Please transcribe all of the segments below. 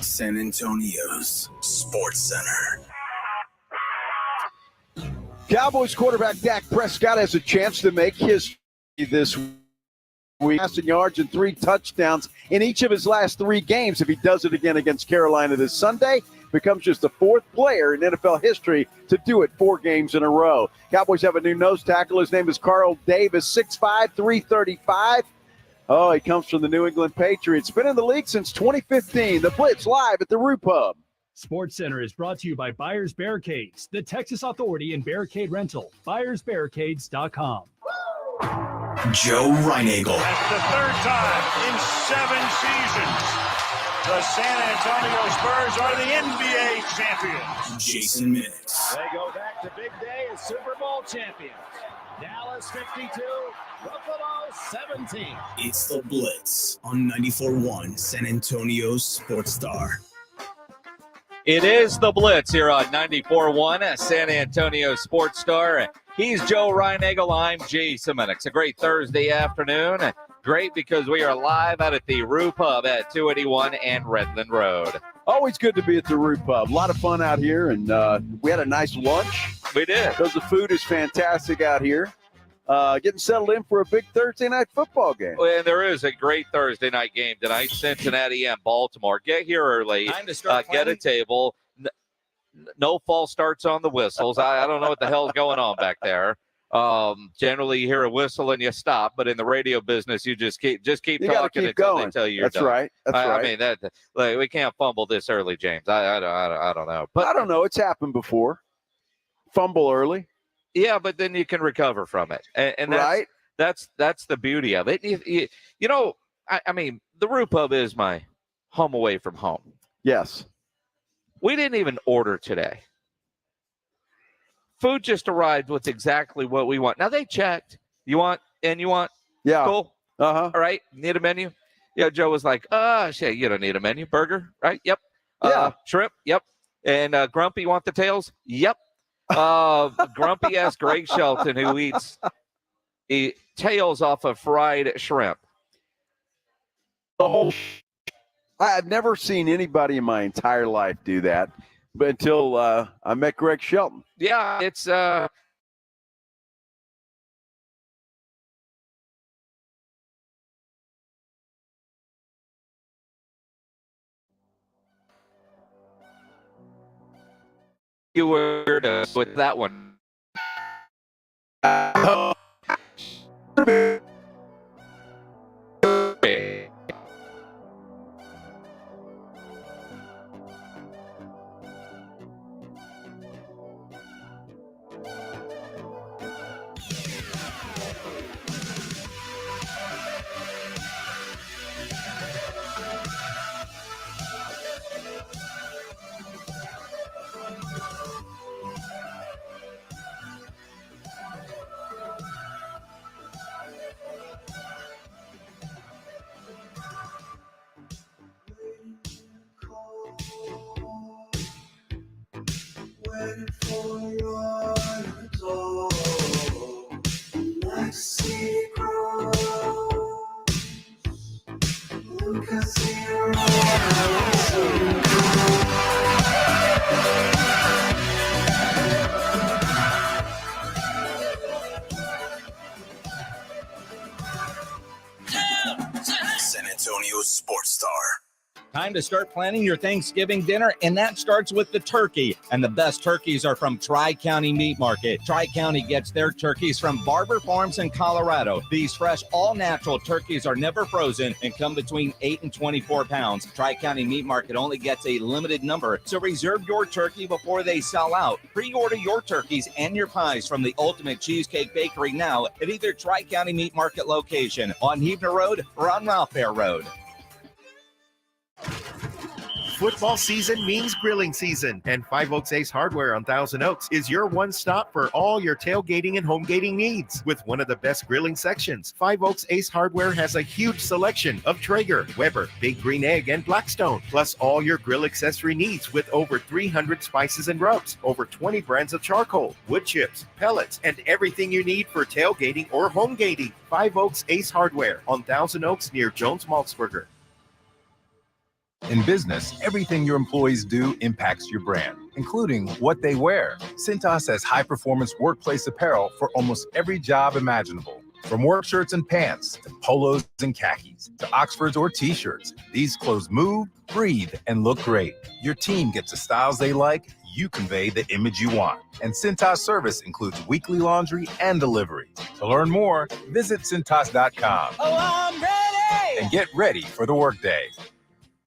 San Antonio's Sports Center. Cowboys quarterback Dak Prescott has a chance to make history this week. Passing yards and 3 touchdowns in each of his last 3 games. If he does it again against Carolina this Sunday, becomes just the 4th player in NFL history to do it 4 games in a row. Cowboys have a new nose tackle. His name is Carl Davis, 6'5", 335. Oh, he comes from the New England Patriots. Been in the league since 2015. The Blitz live at the Roo Pub. Sports Center is brought to you by Buyers Barricades, the Texas Authority in Barricade Rental. BuyersBarricades.com. Joe Reinagel. That's the 3rd time in 7 seasons. The San Antonio Spurs are the NBA champions. Jason Minix. They go back to big day as Super Bowl champions. Dallas 52, Buffalo 17. It's the Blitz on 94.1 San Antonio's Sports Star. It is the Blitz here on 94.1 San Antonio Sports Star. He's Joe Reinagel. I'm Jason Minix. A great Thursday afternoon. Great because we are live out at the Roo Pub at 281 and Redland Road. Always good to be at the Roo Pub. A lot of fun out here, and we had a nice lunch. We did. Because the food is fantastic out here. Getting settled in for a big Thursday night football game. Well, and there is a great Thursday night game tonight, Cincinnati and Baltimore. Get here early, get a table. No false starts on the whistles. I don't know what the hell's going on back there. Generally, you hear a whistle and you stop, but in the radio business, you just keep talking until they tell you you're That's done. right. That's right. I mean, we can't fumble this early, James. I don't know. But I don't know. It's happened before. Fumble early. Yeah, but then you can recover from it, and that's the beauty of it. You know, I mean, the Roo Pub is my home away from home. Yes. We didn't even order today. Food just arrived with exactly what we want. Now they checked. You want? Yeah. Cool. Uh-huh. All right. Need a menu? Yeah. Joe was like, shit, you don't need a menu. Burger, right? Yep. Yeah. Shrimp. Yep. And Grumpy, you want the tails? Yep. Grumpy asked Greg Shelton, who eats tails off of fried shrimp. I've never seen anybody in my entire life do that, but until I met Greg Shelton. Yeah, it's you were with that one. Waiting for your door. Legacy grows. Look, I see your San Antonio Sports Star. Time to start planning your Thanksgiving dinner, and that starts with the turkey. And the best turkeys are from Tri-County Meat Market. Tri-County gets their turkeys from Barber Farms in Colorado. These fresh, all-natural turkeys are never frozen and come between 8 and 24 pounds. Tri-County Meat Market only gets a limited number, so reserve your turkey before they sell out. Pre-order your turkeys and your pies from the Ultimate Cheesecake Bakery now at either Tri-County Meat Market location on Heavener Road or on Welfare Road. Football season means grilling season, and Five Oaks Ace Hardware on Thousand Oaks is your one stop for all your tailgating and home gating needs. With one of the best grilling sections, Five Oaks Ace Hardware has a huge selection of Traeger, Weber, Big Green Egg, and Blackstone, plus all your grill accessory needs with over 300 spices and rubs, over 20 brands of charcoal, wood chips, pellets, and everything you need for tailgating or home gating. Five Oaks Ace Hardware on Thousand Oaks near Jones Maltzberger. In business, everything your employees do impacts your brand, including what they wear. Cintas has high-performance workplace apparel for almost every job imaginable. From work shirts and pants, to polos and khakis, to Oxfords or T-shirts, these clothes move, breathe, and look great. Your team gets the styles they like, you convey the image you want. And Cintas service includes weekly laundry and delivery. To learn more, visit Cintas.com. Oh, I'm ready! And get ready for the workday.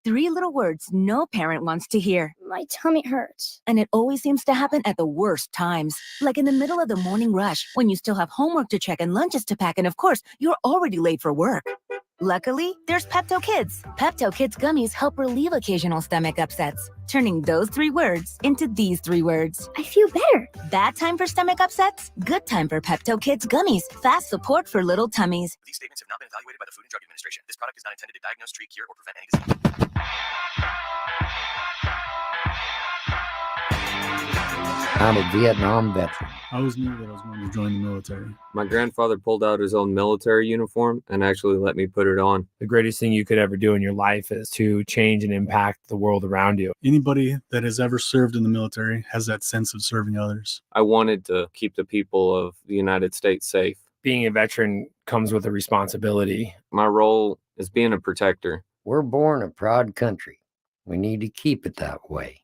3 little words no parent wants to hear. My tummy hurts. And it always seems to happen at the worst times. Like in the middle of the morning rush, when you still have homework to check and lunches to pack, and of course, you're already late for work. Luckily, there's Pepto Kids. Pepto Kids gummies help relieve occasional stomach upsets, turning those 3 words into these 3 words. I feel better. Bad time for stomach upsets? Good time for Pepto Kids gummies. Fast support for little tummies. These statements have not been evaluated by the Food and Drug Administration. This product is not intended to diagnose, treat, cure, or prevent any disease. I'm a Vietnam veteran. I always knew that I was going to join the military. My grandfather pulled out his own military uniform and actually let me put it on. The greatest thing you could ever do in your life is to change and impact the world around you. Anybody that has ever served in the military has that sense of serving others. I wanted to keep the people of the United States safe. Being a veteran comes with a responsibility. My role is being a protector. We're born a proud country. We need to keep it that way.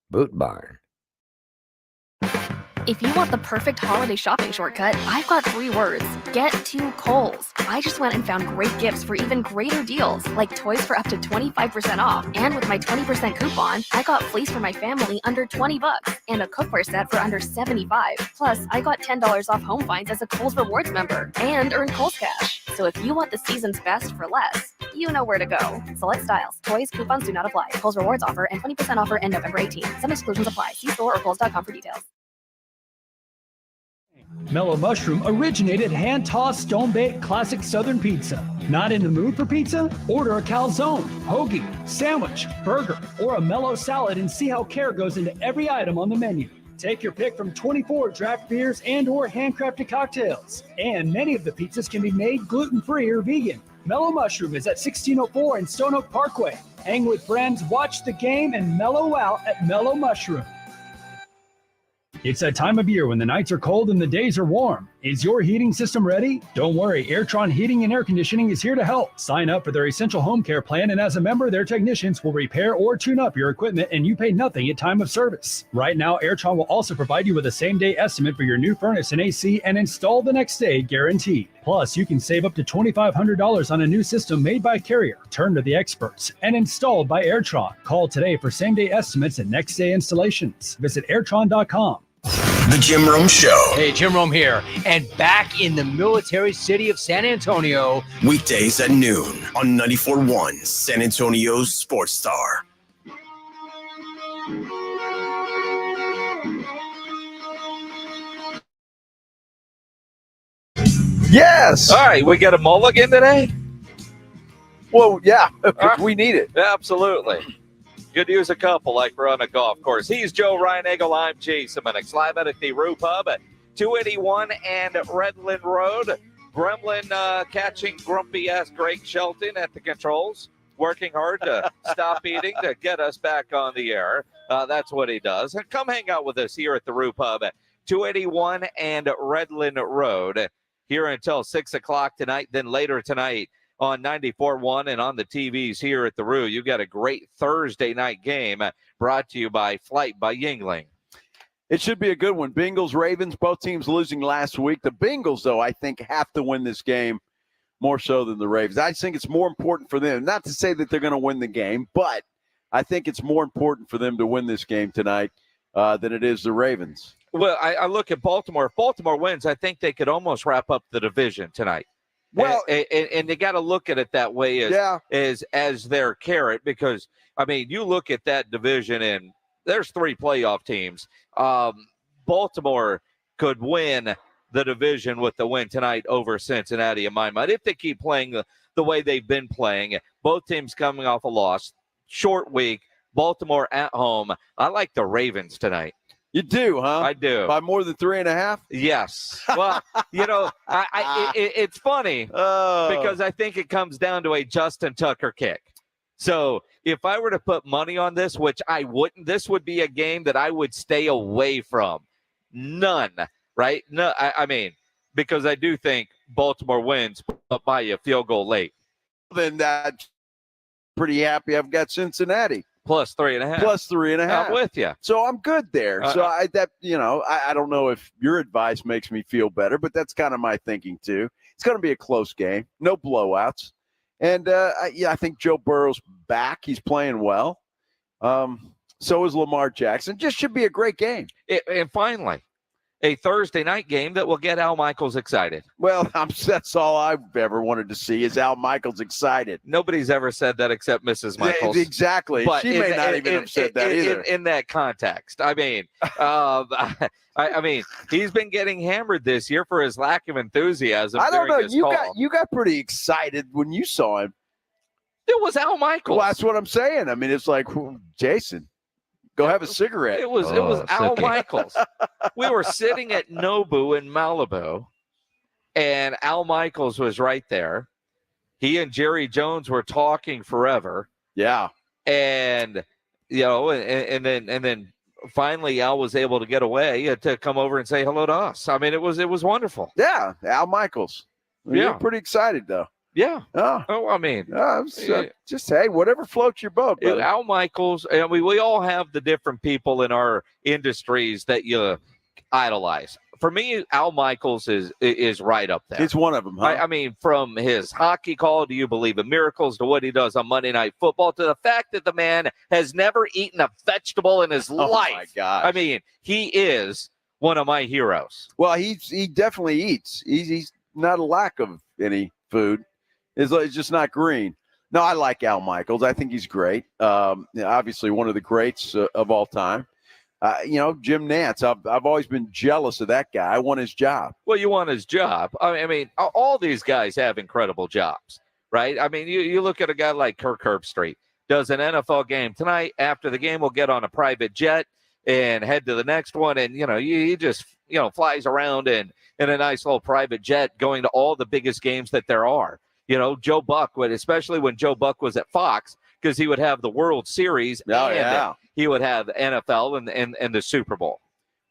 Boot Barn. If you want the perfect holiday shopping shortcut, I've got 3 words. Get to Kohl's. I just went and found great gifts for even greater deals, like toys for up to 25% off. And with my 20% coupon, I got fleece for my family under $20 and a cookware set for under $75. Plus, I got $10 off home finds as a Kohl's Rewards member and earned Kohl's Cash. So if you want the season's best for less, you know where to go. Select styles. Toys, coupons do not apply. Kohl's Rewards offer and 20% offer end November 18th. Some exclusions apply. See store or kohls.com for details. Mellow Mushroom originated hand-tossed, stone-baked classic Southern pizza. Not in the mood for pizza? Order a calzone, hoagie, sandwich, burger, or a mellow salad and see how care goes into every item on the menu. Take your pick from 24 draft beers and or handcrafted cocktails. And many of the pizzas can be made gluten-free or vegan. Mellow Mushroom is at 1604 in Stone Oak Parkway. Hang with friends, watch the game, and mellow out at Mellow Mushroom. It's that time of year when the nights are cold and the days are warm. Is your heating system ready? Don't worry, Airtron Heating and Air Conditioning is here to help. Sign up for their Essential Home Care Plan, and as a member, their technicians will repair or tune up your equipment, and you pay nothing at time of service. Right now, Airtron will also provide you with a same-day estimate for your new furnace and AC and install the next day guaranteed. Plus, you can save up to $2,500 on a new system made by Carrier, turned to the experts, and installed by Airtron. Call today for same-day estimates and next-day installations. Visit airtron.com. The Jim Rome Show. Hey, Jim Rome here, and back in the military city of San Antonio. Weekdays at noon on 94.1 San Antonio's Sports Star. Yes. All right, we got a mulligan today? Well, yeah, we need it. Absolutely. Could use a couple like we're on a golf course. He's Joe Reinagle. I'm Jason Minix. Live out at the Roo Pub at 281 and Redland Road. Gremlin catching grumpy-ass Greg Shelton at the controls, working hard to stop eating to get us back on the air. That's what he does. And come hang out with us here at the Roo Pub at 281 and Redland Road here until 6 o'clock tonight. Then later tonight, on 94.1 and on the TVs here at the Roo. You got a great Thursday night game brought to you by Flight by Yingling. It should be a good one. Bengals, Ravens, both teams losing last week. The Bengals, though, I think have to win this game more so than the Ravens. I think it's more important for them. Not to say that they're going to win the game, but I think it's more important for them to win this game tonight than it is the Ravens. Well, I look at Baltimore. If Baltimore wins, I think they could almost wrap up the division tonight. Well, and they got to look at it that way as their carrot, because I mean, you look at that division and there's 3 playoff teams. Baltimore could win the division with the win tonight over Cincinnati, in my mind, if they keep playing the way they've been playing. Both teams coming off a loss, short week. Baltimore at home. I like the Ravens tonight. You do, huh? I do. By more than 3.5? Yes. Well, you know, it's funny because I think it comes down to a Justin Tucker kick. So if I were to put money on this, which I wouldn't, this would be a game that I would stay away from. None, right? No, I mean, because I do think Baltimore wins, but by a field goal late. Then that's pretty happy. I've got Cincinnati. Plus 3.5. Plus 3.5. I'm with you. So I'm good there. So I don't know if your advice makes me feel better, but that's kind of my thinking too. It's going to be a close game, no blowouts, and I think Joe Burrow's back. He's playing well. So is Lamar Jackson. Just should be a great game. And finally, a Thursday night game that will get Al Michaels excited. Well, that's all I've ever wanted to see is Al Michaels excited. Nobody's ever said that except Mrs. Michaels. Exactly. But she may not even have said that either. In that context. I mean, I mean, he's been getting hammered this year for his lack of enthusiasm. I don't know. During You got pretty excited when you saw him. It was Al Michaels. Well, that's what I'm saying. I mean, it's like, Jason, go have a cigarette. It was Al Michaels. We were sitting at Nobu in Malibu, and Al Michaels was right there. He and Jerry Jones were talking forever. Yeah. And and then finally Al was able to get away to come over and say hello to us. I mean, it was wonderful. Yeah, Al Michaels. You're pretty excited though. Yeah. Oh, I mean, just hey, whatever floats your boat. Brother. Al Michaels, and we all have the different people in our industries that you idolize. For me, Al Michaels is right up there. It's one of them. Huh? I mean, from his hockey call, do you believe in miracles, to what he does on Monday Night Football, to the fact that the man has never eaten a vegetable in his life. Oh my God! I mean, he is one of my heroes. Well, he definitely eats. He's not a lack of any food. It's just not green. No, I like Al Michaels. I think he's great. Obviously, one of the greats of all time. Jim Nantz. I've always been jealous of that guy. I want his job. Well, you want his job. I mean, all these guys have incredible jobs, right? I mean, you look at a guy like Kirk Herbstreit, does an NFL game tonight. After the game, we'll get on a private jet and head to the next one. And, he just, flies around in a nice little private jet going to all the biggest games that there are. Joe Buck would, especially when Joe Buck was at Fox, because he would have the World Series and he would have the NFL and the Super Bowl.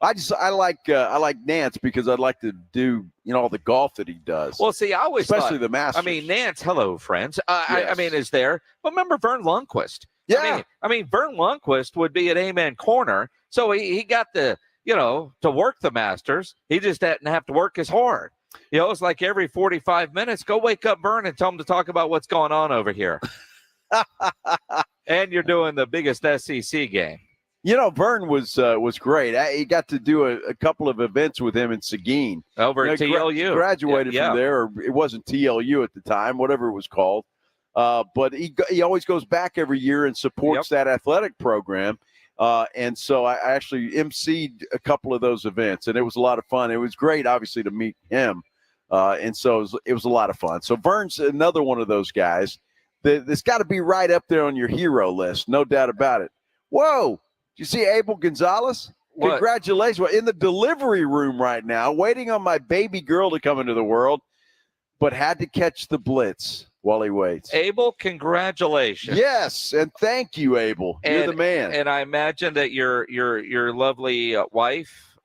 I like Nantz because I'd like to do all the golf that he does. Well, see, I always especially thought, the Masters. I mean, Nantz, hello friends. Yes. I mean, is there? But remember Vern Lundquist? Yeah. I mean, Vern Lundquist would be at Amen Corner, so he got to work the Masters. He just didn't have to work as hard. It's like every 45 minutes, go wake up Vern and tell him to talk about what's going on over here. And you're doing the biggest SEC game. Vern was great. He got to do a couple of events with him in Seguin. Over at TLU. Graduated from there. Or it wasn't TLU at the time, whatever it was called. But he always goes back every year and supports that athletic program. And so I actually emceed a couple of those events, and it was a lot of fun. It was great, obviously, to meet him. And so it was a lot of fun. So Vern's another one of those guys that's got to be right up there on your hero list, no doubt about it. Whoa, did you see Abel Gonzalez? What? Congratulations. Well, in the delivery room right now, waiting on my baby girl to come into the world, but had to catch the Blitz while he waits. Abel, congratulations. Yes, and thank you, Abel. You're the man. And I imagine that your lovely wife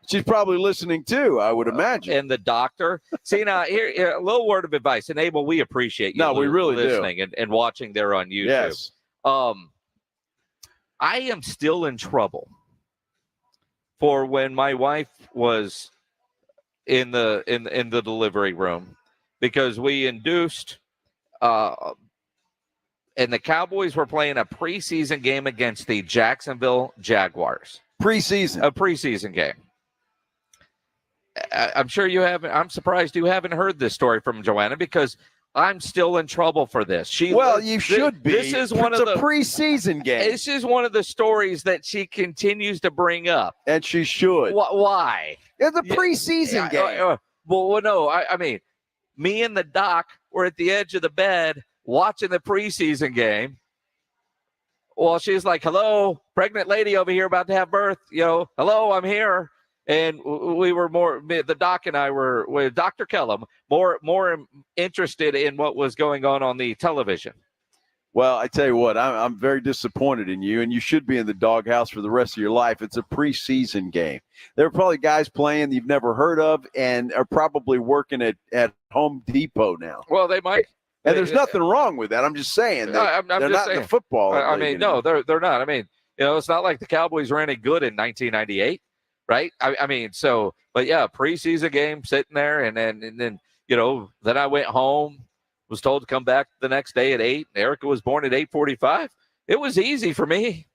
she's probably listening too, I would imagine. And the doctor. See, now, here, a little word of advice. And Abel, we appreciate you no, we really listening do. And watching there on YouTube. Yes. I am still in trouble for when my wife was in the delivery room, because we induced and the Cowboys were playing a preseason game against the Jacksonville Jaguars. A preseason game. I'm sure you haven't. I'm surprised you haven't heard this story from Joanna, because I'm still in trouble for this. You should be. This is one of the preseason game. This is one of the stories that she continues to bring up, and she should. Why? It's a preseason game. Well, no. I mean, me and the doc were at the edge of the bed watching the preseason game. Well, she's like, "Hello, pregnant lady over here about to have birth. Hello, I'm here." And we were the doc and I were with Dr. Kellum, more interested in what was going on the television. Well, I tell you what, I'm very disappointed in you, and you should be in the doghouse for the rest of your life. It's a preseason game. There are probably guys playing you've never heard of and are probably working at Home Depot now. Well, they might. And there's nothing wrong with that. I'm just saying they're just not saying. in the football. I league mean, anymore. no, they're not. I mean, it's not like the Cowboys were any good in 1998, right? I mean, so, but yeah, preseason game sitting there, and then then I went home, was told to come back the next day at 8. Erica was born at 8:45. It was easy for me.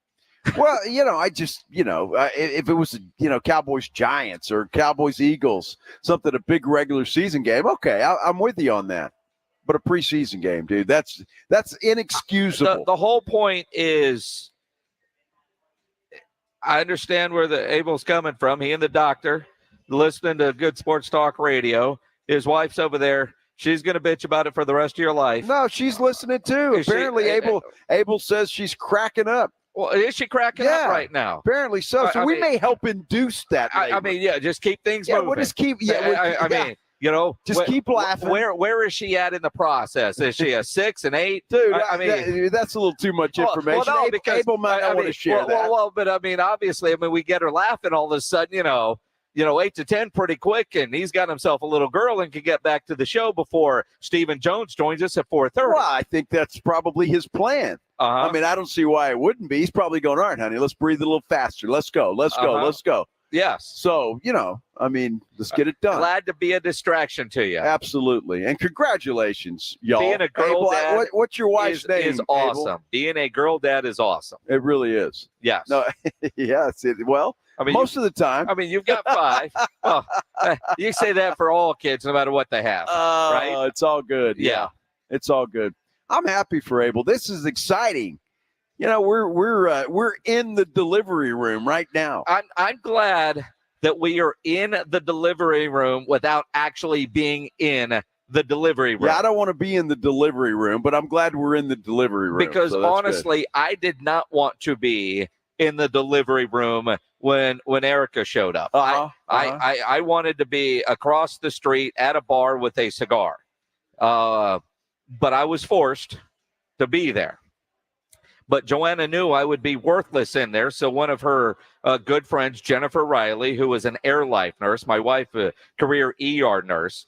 Well, I just, if it was, Cowboys Giants or Cowboys Eagles, something, a big regular season game, okay, I'm with you on that. But a preseason game, dude, that's inexcusable. The whole point is, I understand where Abel's coming from. He and the doctor listening to good sports talk radio. His wife's over there. She's going to bitch about it for the rest of your life. No, she's listening too. Apparently, Abel says she's cracking up. Well, is she cracking up right now? Apparently so. So we may help induce that. I mean, yeah, just keep things moving. We'll just keep. I mean, just keep laughing. Where is she at in the process? Is she a 6 and 8? Dude, I mean, that's a little too much information. Well, no, because Abel might not want to share that. Well, but I mean, obviously, we get her laughing all of a sudden, 8 to 10 pretty quick, and he's got himself a little girl and can get back to the show before Stephen Jones joins us at 4:30. Well, I think that's probably his plan. I mean, I don't see why it wouldn't be. He's probably going, all right, honey, let's breathe a little faster. Let's go. Let's go. Yes. So, I mean, let's get it done. Glad to be a distraction to you. Absolutely. And congratulations, y'all. Being a girl dad what's your wife's name? Is awesome. Abel? Being a girl dad is awesome. It really is. Yes. No, yes. Well, most of the time. I mean, you've got 5. Well, you say that for all kids, no matter what they have, right? It's all good. Yeah. It's all good. I'm happy for Abel. This is exciting. We're in the delivery room right now. I'm glad that we are in the delivery room without actually being in the delivery room. Yeah, I don't want to be in the delivery room, but I'm glad we're in the delivery room. Because honestly, I did not want to be in the delivery room when Erica showed up. I wanted to be across the street at a bar with a cigar. But I was forced to be there. But Joanna knew I would be worthless in there. So one of her good friends, Jennifer Riley, who was an Air Life nurse, my wife, a career ER nurse,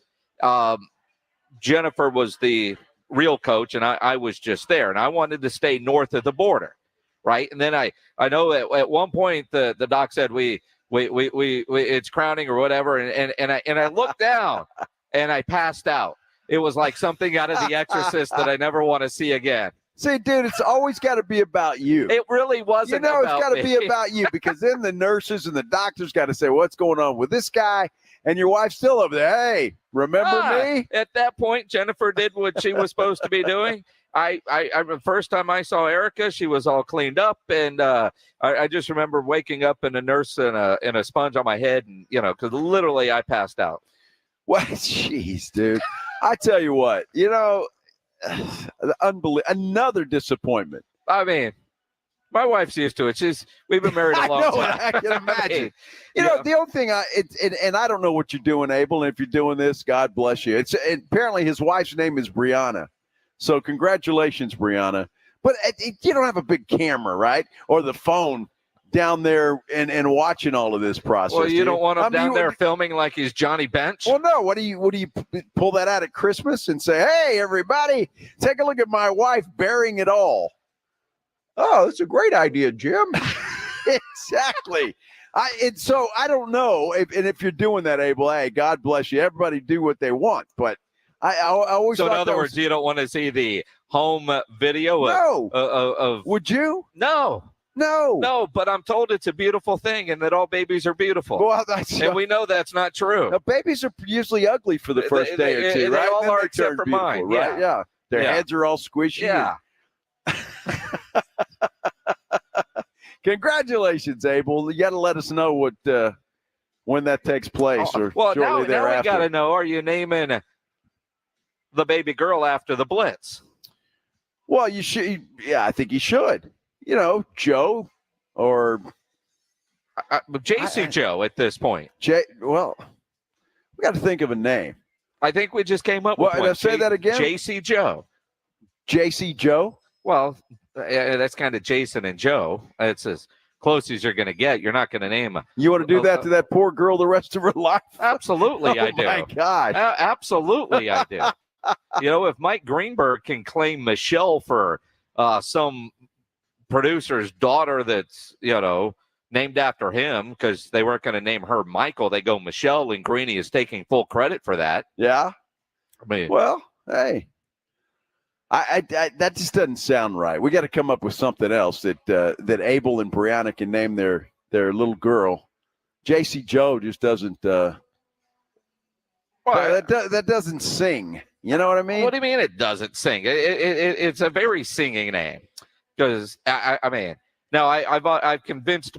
Jennifer was the real coach, and I was just there. And I wanted to stay north of the border, right? And then I know at one point the doc said we it's crowning or whatever, and I looked down and I passed out. It was like something out of The Exorcist that I never want to see again. See, dude, it's always got to be about you. It really wasn't about it's got to be about you, because then the nurses and the doctors got to say, what's going on with this guy? And your wife's still over there. Hey, remember me? At that point, Jennifer did what she was supposed to be doing. I the first time I saw Erica, she was all cleaned up, and I just remember waking up and a nurse and a sponge on my head, and because literally I passed out. Well, jeez, dude. I tell you what, another disappointment. I mean, my wife's used to it. We've been married a long time. I can imagine. The only thing and I don't know what you're doing, Abel. And if you're doing this, God bless you. Apparently his wife's name is Brianna. So congratulations, Brianna. But you don't have a big camera, right? Or the phone down there and watching all of this process. Well, you don't want him down there filming like he's Johnny Bench. Well, no. What do you pull that out at Christmas and say, hey, everybody, take a look at my wife bearing it all? Oh, that's a great idea, Jim. Exactly. So I don't know if you're doing that, Abel. Hey, God bless you. Everybody do what they want, but I always. So in other words, you don't want to see the home video. No. Would you? No, but I'm told it's a beautiful thing and that all babies are beautiful. Well, and we know that's not true. Now, babies are usually ugly for the first day or two, right? They all are except for mine. Right? Yeah. Their heads are all squishy. Yeah. Congratulations, Abel. You got to let us know when that takes place or shortly thereafter. Now we got to know, are you naming the baby girl after the Blitz? Well, you should. Yeah, I think you should. Joe or JC Joe at this point. Well, we got to think of a name. I think we just came up with one. Say that again. JC Joe. JC Joe? Well, that's kind of Jason and Joe. It's as close as you're going to get. You're not going to name. You want to do that to that poor girl the rest of her life? Absolutely, I do. Oh my God! Absolutely, I do. If Mike Greenberg can claim Michelle for some producer's daughter that's named after him, because they weren't going to name her Michael, they go Michelle, and Greeny is taking full credit for that. Yeah. I mean, well, hey, I that just doesn't sound right. We got to come up with something else that Abel and Brianna can name their little girl. JC Joe just doesn't. That doesn't sing. You know what I mean? What do you mean it doesn't sing? It's a very singing name. Because I mean, now I've convinced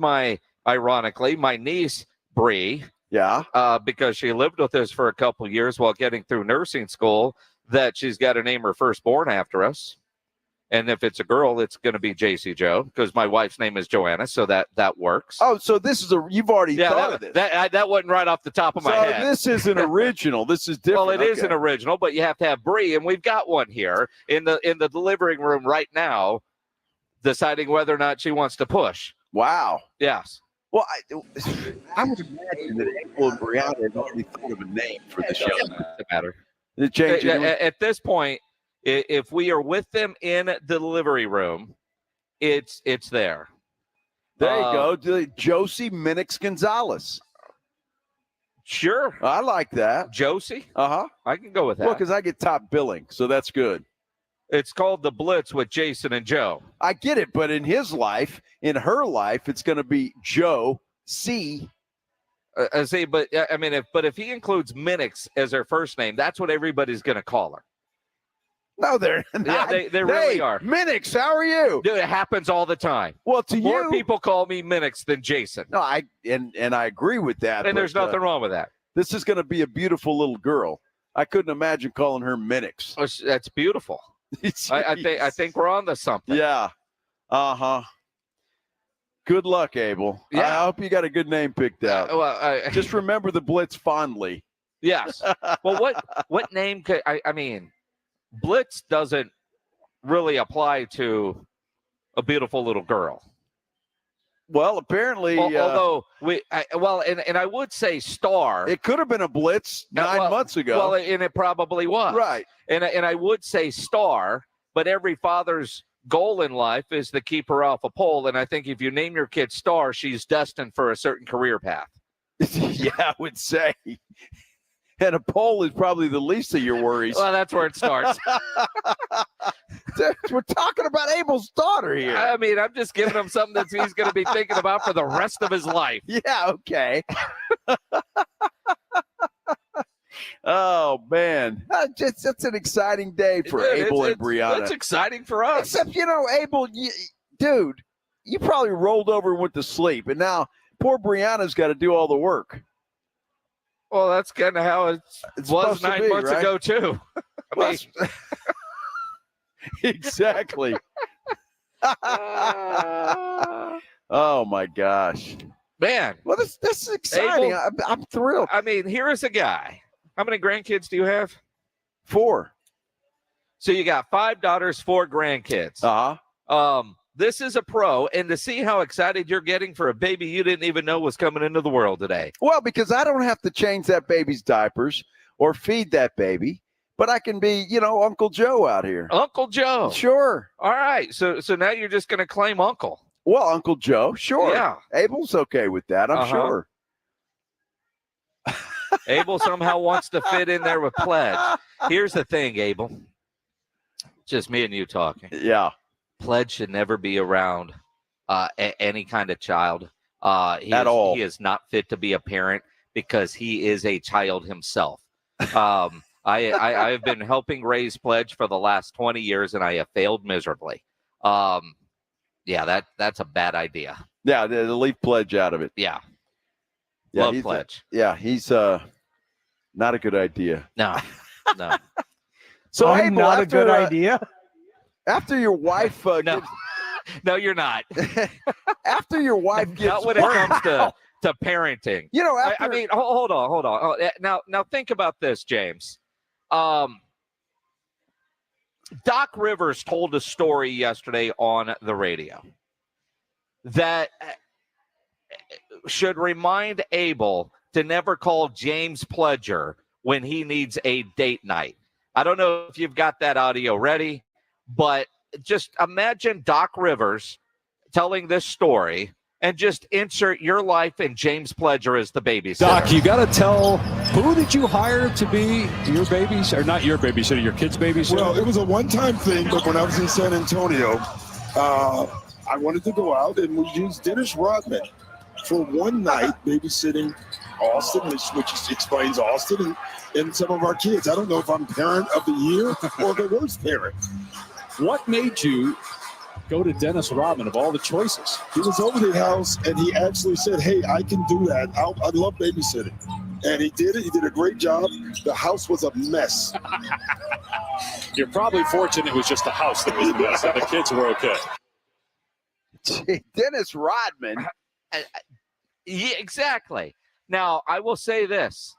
ironically my niece Bree, because she lived with us for a couple of years while getting through nursing school, that she's got to name her firstborn after us. And if it's a girl, it's going to be JC Joe, because my wife's name is Joanna, so that works. Oh, so this is you've already thought of this. That wasn't right off the top of my head. So this isn't original. This is different. Well, it is an original, but you have to have Bree, and we've got one here in the delivering room right now, deciding whether or not she wants to push. Wow. Yes. Well, I would imagine that April and Brianna had already thought of a name for the show. Doesn't matter. At this point, if we are with them in the delivery room, it's there. There you go. Josie Minix Gonzalez. Sure. I like that. Josie? Uh-huh. I can go with that. Well, because I get top billing, so that's good. It's called the Blitz with Jason and Joe. I get it, but in his life, in her life, it's going to be Joe C. But I mean, if he includes Minix as her first name, that's what everybody's going to call her. No, they're not. Yeah, they really are. Minix, how are you? Dude, it happens all the time. Well, more people call me Minix than Jason. No, I agree with that. And there's nothing wrong with that. This is going to be a beautiful little girl. I couldn't imagine calling her Minix. Oh, that's beautiful. I think we're on to something. Yeah. Uh-huh. Good luck, Abel. Yeah. I hope you got a good name picked out. Just remember the Blitz fondly. Yes. Well, what name could I mean, Blitz doesn't really apply to a beautiful little girl. Well, apparently, although I would say Star. It could have been a Blitz 9 months ago. Well, and it probably was. Right. And I would say Star, but every father's goal in life is to keep her off a pole. And I think if you name your kid Star, she's destined for a certain career path. Yeah, I would say. And a pole is probably the least of your worries. Well, that's where it starts. We're talking about Abel's daughter here. I mean, I'm just giving him something that he's going to be thinking about for the rest of his life. Yeah, okay. Oh, man. That's an exciting day for Abel and Brianna. It's exciting for us. Except, Abel, dude, you probably rolled over and went to sleep. And now poor Brianna's got to do all the work. Well, that's kind of how it was 9 months ago, too. Exactly. Oh, my gosh. Man. Well, this is exciting. Abel, I'm thrilled. I mean, here is a guy. How many grandkids do you have? 4. So you got 5 daughters, 4 grandkids. Uh-huh. This is a pro, and to see how excited you're getting for a baby you didn't even know was coming into the world today. Well, because I don't have to change that baby's diapers or feed that baby, but I can be, Uncle Joe out here. Uncle Joe. Sure. All right. So now you're just going to claim Uncle. Well, Uncle Joe, sure. Yeah. Abel's okay with that, I'm sure. Abel somehow wants to fit in there with Pledge. Here's the thing, Abel. Just me and you talking. Yeah. Pledge should never be around any kind of child. At all. He is not fit to be a parent because he is a child himself. I've been helping raise Pledge for the last 20 years, and I have failed miserably. Yeah, that's a bad idea. Yeah, leave Pledge out of it. Yeah. Yeah, Love Pledge. He's not a good idea. No. So I'm Abel, not a good idea. After your wife No, you're not. After your wife gets not when it comes to parenting. After, I mean, hold on. Now think about this, James. Doc Rivers told a story yesterday on the radio that should remind Abel to never call James Pledger when he needs a date night. I don't know if you've got that audio ready, but just imagine Doc Rivers telling this story and just insert your life and James Pledger as the babysitter. Doc, you got to tell, who did you hire to be your babysitter? Or not your babysitter, your kid's babysitter? Well, it was a one-time thing, but when I was in San Antonio, I wanted to go out, and we used Dennis Rodman for one night babysitting Austin, which explains Austin and some of our kids. I don't know if I'm parent of the year or the worst parent. What made you go to Dennis Rodman of all the choices? He was over the house, and he actually said, hey, I can do that. I love babysitting. And he did it. He did a great job. The house was a mess. You're probably fortunate it was just the house that was a mess, and the kids were okay. Dennis Rodman. Yeah, exactly. Now, I will say this.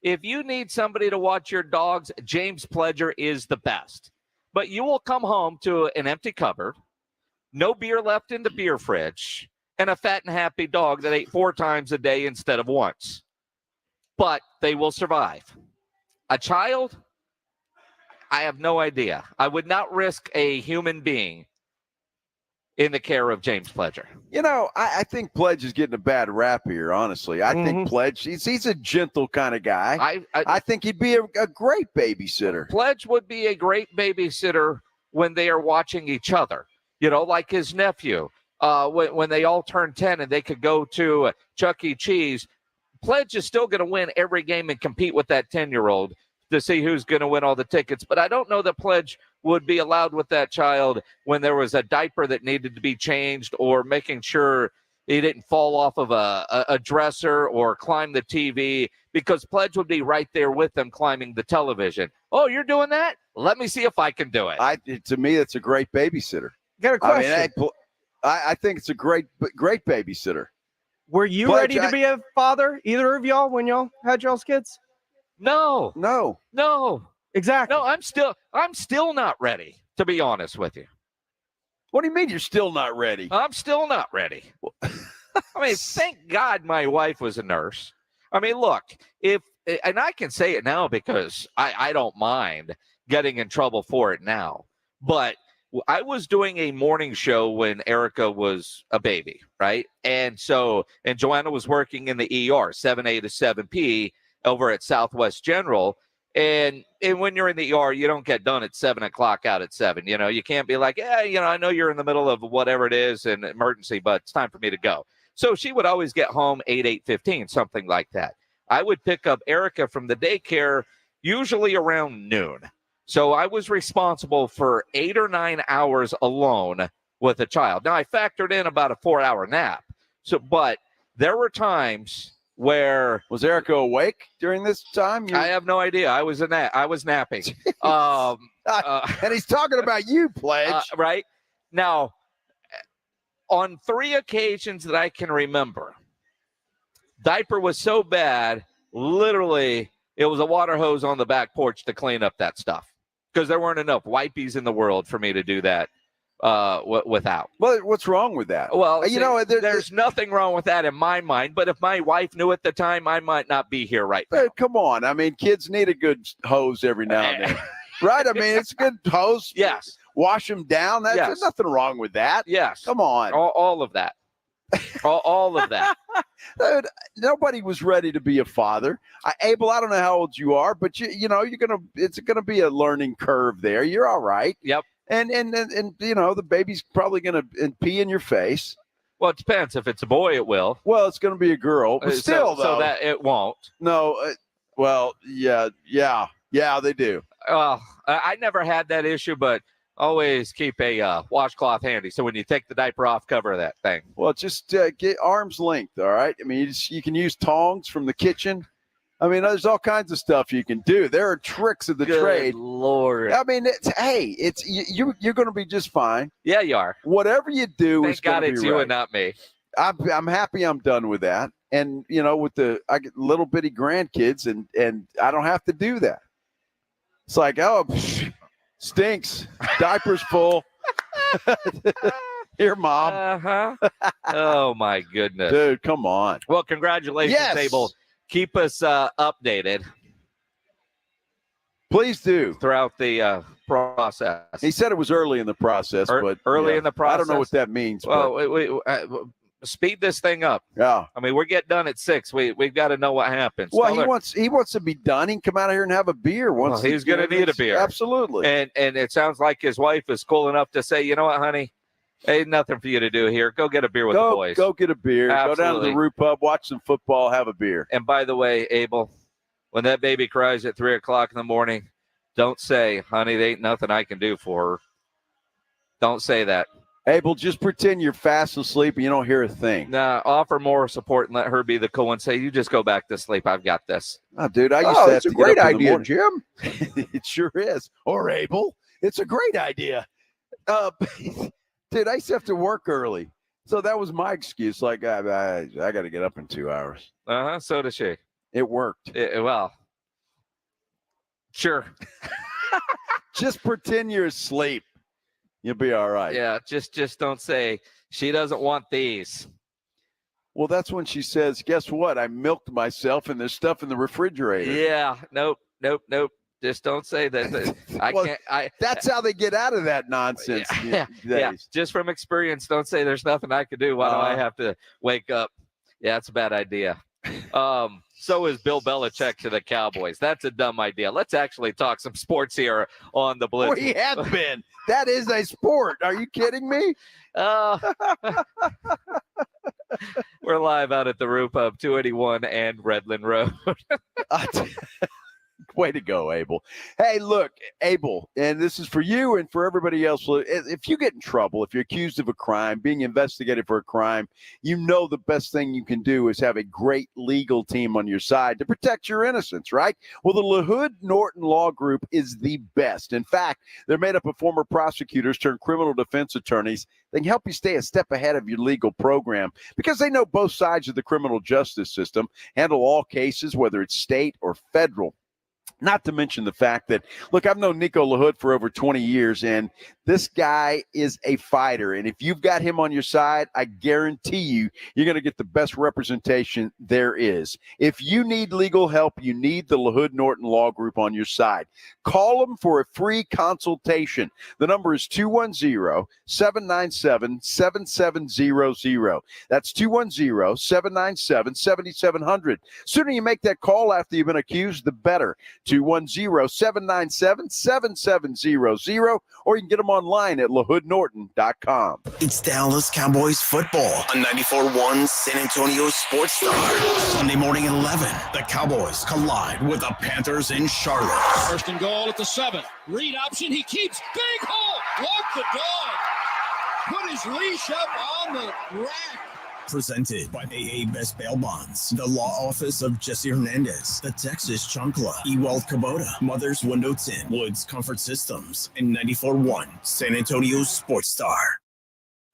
If you need somebody to watch your dogs, James Pledger is the best. But you will come home to an empty cupboard, no beer left in the beer fridge, and a fat and happy dog that ate 4 times a day instead of once. But they will survive. A child, I have no idea. I would not risk a human being in the care of James Pledger. You know, I think Pledge is getting a bad rap here, honestly. I think Pledge, he's a gentle kind of guy. I think he'd be a great babysitter. Pledge would be a great babysitter when they are watching each other. You know, like his nephew, when they all turn 10 and they could go to Chuck E. Cheese. Pledge is still going to win every game and compete with that 10-year-old to see who's going to win all the tickets. But I don't know that Pledge would be allowed with that child when there was a diaper that needed to be changed, or making sure he didn't fall off of a dresser or climb the TV, because Pledge would be right there with them climbing the television. Oh, you're doing that? Let me see if I can do it. To me, it's a great babysitter. Got a question. I think it's a great babysitter. Were you ready to be a father, either of y'all, when y'all had y'all's kids? No. Exactly. No, I'm still not ready, to be honest with you. What do you mean you're still not ready? I'm still not ready. I mean, thank God my wife was a nurse. I mean, look, and I can say it now because I don't mind getting in trouble for it now, but I was doing a morning show when Erica was a baby, right? And Joanna was working in the ER, 7A to 7P over at Southwest General. And when you're in the ER, you don't get done at 7 o'clock out at 7. You know, you can't be like, I know you're in the middle of whatever it is, an emergency, but it's time for me to go. So she would always get home 8:15, something like that. I would pick up Erica from the daycare usually around noon. So I was responsible for 8 or 9 hours alone with a child. Now, I factored in about a 4-hour nap. But there were times where... Was Erica awake during this time? I have no idea. I was napping. And he's talking about you, Pledge. Right? Now, on 3 occasions that I can remember, diaper was so bad, literally, it was a water hose on the back porch to clean up that stuff, because there weren't enough wipies in the world for me to do that without. Well, what's wrong with that? Well, there's nothing wrong with that in my mind, but if my wife knew at the time, I might not be here right now. Come on. I mean, kids need a good hose every now and then. Right? I mean, it's a good hose. Yes. Wash them down. There's nothing wrong with that. Yes. Come on. All of that. all of that. Dude, nobody was ready to be a father. Abel, I don't know how old you are, but it's gonna be a learning curve there. You're all right. Yep. And the baby's probably gonna pee in your face. Well, it depends. If it's a boy, it will. Well, it's gonna be a girl, but still, so that it won't. No. Well, yeah, they do. I never had that issue, but always keep a washcloth handy, so when you take the diaper off, cover that thing. Well, just get arm's length, all right? I mean, you can use tongs from the kitchen. I mean, there's all kinds of stuff you can do. There are tricks of the trade. Lord. I mean, you're going to be just fine. Yeah, you are. Whatever you do is going to be right. Thank God it's you and not me. I'm happy I'm done with that. And, I get little bitty grandkids, and I don't have to do that. It's like, Stinks. Diapers full. Here, Mom. Oh, my goodness. Dude, come on. Well, congratulations, Yes. Abel. Keep us updated. Please do. Throughout the process. He said it was early in the process, but early in the process. I don't know what that means. Well, we speed this thing up. Yeah. I mean, we're getting done at 6. We've got to know what happens. Well, he wants to be done. He can come out here and have a beer. He's going to need a beer. Absolutely. And it sounds like his wife is cool enough to say, you know what, honey? Ain't nothing for you to do here. Go get a beer with the boys. Go get a beer. Absolutely. Go down to the Root Pub, watch some football, have a beer. And by the way, Abel, when that baby cries at 3 o'clock in the morning, don't say, honey, there ain't nothing I can do for her. Don't say that. Abel, just pretend you're fast asleep and you don't hear a thing. Nah, offer more support and let her be the cool one. Say, you just go back to sleep. I've got this. Oh, dude, I used to have it's to a get great up in the idea, morning. Jim. It sure is. Or Abel, it's a great idea. Dude, I used to have to work early. So that was my excuse. Like, I got to get up in 2 hours. So does she. It worked. Well, sure. Just pretend you're asleep. You'll be all right. Yeah, just don't say she doesn't want these. Well, that's when she says, guess what? I milked myself and there's stuff in the refrigerator. Yeah, nope. Just don't say that. That's how they get out of that nonsense. Yeah. Just from experience, don't say there's nothing I could do. Why do I have to wake up? Yeah, it's a bad idea. So is Bill Belichick to the Cowboys. That's a dumb idea. Let's actually talk some sports here on the Blitz. We have been. That is a sport. Are you kidding me? We're live out at the Root Pub, 281 and Redland Road. Way to go, Abel. Hey, look, Abel, and this is for you and for everybody else. If you get in trouble, if you're accused of a crime, being investigated for a crime, you know the best thing you can do is have a great legal team on your side to protect your innocence, right? Well, the LaHood Norton Law Group is the best. In fact, they're made up of former prosecutors turned criminal defense attorneys. They can help you stay a step ahead of your legal program because they know both sides of the criminal justice system, handle all cases, whether it's state or federal. Not to mention the fact that, look, I've known Nico LaHood for over 20 years, and this guy is a fighter. And if you've got him on your side, I guarantee you're going to get the best representation there is. If you need legal help, you need the LaHood Norton Law Group on your side. Call them for a free consultation. The number is 210-797-7700. That's 210-797-7700. Sooner you make that call after you've been accused, the better. 210-797-7700, or you can get them online at lahoodnorton.com. It's Dallas Cowboys football on 94.1 San Antonio Sports Star. Sunday morning at 11, the Cowboys collide with the Panthers in Charlotte. First and goal at the 7. Read option. He keeps. Big hole. Walk the dog. Put his leash up on the rack. Presented by AA Best Bail Bonds, the Law Office of Jesse Hernandez, the Texas Chancla, eWealth Kubota, Mother's Window Tint, Woods Comfort Systems, and 94.1 San Antonio Sports Star.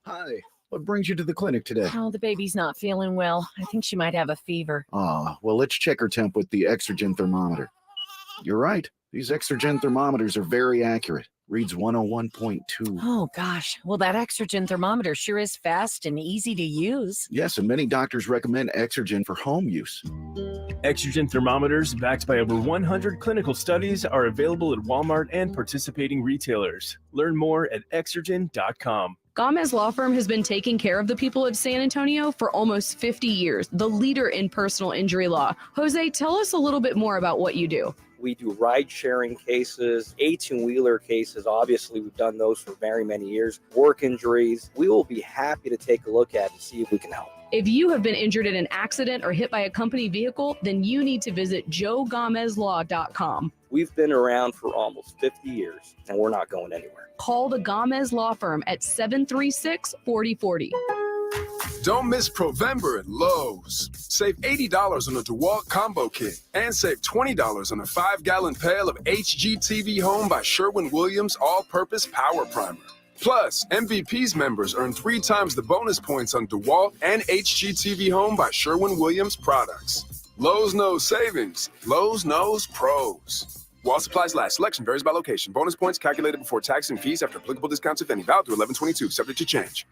Hi, what brings you to the clinic today? Oh, the baby's not feeling well. I think she might have a fever. Well, let's check her temp with the Exergen thermometer. You're right. These Exergen thermometers are very accurate. Reads 101.2. Oh, gosh. Well, that Exergen thermometer sure is fast and easy to use. Yes, and many doctors recommend Exergen for home use. Exergen thermometers, backed by over 100 clinical studies, are available at Walmart and participating retailers. Learn more at Exergen.com. Gomez Law Firm has been taking care of the people of San Antonio for almost 50 years, the leader in personal injury law. Jose, tell us a little bit more about what you do. We do ride-sharing cases, 18-wheeler cases. Obviously, we've done those for very many years. Work injuries. We will be happy to take a look at and see if we can help. If you have been injured in an accident or hit by a company vehicle, then you need to visit joegomezlaw.com. We've been around for almost 50 years, and we're not going anywhere. Call the Gomez Law Firm at 736-4040. Don't miss Provember at Lowe's. Save $80 on a DeWalt Combo Kit and save $20 on a 5-gallon pail of HGTV Home by Sherwin-Williams All-Purpose Power Primer. Plus, MVP's members earn 3 times the bonus points on DeWalt and HGTV Home by Sherwin-Williams products. Lowe's knows savings. Lowe's knows pros. While supplies last, selection varies by location. Bonus points calculated before tax and fees after applicable discounts, if any. Valid through 11/22, subject to change.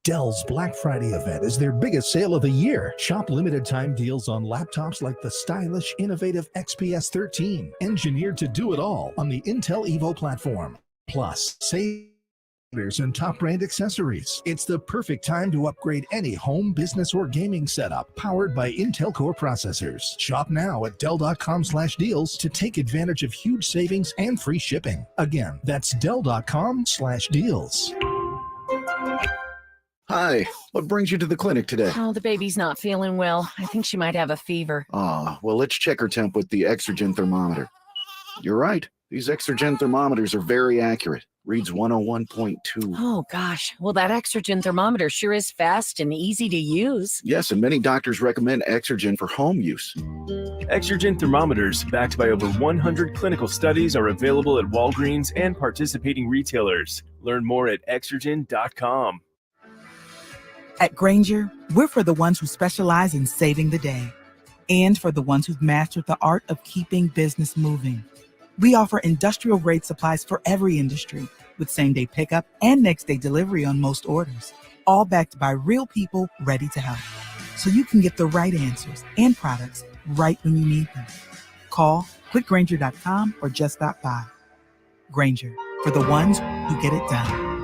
Dell's Black Friday event is their biggest sale of the year. Shop limited time deals on laptops like the stylish, innovative XPS 13, engineered to do it all on the Intel Evo platform. Plus, save and top brand accessories. It's the perfect time to upgrade any home, business, or gaming setup powered by Intel Core processors. Shop now at Dell.com/deals to take advantage of huge savings and free shipping. Again, that's Dell.com/deals. Hi, what brings you to the clinic today? Oh, the baby's not feeling well. I think she might have a fever. Well, let's check her temp with the Exergen thermometer. You're right. These Exergen thermometers are very accurate. Reads 101.2. Oh, gosh. Well, that Exergen thermometer sure is fast and easy to use. Yes, and many doctors recommend Exergen for home use. Exergen thermometers, backed by over 100 clinical studies, are available at Walgreens and participating retailers. Learn more at Exergen.com. At Grainger, we're for the ones who specialize in saving the day and for the ones who've mastered the art of keeping business moving. We offer industrial-grade supplies for every industry with same-day pickup and next-day delivery on most orders, all backed by real people ready to help. So you can get the right answers and products right when you need them. Call quickgrainger.com or just stop by. Grainger, for the ones who get it done.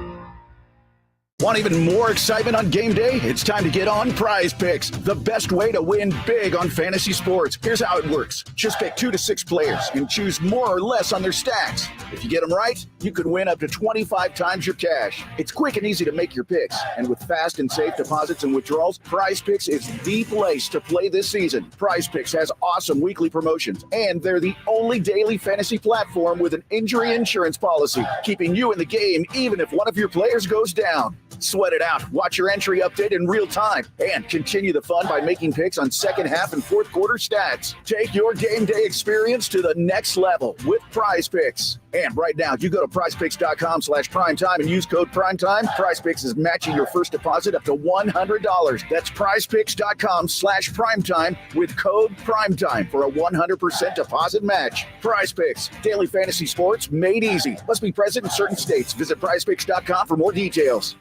Want even more excitement on game day? It's time to get on Prize Picks, the best way to win big on fantasy sports. Here's how it works. Just pick 2 to 6 players and choose more or less on their stats. If you get them right, you could win up to 25 times your cash. It's quick and easy to make your picks. And with fast and safe deposits and withdrawals, Prize Picks is the place to play this season. Prize Picks has awesome weekly promotions, and they're the only daily fantasy platform with an injury insurance policy, keeping you in the game even if one of your players goes down. Sweat it out. Watch your entry update in real time and continue the fun by making picks on second half and fourth quarter stats. Take your game day experience to the next level with Prize Picks. And right now, you go to prizepicks.com/primetime and use code primetime. Prize Picks is matching your first deposit up to $100. That's prizepicks.com/primetime with code primetime for a 100% deposit match. Prize Picks, daily fantasy sports made easy. Must be present in certain states. Visit prizepicks.com for more details.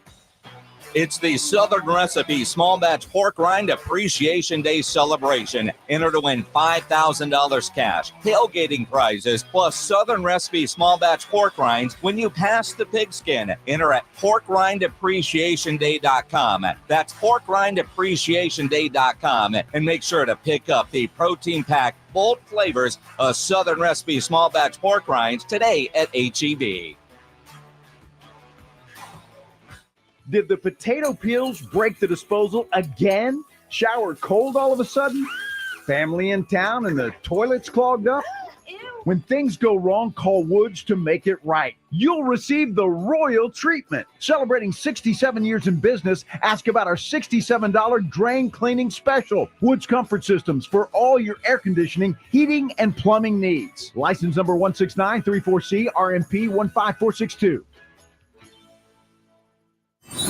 It's the Southern Recipe Small Batch Pork Rind Appreciation Day celebration. Enter to win $5,000 cash, tailgating prizes, plus Southern Recipe Small Batch Pork Rinds when you pass the pigskin. Enter at porkrindappreciationday.com. That's porkrindappreciationday.com. And make sure to pick up the protein-packed, bold flavors of Southern Recipe Small Batch Pork Rinds today at H-E-B. Did the potato peels break the disposal again? Showered cold all of a sudden? Family in town and the toilet's clogged up? When things go wrong, call Woods to make it right. You'll receive the royal treatment. Celebrating 67 years in business, ask about our $67 drain cleaning special. Woods Comfort Systems for all your air conditioning, heating, and plumbing needs. License number 16934C, RMP 15462.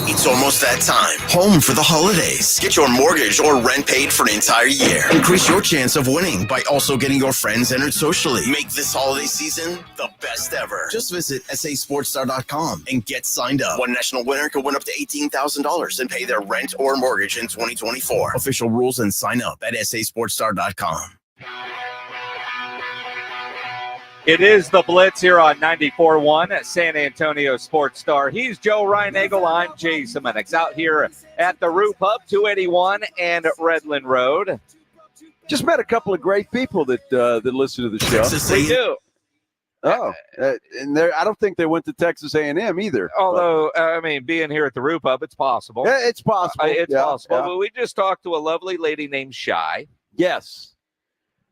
It's almost that time. Home for the holidays. Get your mortgage or rent paid for an entire year. Increase your chance of winning by also getting your friends entered socially. Make this holiday season the best ever. Just visit sasportstar.com and get signed up. One national winner could win up to $18,000 and pay their rent or mortgage in 2024. Official rules and sign up at sasportstar.com. It is the Blitz here on 94.1 at San Antonio Sports Star. He's Joe Reinagle. I'm Jason Minix out here at the Root Pub, 281 and Redland Road. Just met a couple of great people that listen to the show. We do. And I don't think they went to Texas A&M either. Although, I mean, being here at the Root Pub, it's possible. Yeah, it's possible. It's possible. Yeah. But we just talked to a lovely lady named Shy. Yes.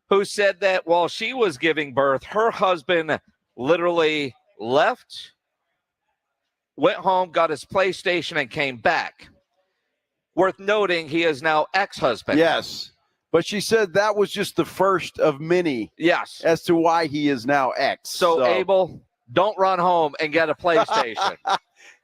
Who said that while she was giving birth, her husband literally left, went home, got his PlayStation, and came back. Worth noting, he is now ex-husband. Yes. But she said that was just the first of many. Yes. As to why he is now ex. So Abel, don't run home and get a PlayStation.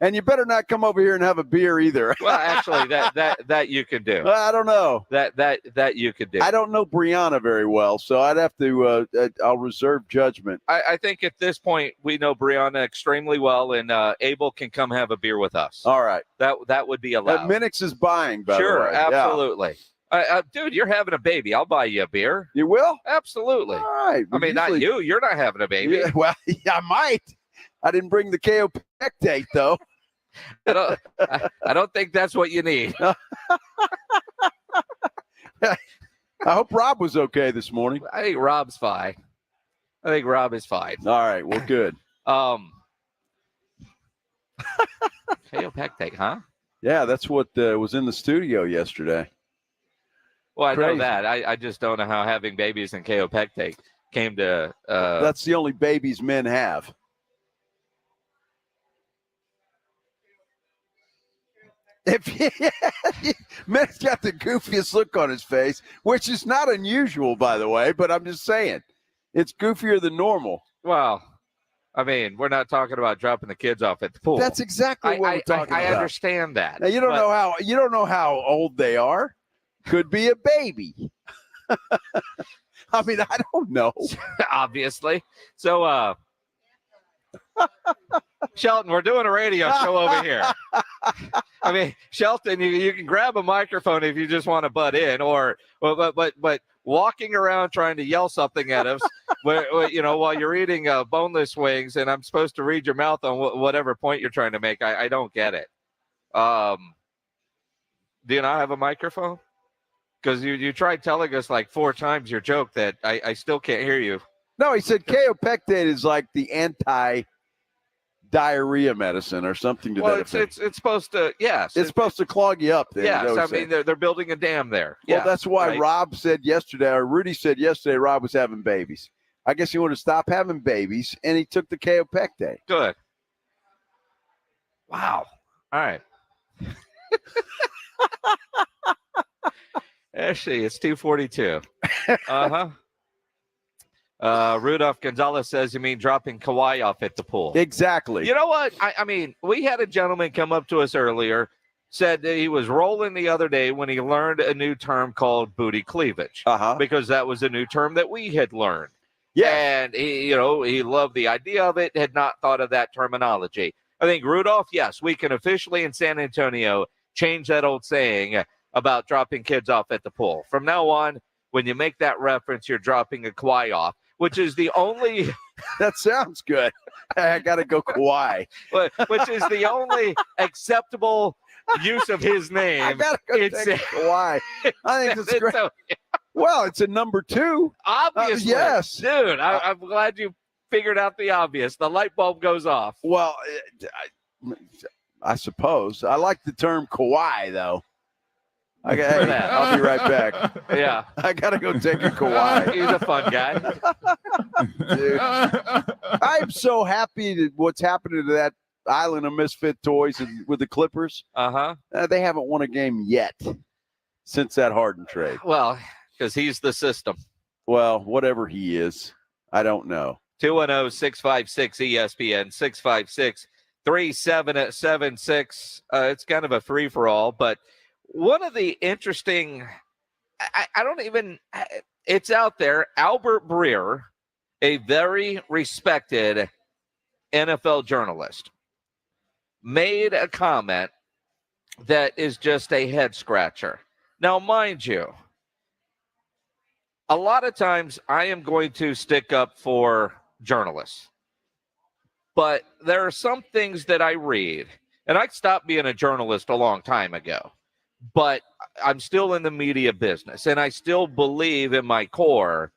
And you better not come over here and have a beer either. Well, actually, that you can do. I don't know. That you could do. I don't know Brianna very well, so I'd have to. I'll reserve judgment. I think at this point we know Brianna extremely well, and Abel can come have a beer with us. All right, that would be allowed. Minix is buying, by the way. Sure, absolutely. Yeah. Dude, you're having a baby. I'll buy you a beer. You will? Absolutely. All right. I mean, not you. You're not having a baby. Yeah, well, yeah, I might. I didn't bring the KO date though. I don't think that's what you need. I hope Rob was okay this morning. I think Rob's fine. I think Rob is fine. All right, well, good. KO Pectate, huh? Yeah, that's what was in the studio yesterday. Well, I Crazy. know that. I just don't know how having babies and KO Pectate came to. That's the only babies men have. Man's got the goofiest look on his face, which is not unusual, by the way, but I'm just saying it's goofier than normal. Well, I mean, we're not talking about dropping the kids off at the pool. That's exactly what we're talking about. I understand that. Now, you don't know how old they are. Could be a baby. I mean, I don't know. Obviously. So, Shelton, we're doing a radio show over here. I mean, Shelton, you can grab a microphone if you just want to butt in, but walking around trying to yell something at us, while you're eating boneless wings, and I'm supposed to read your mouth on whatever point you're trying to make. I don't get it. Do you not have a microphone? Because you tried telling us like 4 times your joke that I still can't hear you. No, he said KO Pectate is like the anti-diarrhea medicine or something to that effect. It's supposed to, yes. It's supposed to clog you up. Yes, I mean, they're building a dam there. Well, that's why Rob said yesterday, or Rudy said yesterday, Rob was having babies. I guess he wanted to stop having babies, and he took the KO Pectate. Good. Wow. All right. Actually, it's 2:42. Rudolph Gonzalez says, you mean dropping Kawhi off at the pool? Exactly. You know what? I mean, we had a gentleman come up to us earlier, said that he was rolling the other day when he learned a new term called booty cleavage, because that was a new term that we had learned. Yeah. And he loved the idea of it, had not thought of that terminology. I think, Rudolph, yes, we can officially in San Antonio change that old saying about dropping kids off at the pool. From now on, when you make that reference, you're dropping a Kawhi off, which is the only... That sounds good. I got to go Kawhi. Which is the only acceptable use of his name. I got to go take Kawhi. I think it's great. Well, it's a number 2. Obviously. Yes. Dude, I'm glad you figured out the obvious. The light bulb goes off. Well, I suppose. I like the term Kawhi, though. Okay, I'll be right back. Yeah. I got to go take a Kawhi. He's a fun guy. Dude, I'm so happy that what's happening to that island of misfit toys with the Clippers. They haven't won a game yet since that Harden trade. Well, because he's the system. Well, whatever he is, I don't know. 210-656-ESPN, 656-3776. It's kind of a free-for-all, but one of the interesting, it's out there. Albert Breer, a very respected NFL journalist, made a comment that is just a head scratcher. Now, mind you, a lot of times I am going to stick up for journalists, but there are some things that I read, and I stopped being a journalist a long time ago. But I'm still in the media business, and I still believe in my core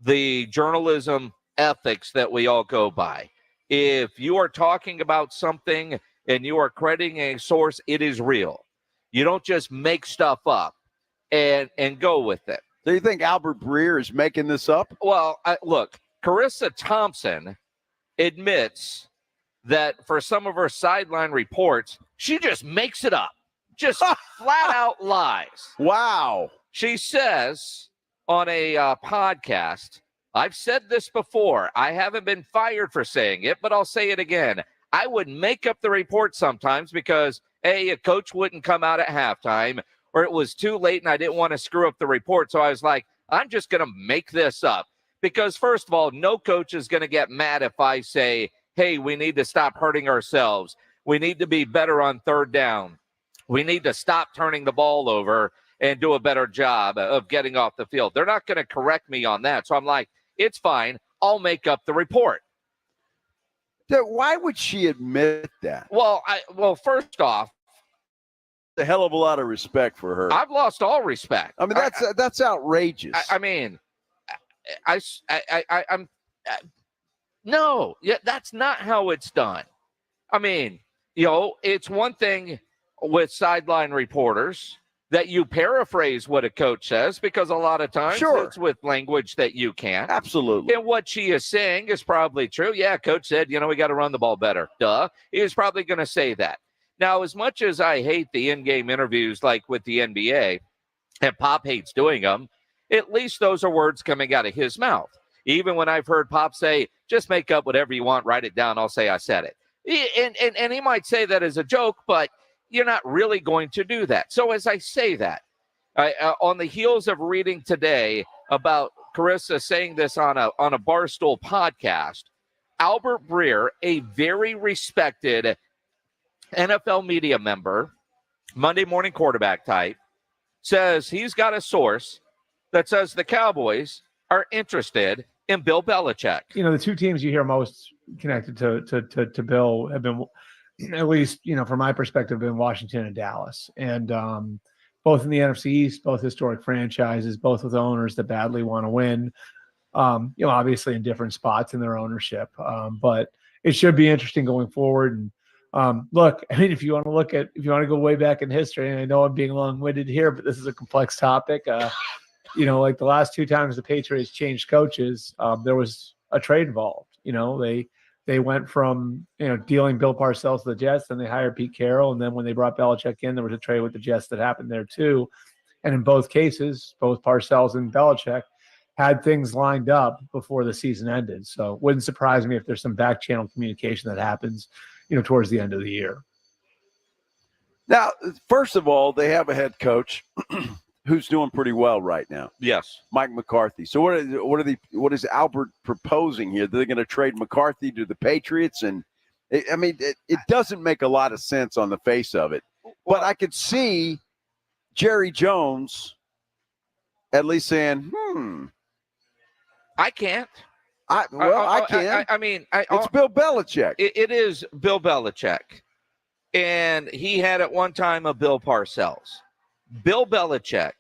the journalism ethics that we all go by. If you are talking about something and you are crediting a source, it is real. You don't just make stuff up and go with it. Do you think Albert Breer is making this up? Well, look, Carissa Thompson admits that for some of her sideline reports, she just makes it up. Just flat out lies. Wow. She says on a podcast, I've said this before. I haven't been fired for saying it, but I'll say it again. I would make up the report sometimes because, A, a coach wouldn't come out at halftime, or it was too late and I didn't want to screw up the report. So I was like, I'm just going to make this up. Because, first of all, no coach is going to get mad if I say, hey, we need to stop hurting ourselves. We need to be better on third down. We need to stop turning the ball over and do a better job of getting off the field. They're not going to correct me on that. So I'm like, it's fine. I'll make up the report. Why would she admit that? Well, first off, a hell of a lot of respect for her. I've lost all respect. I mean, that's outrageous. No, that's not how it's done. I mean, it's one thing with sideline reporters that you paraphrase what a coach says, because a lot of times it's with language that you can't. Absolutely. And what she is saying is probably true. Yeah, coach said, we got to run the ball better. Duh. He was probably going to say that. Now, as much as I hate the in-game interviews like with the NBA, and Pop hates doing them, at least those are words coming out of his mouth. Even when I've heard Pop say, just make up whatever you want, write it down, I'll say I said it. And he might say that as a joke, but you're not really going to do that. So as I say that, on the heels of reading today about Carissa saying this on a Barstool podcast, Albert Breer, a very respected NFL media member, Monday morning quarterback type, says he's got a source that says the Cowboys are interested in Bill Belichick. The two teams you hear most connected to Bill have been, at least, from my perspective, been Washington and Dallas. And both in the NFC East, both historic franchises, both with owners that badly want to win, obviously in different spots in their ownership. But it should be interesting going forward. And look, I mean, if you want to go way back in history, and I know I'm being long-winded here, but this is a complex topic. Like the last two times the Patriots changed coaches, there was a trade involved. They went from, dealing Bill Parcells to the Jets, then they hired Pete Carroll. And then when they brought Belichick in, there was a trade with the Jets that happened there too. And in both cases, both Parcells and Belichick had things lined up before the season ended. So it wouldn't surprise me if there's some back channel communication that happens, towards the end of the year. Now, first of all, they have a head coach who's doing pretty well right now. Yes. Mike McCarthy. So what is Albert proposing here? They're going to trade McCarthy to the Patriots? And it doesn't make a lot of sense on the face of it. But I could see Jerry Jones at least saying, I can't. I can. It's Bill Belichick. It is Bill Belichick. And he had at one time a Bill Parcells. Bill Belichick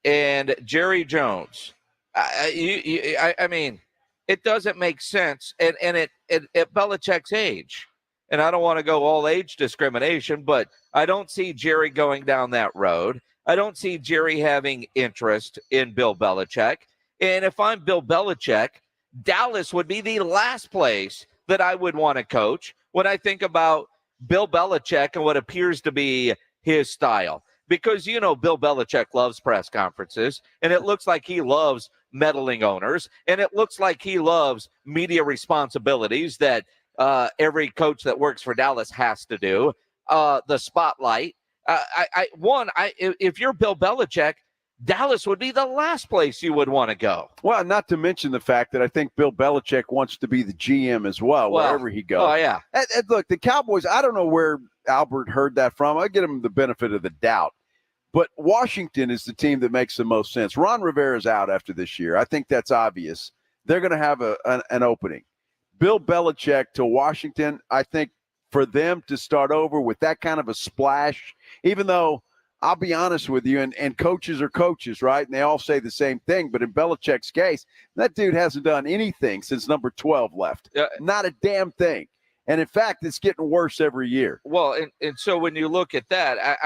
and Jerry Jones. It doesn't make sense. And at Belichick's age, and I don't want to go all age discrimination, but I don't see Jerry going down that road. I don't see Jerry having interest in Bill Belichick. And if I'm Bill Belichick, Dallas would be the last place that I would want to coach when I think about Bill Belichick and what appears to be his style. Because, Bill Belichick loves press conferences, and it looks like he loves meddling owners, and it looks like he loves media responsibilities that every coach that works for Dallas has to do. The spotlight. If you're Bill Belichick, Dallas would be the last place you would want to go. Well, not to mention the fact that I think Bill Belichick wants to be the GM as well, wherever he goes. Oh, yeah. And look, the Cowboys, I don't know where Albert heard that from. I give him the benefit of the doubt. But Washington is the team that makes the most sense. Ron Rivera's out after this year. I think that's obvious. They're going to have an opening. Bill Belichick to Washington, I think for them to start over with that kind of a splash, even though I'll be honest with you, and coaches are coaches, right? And they all say the same thing. But in Belichick's case, that dude hasn't done anything since number 12 left. Not a damn thing. And in fact, it's getting worse every year. Well, and so when you look at that,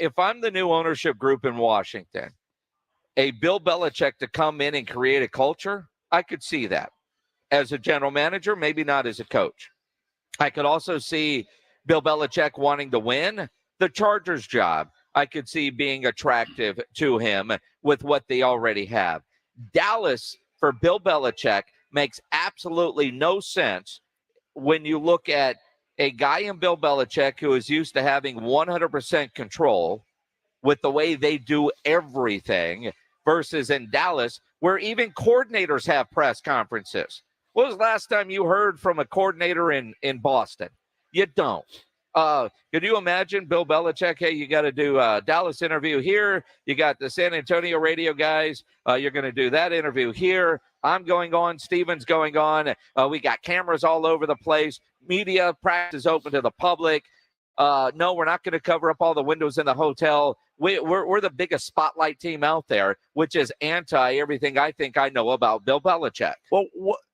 if I'm the new ownership group in Washington, a Bill Belichick to come in and create a culture, I could see that. As a general manager, maybe not as a coach. I could also see Bill Belichick wanting to win. The Chargers job, I could see being attractive to him with what they already have. Dallas, for Bill Belichick, makes absolutely no sense when you look at a guy in Bill Belichick who is used to having 100% control with the way they do everything versus in Dallas, where even coordinators have press conferences. When was the last time you heard from a coordinator in Boston? You don't. Could you imagine Bill Belichick? Hey, you got to do a Dallas interview here. You got the San Antonio radio guys. You're going to do that interview here. I'm going on. Steven's going on. We got cameras all over the place. Media practice open to the public. No, we're not going to cover up all the windows in the hotel. We're the biggest spotlight team out there, which is anti everything I think I know about Bill Belichick. Well,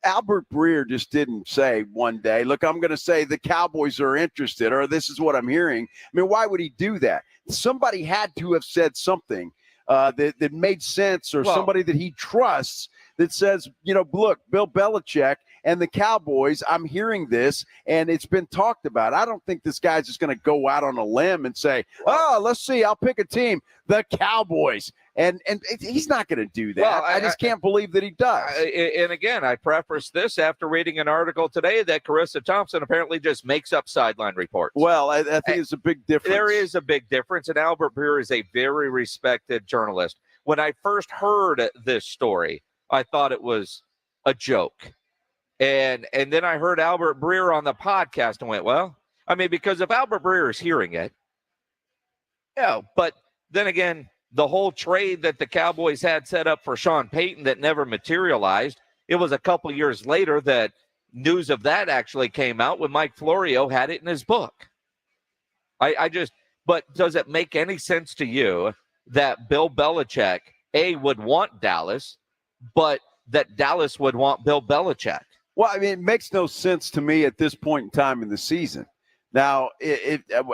Albert Breer just didn't say one day, look, I'm going to say the Cowboys are interested, or this is what I'm hearing. I mean, why would he do that? Somebody had to have said something that made sense, or somebody that he trusts that says, look, Bill Belichick and the Cowboys, I'm hearing this, and it's been talked about. I don't think this guy's just going to go out on a limb and say, let's see, I'll pick a team, the Cowboys. And he's not going to do that. Well, I just can't believe that he does. And again, I preface this after reading an article today that Carissa Thompson apparently just makes up sideline reports. Well, I think it's a big difference. There is a big difference, and Albert Breer is a very respected journalist. When I first heard this story, I thought it was a joke. And then I heard Albert Breer on the podcast and went, well, I mean, because if Albert Breer is hearing it, but then again, the whole trade that the Cowboys had set up for Sean Payton that never materialized, it was a couple years later that news of that actually came out when Mike Florio had it in his book. But does it make any sense to you that Bill Belichick, would want Dallas, but that Dallas would want Bill Belichick? Well, I mean, it makes no sense to me at this point in time in the season. Now,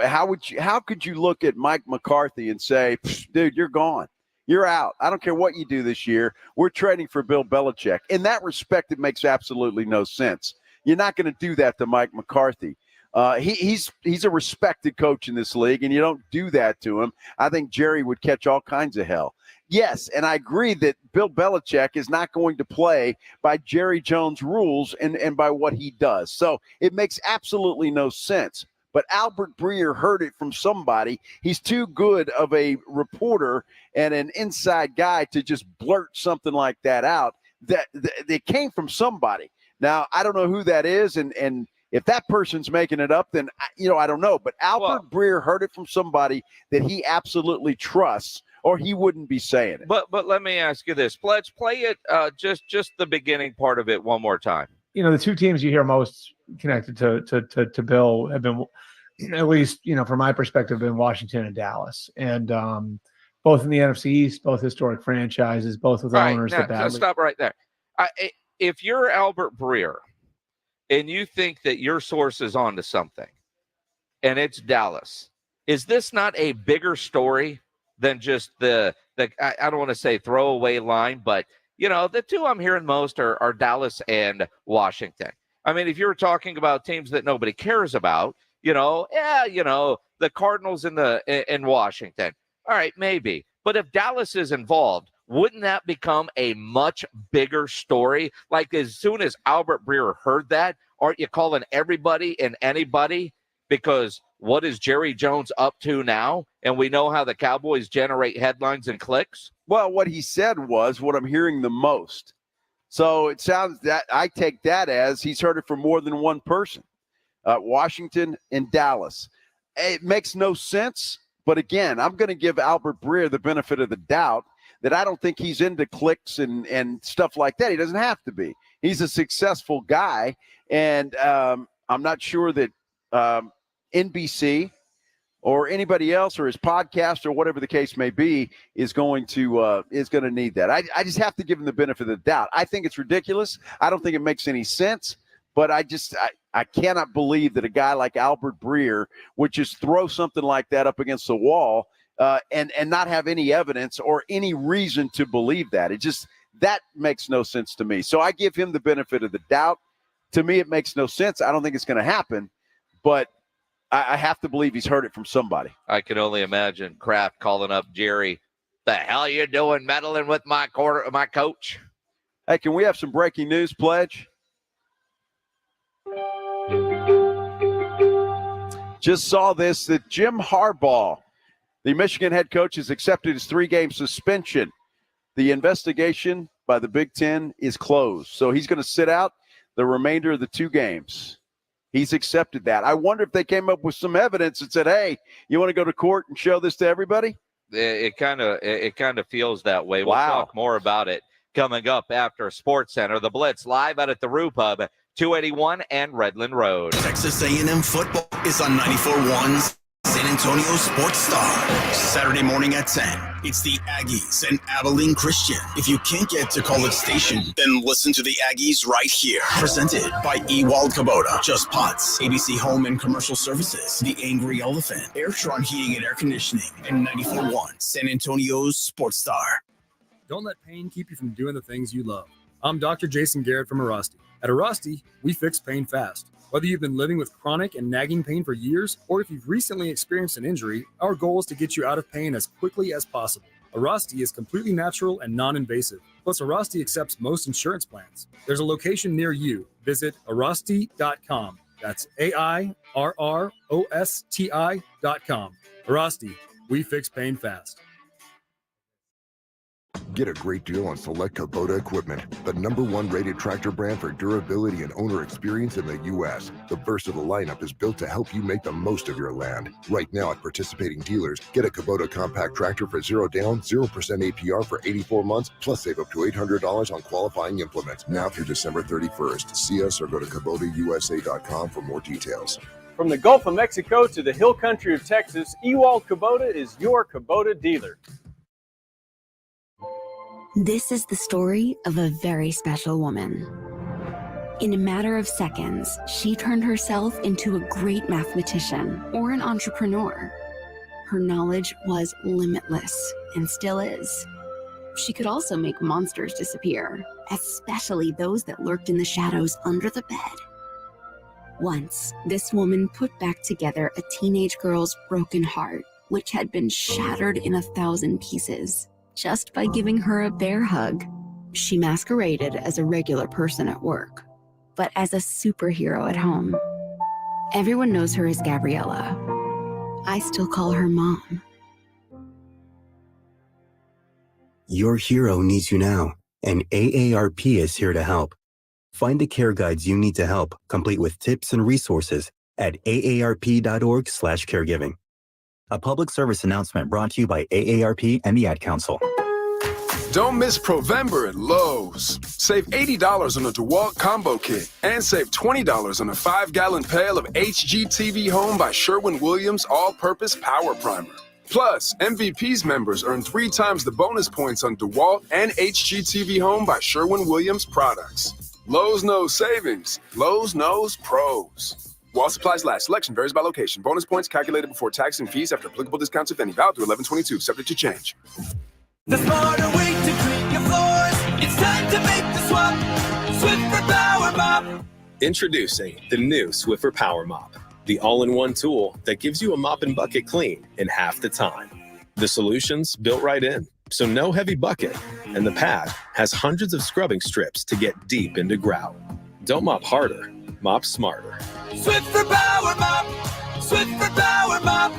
how could you look at Mike McCarthy and say, dude, you're gone. You're out. I don't care what you do this year. We're trading for Bill Belichick. In that respect, it makes absolutely no sense. You're not going to do that to Mike McCarthy. He's a respected coach in this league, and you don't do that to him. I think Jerry would catch all kinds of hell. Yes, and I agree that Bill Belichick is not going to play by Jerry Jones' rules and by what he does. So it makes absolutely no sense. But Albert Breer heard it from somebody. He's too good of a reporter and an inside guy to just blurt something like that out. That came from somebody. Now, I don't know who that is, and if that person's making it up, then, I don't know. But Albert Breer heard it from somebody that he absolutely trusts, or he wouldn't be saying it. But let me ask you this. Let's play it, just the beginning part of it one more time. The two teams you hear most connected to Bill have been, at least, from my perspective, been Washington and Dallas. And both in the NFC East, both historic franchises, both with owners that badly. Stop right there. If you're Albert Breer and you think that your source is onto something and it's Dallas, is this not a bigger story than just the I don't want to say throwaway line, but the two I'm hearing most are Dallas and Washington. I mean, if you're talking about teams that nobody cares about, the Cardinals in Washington. All right, maybe. But if Dallas is involved, wouldn't that become a much bigger story? Like, as soon as Albert Breer heard that, aren't you calling everybody and anybody? Because what is Jerry Jones up to now? And we know how the Cowboys generate headlines and clicks. Well, what he said was what I'm hearing the most. So it sounds that I take that as he's heard it from more than one person, Washington and Dallas. It makes no sense. But again, I'm going to give Albert Breer the benefit of the doubt that I don't think he's into clicks and stuff like that. He doesn't have to be. He's a successful guy. And I'm not sure that NBC or anybody else or his podcast or whatever the case may be is going to need that. I just have to give him the benefit of the doubt. I think it's ridiculous. I don't think it makes any sense. But I cannot believe that a guy like Albert Breer would just throw something like that up against the wall and not have any evidence or any reason to believe that. That makes no sense to me. So I give him the benefit of the doubt. To me, it makes no sense. I don't think it's going to happen, but I have to believe he's heard it from somebody. I can only imagine Kraft calling up Jerry. The hell you doing meddling with my coach? Hey, can we have some breaking news, Pledge? Just saw this, that Jim Harbaugh, the Michigan head coach, has accepted his 3-game suspension. The investigation by the Big Ten is closed. So he's going to sit out the remainder of the 2 games. He's accepted that. I wonder if they came up with some evidence and said, hey, you want to go to court and show this to everybody? It kind of feels that way. We'll talk more about it coming up after Sports Center. The Blitz live out at the Roo Pub, 281 and Redland Road. Texas A&M football is on 94.1's San Antonio Sports Star. Saturday morning at 10. It's the Aggies and Abilene Christian. If you can't get to College Station, then listen to the Aggies right here. Presented by Ewald Kubota, Just Pots, ABC Home and Commercial Services, The Angry Elephant, Airtron Heating and Air Conditioning, and 94.1 San Antonio's Sports Star. Don't let pain keep you from doing the things you love. I'm Dr. Jason Garrett from Arasti. At Arasti, we fix pain fast. Whether you've been living with chronic and nagging pain for years, or if you've recently experienced an injury, our goal is to get you out of pain as quickly as possible. Arasti is completely natural and non-invasive. Plus, Arasti accepts most insurance plans. There's a location near you. Visit Arasti.com. That's AIRROSTI.com. Arasti, we fix pain fast. Get a great deal on select Kubota equipment, the #1 rated tractor brand for durability and owner experience in the U.S. The versatile lineup is built to help you make the most of your land. Right now at participating dealers, get a Kubota compact tractor for 0 down, 0% APR for 84 months, plus save up to $800 on qualifying implements. Now through December 31st. See us or go to KubotaUSA.com for more details. From the Gulf of Mexico to the hill country of Texas, Ewald Kubota is your Kubota dealer. This is the story of a very special woman. In a matter of seconds, she turned herself into a great mathematician or an entrepreneur. Her knowledge was limitless and still is. She could also make monsters disappear, especially those that lurked in the shadows under the bed. Once, this woman put back together a teenage girl's broken heart, which had been shattered in 1,000 pieces. Just by giving her a bear hug. She masqueraded as a regular person at work, but as a superhero at home. Everyone knows her as Gabriella. I still call her Mom. Your hero needs you now, and AARP is here to help. Find the care guides you need to help, complete with tips and resources at aarp.org/caregiving. A public service announcement brought to you by AARP and the Ad Council. Don't miss Provember at Lowe's. Save $80 on a DeWalt combo kit and save $20 on a 5-gallon pail of HGTV Home by Sherwin-Williams All-Purpose Power Primer. Plus, MVP's members earn 3 times the bonus points on DeWalt and HGTV Home by Sherwin-Williams products. Lowe's knows savings. Lowe's knows pros. While supplies last, selection varies by location. Bonus points calculated before tax and fees after applicable discounts, if any. Valid through 11/22, subject to change. The smarter way to clean your floors. It's time to make the swap. Swiffer Power Mop. Introducing the new Swiffer Power Mop, the all-in-one tool that gives you a mop and bucket clean in half the time. The solution's built right in, so no heavy bucket, and the pad has hundreds of scrubbing strips to get deep into grout. Don't mop harder, mop smarter. Swiffer Power Mop. Swiffer Power Mop.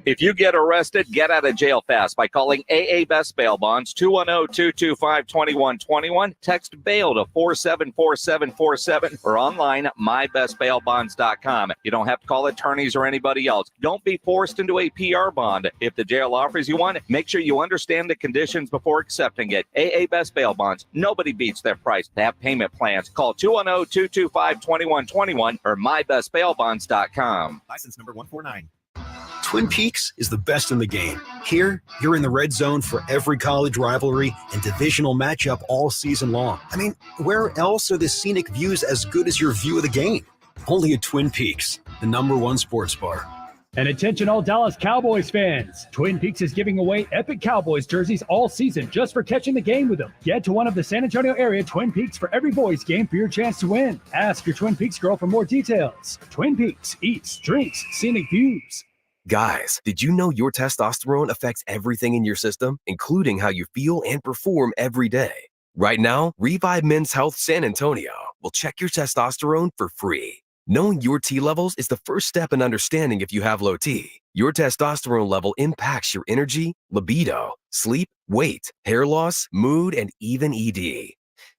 If you get arrested, get out of jail fast by calling AA Best Bail Bonds, 210-225-2121. Text bail to 474747 or online, mybestbailbonds.com. You don't have to call attorneys or anybody else. Don't be forced into a PR bond. If the jail offers you one, make sure you understand the conditions before accepting it. AA Best Bail Bonds. Nobody beats their price. They have payment plans. Call 210-225-2121 or mybestbailbonds.com. License number 149. Twin Peaks is the best in the game. Here, you're in the red zone for every college rivalry and divisional matchup all season long. I mean, where else are the scenic views as good as your view of the game? Only at Twin Peaks, the #1 sports bar. And attention all Dallas Cowboys fans. Twin Peaks is giving away epic Cowboys jerseys all season just for catching the game with them. Get to one of the San Antonio area Twin Peaks for every boys game for your chance to win. Ask your Twin Peaks girl for more details. Twin Peaks, eats, drinks, scenic views. Guys, did you know your testosterone affects everything in your system, including how you feel and perform every day? Right now, Revive Men's Health San Antonio will check your testosterone for free. Knowing your T levels is the first step in understanding if you have low T. Your testosterone level impacts your energy, libido, sleep, weight, hair loss, mood, and even ED.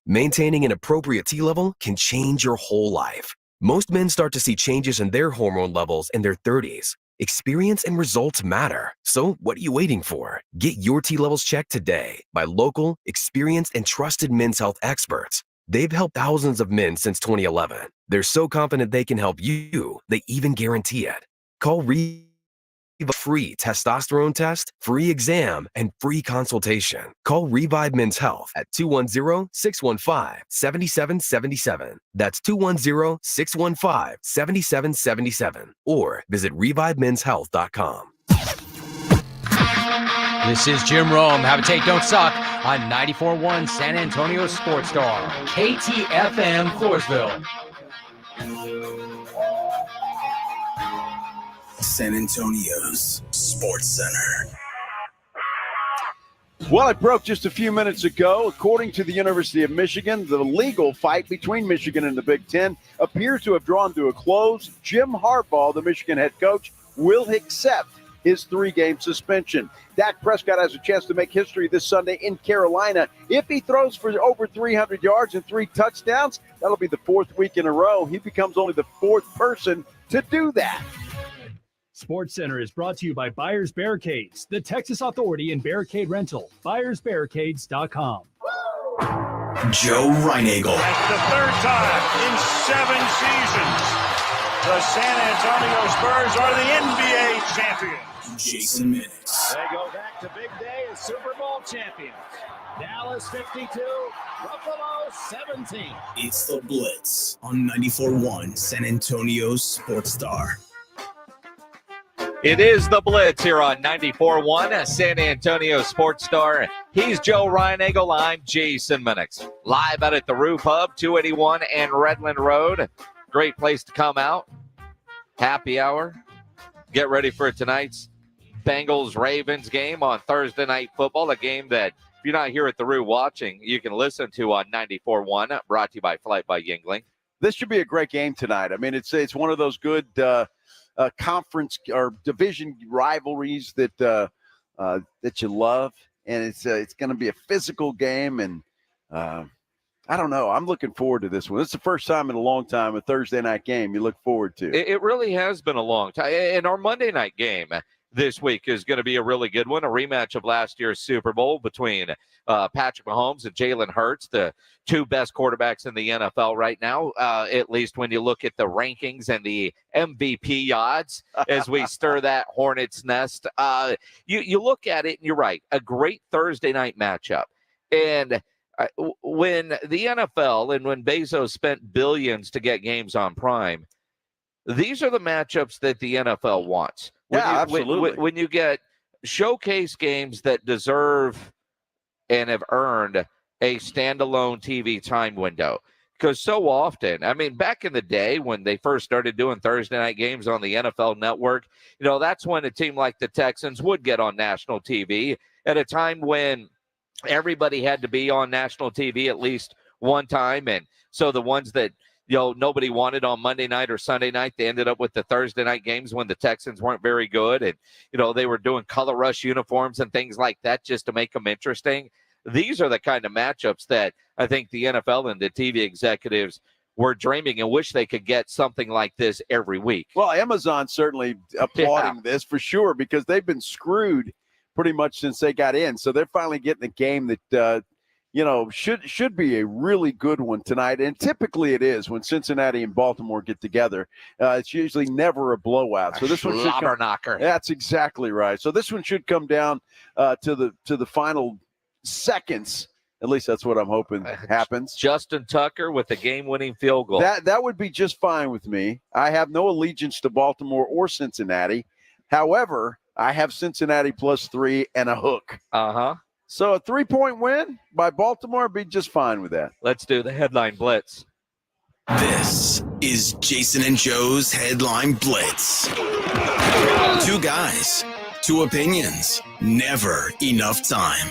Maintaining an appropriate T level can change your whole life. Most men start to see changes in their hormone levels in their 30s. Experience and results matter. So what are you waiting for? Get your T levels checked today by local, experienced, and trusted men's health experts. They've helped thousands of men since 2011. They're so confident they can help you, they even guarantee it. Call Revive free testosterone test, free exam, and free consultation. Call Revive Men's Health at 210-615-7777. That's 210-615-7777. Or visit revivemenshealth.com. This is Jim Rome. Have a take, don't suck on 94.1 San Antonio Sports Star, KTFM Floresville. San Antonio's Sports Center. Well, it broke just a few minutes ago. According to the University of Michigan, the legal fight between Michigan and the Big Ten appears to have drawn to a close. Jim Harbaugh, the Michigan head coach, will accept his 3-game suspension. Dak Prescott has a chance to make history this Sunday in Carolina. If he throws for over 300 yards and 3 touchdowns, that'll be the 4th week in a row. He becomes only the 4th person to do that. Sports Center is brought to you by Buyers Barricades, the Texas authority in barricade rental. BuyersBarricades.com. Joe Reinagel. That's the 3rd time in 7 seasons. The San Antonio Spurs are the NBA champions. Jason Minix. They go back to big day as Super Bowl champions. Dallas 52, Buffalo 17. It's the Blitz on 94.1 San Antonio's Sports Star. It is the Blitz here on 94.1 San Antonio Sports Star. He's Joe Reinagel. I'm Jason Minix. Live out at the Roof Hub, 281 and Redland Road. Great place to come out. Happy hour. Get ready for tonight's Bengals-Ravens game on Thursday Night Football, a game that if you're not here at the Roo watching, you can listen to on 94.1, brought to you by Flight by Yingling. This should be a great game tonight. I mean, it's one of those good conference or division rivalries that you love, and it's going to be a physical game, and I don't know. I'm looking forward to this one. It's the first time in a long time, a Thursday night game you look forward to. It really has been a long time. And our Monday night game this week is going to be a really good one, a rematch of last year's Super Bowl between Patrick Mahomes and Jalen Hurts, the 2 best quarterbacks in the NFL right now, at least when you look at the rankings and the MVP odds as we stir that hornet's nest. You look at it, and you're right, a great Thursday night matchup. And when the NFL and when Bezos spent billions to get games on Prime, these are the matchups that the NFL wants. Absolutely. When you get showcase games that deserve and have earned a standalone TV time window. Because so often, I mean, back in the day when they first started doing Thursday night games on the NFL Network, that's when a team like the Texans would get on national TV at a time when everybody had to be on national TV at least one time. And so the ones that nobody wanted on Monday night or Sunday night, they ended up with the Thursday night games when the Texans weren't very good. And, they were doing color rush uniforms and things like that just to make them interesting. These are the kind of matchups that I think the NFL and the TV executives were dreaming and wish they could get something like this every week. Well, Amazon certainly applauding this for sure, because they've been screwed pretty much since they got in. So they're finally getting a game that, should be a really good one tonight. And typically it is when Cincinnati and Baltimore get together. It's usually never a blowout. So this one should come, knocker. That's exactly right. So this one should come down to the final seconds. At least that's what I'm hoping happens. Justin Tucker with the game-winning field goal. That would be just fine with me. I have no allegiance to Baltimore or Cincinnati. However, I have Cincinnati +3 and a hook. So a 3-point win by Baltimore would be just fine with that. Let's do the headline blitz. This is Jason and Joe's Headline Blitz. 2 guys, 2 opinions, never enough time.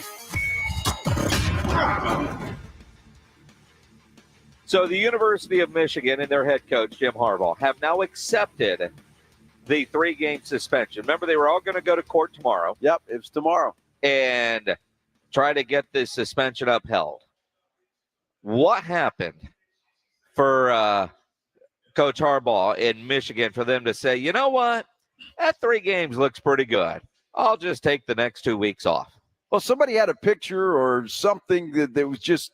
So the University of Michigan and their head coach, Jim Harbaugh, have now accepted the 3-game suspension. Remember, they were all going to go to court tomorrow. Yep, it's tomorrow. And try to get this suspension upheld. What happened for Coach Harbaugh in Michigan for them to say, you know what, that 3 games looks pretty good. I'll just take the next 2 weeks off. Well, somebody had a picture or something that was just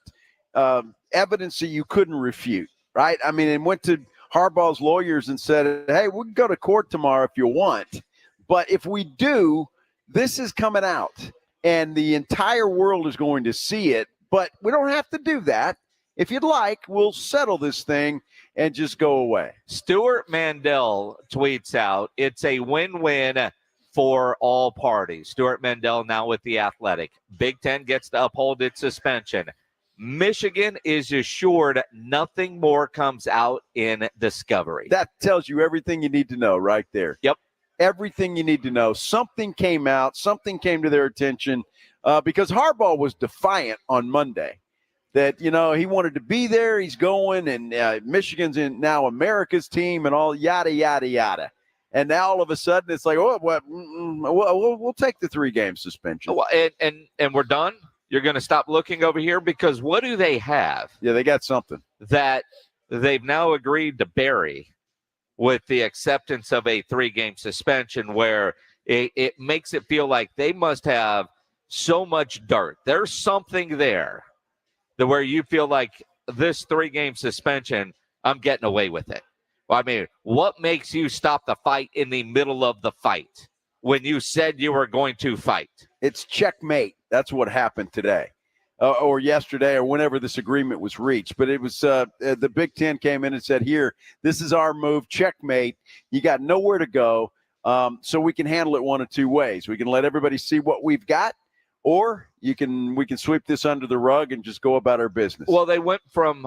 evidence that you couldn't refute, right? I mean, and went to Harbaugh's lawyers and said, hey, we can go to court tomorrow if you want. But if we do, this is coming out, and the entire world is going to see it. But we don't have to do that. If you'd like, we'll settle this thing and just go away. Stuart Mandel tweets out, it's a win-win for all parties. Stuart Mandel now with The Athletic. Big Ten gets to uphold its suspension. Michigan is assured nothing more comes out in discovery. That tells you everything you need to know right there. Yep. Everything you need to know. Something came out. Something came to their attention because Harbaugh was defiant on Monday that, you know, he wanted to be there. He's going, and Michigan's in now America's team and all yada, yada, yada. And now all of a sudden it's like, oh, what? We'll take the 3-game suspension. Well, and we're done? You're going to stop looking over here? Because what do they have? Yeah, they got something that they've now agreed to bury with the acceptance of a 3-game suspension, where it makes it feel like they must have so much dirt. There's something there that where you feel like this 3-game suspension, I'm getting away with it. Well, I mean, what makes you stop the fight in the middle of the fight when you said you were going to fight? It's checkmate. That's what happened today or yesterday or whenever this agreement was reached. But it was the Big Ten came in and said, here, this is our move, checkmate. You got nowhere to go, so we can handle it one of 2 ways. We can let everybody see what we've got, or we can sweep this under the rug and just go about our business. Well, they went from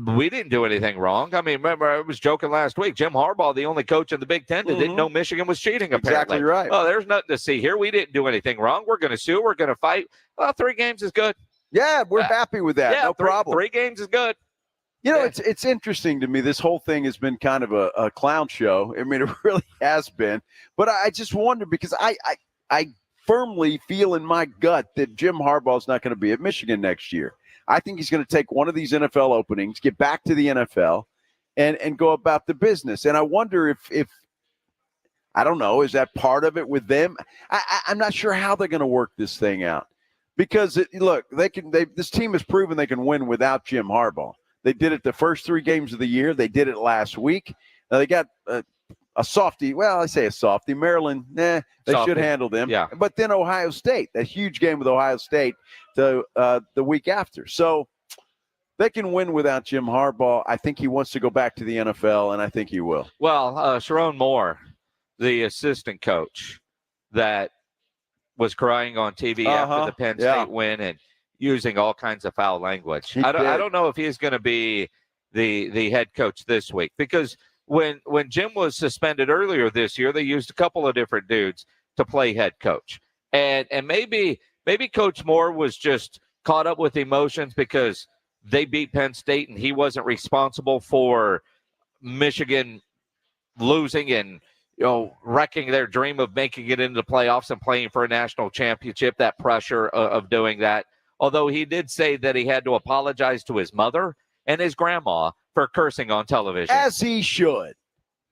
we didn't do anything wrong. I mean, remember, I was joking last week. Jim Harbaugh, the only coach in the Big Ten that didn't know Michigan was cheating, apparently. Exactly right. Oh, there's nothing to see here. We didn't do anything wrong. We're going to sue. We're going to fight. Well, 3 games is good. Yeah, we're happy with that. Yeah, no problem. 3 games is good. You know, it's interesting to me. This whole thing has been kind of a clown show. I mean, it really has been. But I just wonder, because I firmly feel in my gut that Jim Harbaugh is not going to be at Michigan next year. I think he's going to take one of these NFL openings, get back to the NFL, and go about the business. And I wonder if I don't know, is that part of it with them? I'm not sure how they're going to work this thing out. Because, look, this team has proven they can win without Jim Harbaugh. They did it the first 3 games of the year. They did it last week. Now they got a softie. Well, I say a softie. Maryland, they should handle them. Yeah. But then Ohio State, that huge game with Ohio State the week after. So they can win without Jim Harbaugh. I think he wants to go back to the NFL, and I think he will. Well, Sharon Moore, the assistant coach that was crying on TV after the Penn State win and using all kinds of foul language. I don't know if he's going to be the head coach this week, because when Jim was suspended earlier this year, they used a couple of different dudes to play head coach. And maybe Coach Moore was just caught up with emotions because they beat Penn State and he wasn't responsible for Michigan losing and wrecking their dream of making it into the playoffs and playing for a national championship, that pressure of doing that. Although he did say that he had to apologize to his mother and his grandma for cursing on television. As he should.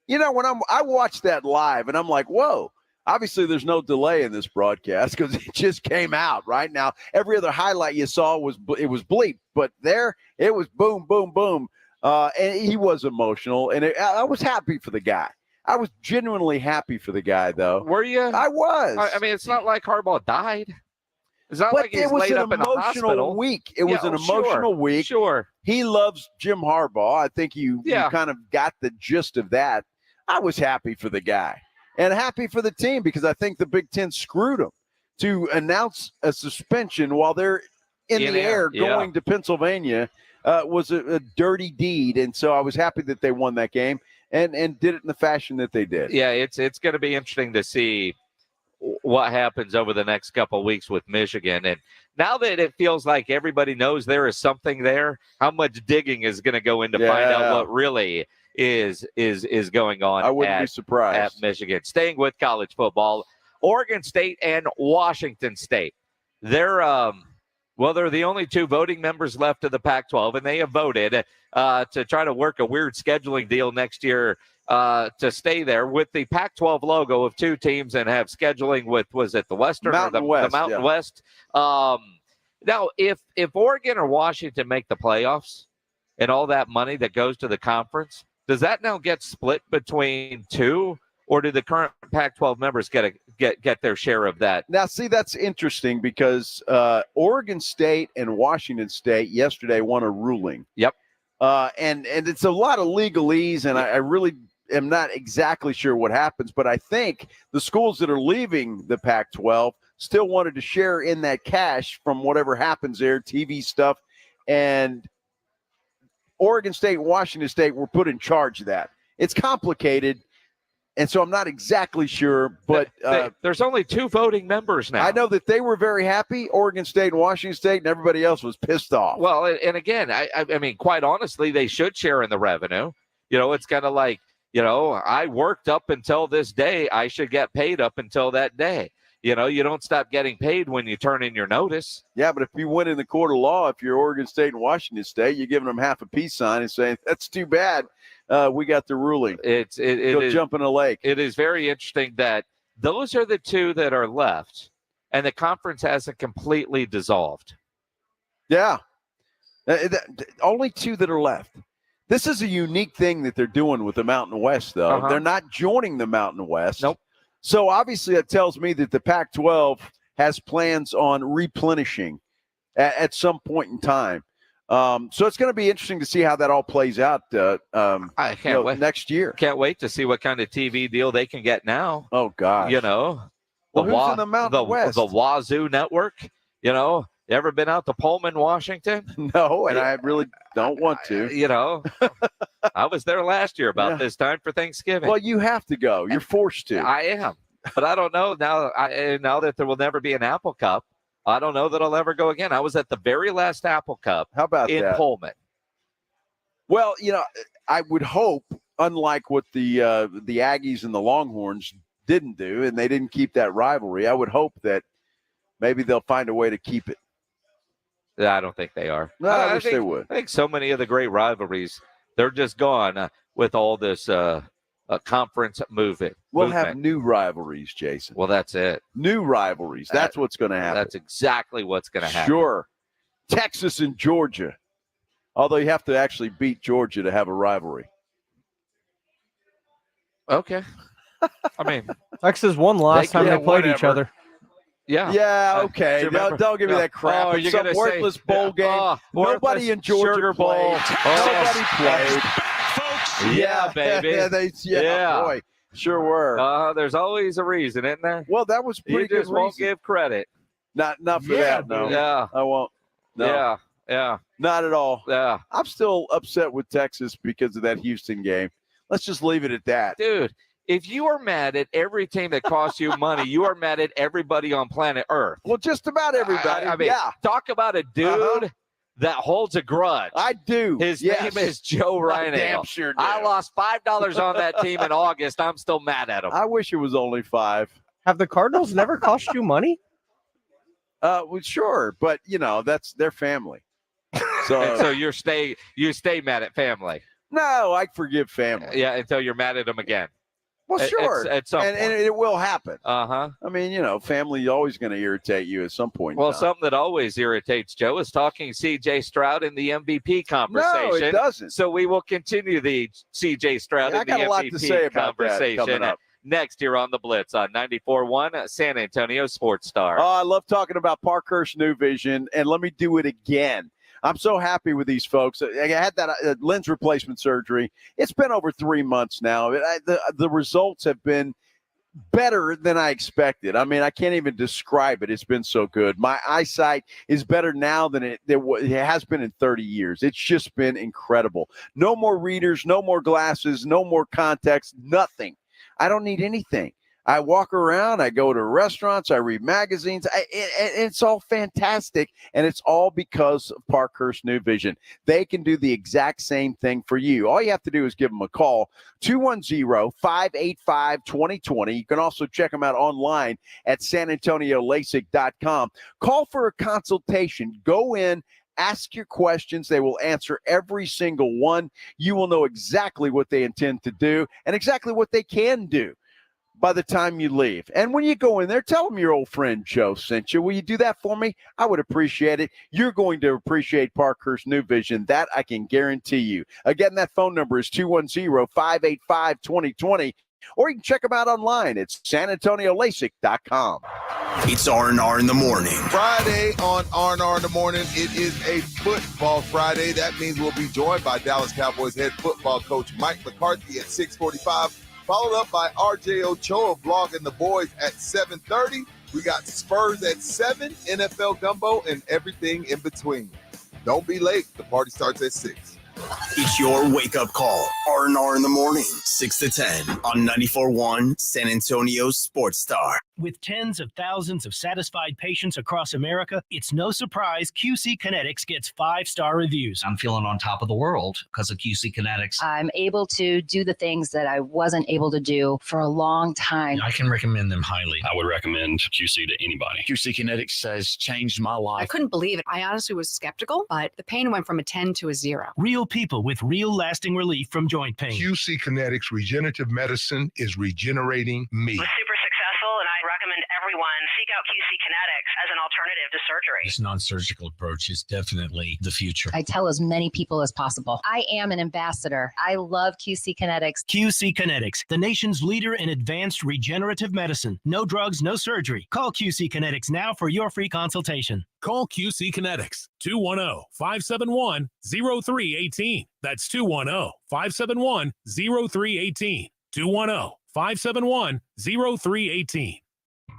You know, when I watched that live and I'm like, whoa, obviously there's no delay in this broadcast because it just came out right now. Every other highlight you saw was bleep, but there it was boom, boom, boom. And he was emotional, and I was happy for the guy. I was genuinely happy for the guy, though. Were you? I was. I mean, it's not like Harbaugh died. It's not but like he's it was laid an up in a hospital. emotional week. It was an emotional week. Sure. He loves Jim Harbaugh. I think you kind of got the gist of that. I was happy for the guy and happy for the team because I think the Big Ten screwed him to announce a suspension while they're in the air going to Pennsylvania. Was a dirty deed. And so I was happy that they won that game and did it in the fashion that they did. Yeah, it's going to be interesting to see what happens over the next couple of weeks with Michigan. And now that it feels like everybody knows there is something there, how much digging is going to go in to find out what really is going on? I wouldn't be surprised. At Michigan. Staying with college football, Oregon State and Washington State. They're the only two voting members left of the Pac-12, and they have voted to try to work a weird scheduling deal next year to stay there with the Pac-12 logo of two teams and have scheduling with, was it the Western Mountain or West, the Mountain yeah. West? Now, if Oregon or Washington make the playoffs and all that money that goes to the conference, does that now get split between two, or do the current Pac-12 members get their share of that? Now, see, that's interesting because Oregon State and Washington State yesterday won a ruling. Yep. And it's a lot of legalese, and I really am not exactly sure what happens, but I think the schools that are leaving the Pac-12 still wanted to share in that cash from whatever happens there, TV stuff, and Oregon State and Washington State were put in charge of that. It's complicated, and so I'm not exactly sure, but there's only two voting members now. I know that they were very happy, Oregon State and Washington State, and everybody else was pissed off. Well, and again, I mean, quite honestly, they should share in the revenue. It's kind of like, I worked up until this day. I should get paid up until that day. You don't stop getting paid when you turn in your notice. Yeah, but if you went in the court of law, if you're Oregon State and Washington State, you're giving them half a peace sign and saying, that's too bad. We got the ruling. Go jump in a lake. It is very interesting that those are the two that are left, and the conference hasn't completely dissolved. Yeah. Only two that are left. This is a unique thing that they're doing with the Mountain West, though. Uh-huh. They're not joining the Mountain West. Nope. So obviously that tells me that the Pac-12 has plans on replenishing at some point in time. So it's going to be interesting to see how that all plays out I can't wait. Next year. Can't wait to see what kind of TV deal they can get now. Oh, gosh. Well, who's in the Mountain West? The Wazoo Network. Ever been out to Pullman, Washington? No, and I really don't want to. I was there last year about this time for Thanksgiving. Well, you have to go. You're forced to. I am. But I don't know now that there will never be an Apple Cup. I don't know that I'll ever go again. I was at the very last Apple Cup. How about in that? Pullman. Well, I would hope, unlike what the Aggies and the Longhorns didn't do, and they didn't keep that rivalry, I would hope that maybe they'll find a way to keep it. I don't think they are. No, I wish they would. I think so many of the great rivalries, they're just gone with all this conference movement. We'll have new rivalries, Jason. Well, that's it. New rivalries. That's what's going to happen. That's exactly what's going to happen. Sure. Texas and Georgia. Although you have to actually beat Georgia to have a rivalry. Okay. I mean, Texas won last time they played each other. Yeah. Yeah, okay. Don't give me that crap. Oh, It's some worthless bowl game. Nobody in Georgia played. Nobody played. Yeah, baby. Yeah, boy. Sure were. There's always a reason, isn't there? Well, that was pretty good. You just won't give credit. Not for that, no. Yeah. I won't. No. Yeah. Not at all. Yeah. I'm still upset with Texas because of that Houston game. Let's just leave it at that. Dude, if you are mad at every team that costs you money, you are mad at everybody on planet Earth. Well, just about everybody. I mean, talk about a dude that holds a grudge. I do. His name is Joe Reinagel. Damn sure do. I lost $5 on that team in August. I'm still mad at him. I wish it was only 5. Have the Cardinals never cost you money? Well, sure, but that's their family. So you stay mad at family. No, I forgive family. Yeah, until you're mad at them again. Well, sure. At some point. And it will happen. Uh-huh. I mean, family always going to irritate you at some point. Well, something that always irritates Joe is talking C.J. Stroud in the MVP conversation. No, it doesn't. So we will continue the C.J. Stroud in the a lot to say MVP about that conversation coming up. next here on the Blitz on 94.1 San Antonio Sports Star. Oh, I love talking about Parkhurst New Vision, and let me do it again. I'm so happy with these folks. I had that lens replacement surgery. It's been over 3 months now. The results have been better than I expected. I mean, I can't even describe it. It's been so good. My eyesight is better now than it has been in 30 years. It's just been incredible. No more readers, no more glasses, no more contacts, nothing. I don't need anything. I walk around, I go to restaurants, I read magazines. It's all fantastic, and it's all because of Parkhurst New Vision. They can do the exact same thing for you. All you have to do is give them a call, 210-585-2020. You can also check them out online at sanantoniolasik.com. Call for a consultation. Go in, ask your questions. They will answer every single one. You will know exactly what they intend to do and exactly what they can do by the time you leave. And when you go in there, tell them your old friend Joe sent you. Will you do that for me? I would appreciate it. You're going to appreciate Parkhurst New Vision. That I can guarantee you. Again, that phone number is 210-585-2020. Or you can check them out online. It's sanantoniolasik.com. It's R&R in the morning. Friday on R&R in the morning. It is a football Friday. That means we'll be joined by Dallas Cowboys head football coach Mike McCarthy at 6:45. Followed up by RJ Ochoa vlogging the boys at 7:30. We got Spurs at 7, NFL gumbo, and everything in between. Don't be late. The party starts at 6. It's your wake-up call. R&R in the morning, 6 to 10 on 94.1 San Antonio Sports Star. With tens of thousands of satisfied patients across America, it's no surprise QC Kinetics gets 5-star reviews. I'm feeling on top of the world because of QC Kinetics. I'm able to do the things that I wasn't able to do for a long time. I can recommend them highly. I would recommend QC to anybody. QC Kinetics has changed my life. I couldn't believe it. I honestly was skeptical, but the pain went from a 10 to a 0. Real people with real lasting relief from joint pain. QC Kinetics Regenerative Medicine is regenerating me. It was super successful, and I recommend everyone seek out QC Kinetics as an alternative to surgery. This non-surgical approach is definitely the future. I tell as many people as possible. I am an ambassador. I love QC Kinetics. QC Kinetics, the nation's leader in advanced regenerative medicine. No drugs, no surgery. Call QC Kinetics now for your free consultation. Call QC Kinetics, 210-571-0318. That's 210-571-0318. 210-571-0318.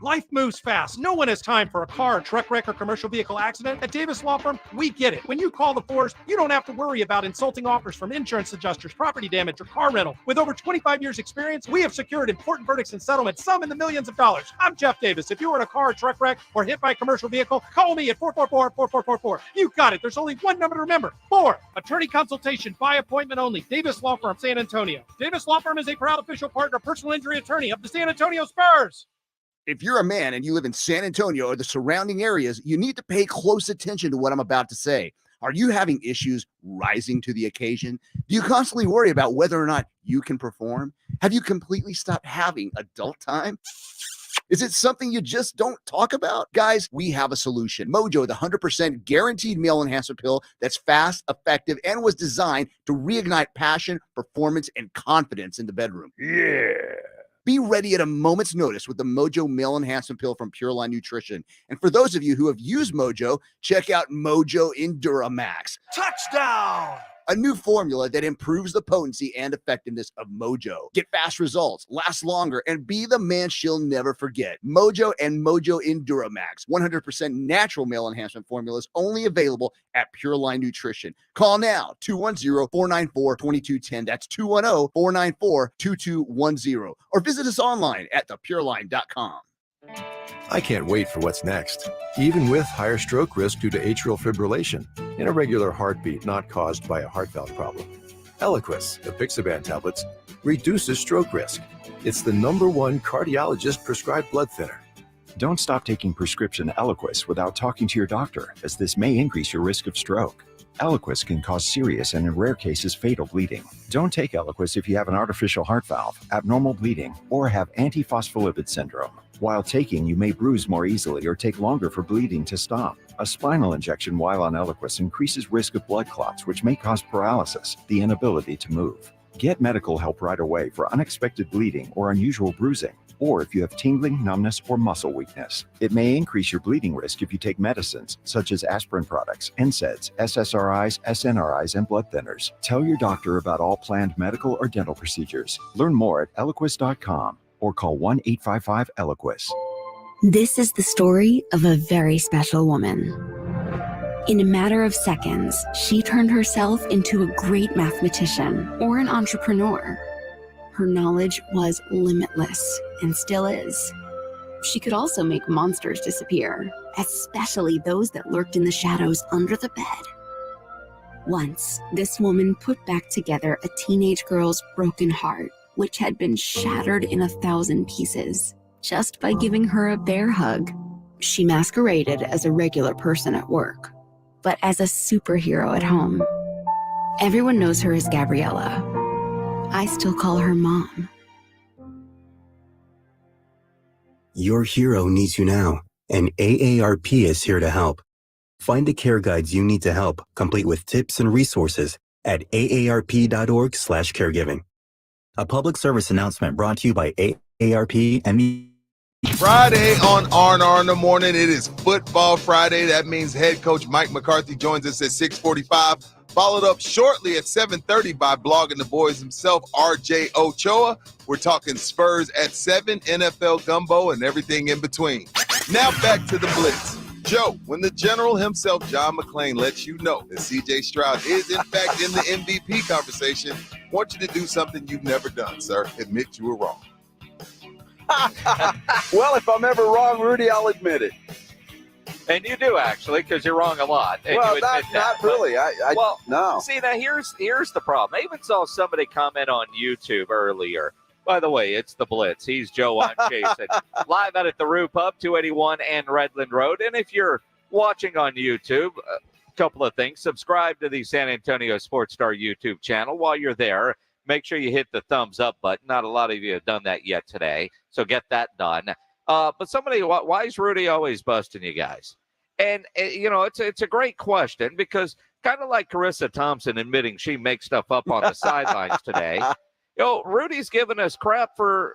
Life moves fast. No one has time for a car, truck wreck, or commercial vehicle accident. At Davis Law Firm, we get it. When you call the force, you don't have to worry about insulting offers from insurance adjusters, property damage, or car rental. With over 25 years experience, we have secured important verdicts and settlements, some in the millions of dollars. I'm Jeff Davis. If you were in a car, truck wreck, or hit by a commercial vehicle, call me at 444-4444. You got it. There's only one number to remember. 4. Attorney consultation by appointment only. Davis Law Firm, San Antonio. Davis Law Firm is a proud official partner, personal injury attorney of the San Antonio Spurs. If you're a man and you live in San Antonio or the surrounding areas, you need to pay close attention to what I'm about to say. Are you having issues rising to the occasion? Do you constantly worry about whether or not you can perform? Have you completely stopped having adult time? Is it something you just don't talk about? Guys, we have a solution. Mojo, the 100% guaranteed male enhancement pill that's fast, effective, and was designed to reignite passion, performance, and confidence in the bedroom. Yeah. Be ready at a moment's notice with the Mojo Male Enhancement Pill from Pure Line Nutrition. And for those of you who have used Mojo, check out Mojo Enduramax. Touchdown! A new formula that improves the potency and effectiveness of Mojo. Get fast results, last longer, and be the man she'll never forget. Mojo and Mojo Enduramax. 100% natural male enhancement formulas only available at Pure Line Nutrition. Call now, 210-494-2210. That's 210-494-2210. Or visit us online at thepureline.com. I can't wait for what's next, even with higher stroke risk due to atrial fibrillation, an irregular heartbeat not caused by a heart valve problem. Eliquis, the Pixaban tablets, reduces stroke risk. It's the #1 cardiologist-prescribed blood thinner. Don't stop taking prescription Eliquis without talking to your doctor, as this may increase your risk of stroke. Eliquis can cause serious and in rare cases fatal bleeding. Don't take Eliquis if you have an artificial heart valve, abnormal bleeding, or have antiphospholipid syndrome. While taking, you may bruise more easily or take longer for bleeding to stop. A spinal injection while on Eliquis increases risk of blood clots, which may cause paralysis, the inability to move. Get medical help right away for unexpected bleeding or unusual bruising, or if you have tingling, numbness, or muscle weakness. It may increase your bleeding risk if you take medicines such as aspirin products, NSAIDs, SSRIs, SNRIs, and blood thinners. Tell your doctor about all planned medical or dental procedures. Learn more at Eliquis.com or call 1-855-ELIQUIS. This is the story of a very special woman. In a matter of seconds, she turned herself into a great mathematician or an entrepreneur. Her knowledge was limitless, and still is. She could also make monsters disappear, especially those that lurked in the shadows under the bed. Once, this woman put back together a teenage girl's broken heart, which had been shattered in 1,000 pieces, just by giving her a bear hug. She masqueraded as a regular person at work, but as a superhero at home. Everyone knows her as Gabriella. I still call her Mom. Your hero needs you now, and AARP is here to help. Find the care guides you need to help, complete with tips and resources at aarp.org/caregiving. A public service announcement brought to you by AARP and Friday on R&R in the morning. It is Football Friday. That means head coach Mike McCarthy joins us at 6:45. Followed up shortly at 7:30 by Blogging the Boys himself, RJ Ochoa. We're talking Spurs at 7, NFL gumbo, and everything in between. Now back to the Blitz. Joe, when the general himself, John McClain, lets you know that C.J. Stroud is, in fact, in the MVP conversation, I want you to do something you've never done, sir. Admit you were wrong. Well, if I'm ever wrong, Rudy, I'll admit it. And you do, actually, because you're wrong a lot. And well, you admit not really. No. See, now here's the problem. I even saw somebody comment on YouTube earlier. By the way, it's the Blitz. He's Joe, I'm Jason. Live out at the Roo Pub, 281 and Redland Road. And if you're watching on YouTube, a couple of things. Subscribe to the San Antonio Sports Star YouTube channel. While you're there, make sure you hit the thumbs up button. Not a lot of you have done that yet today, so get that done. But somebody, why is Rudy always busting you guys? And, it's a great question because kind of like Carissa Thompson admitting she makes stuff up on the sidelines today, Rudy's giving us crap for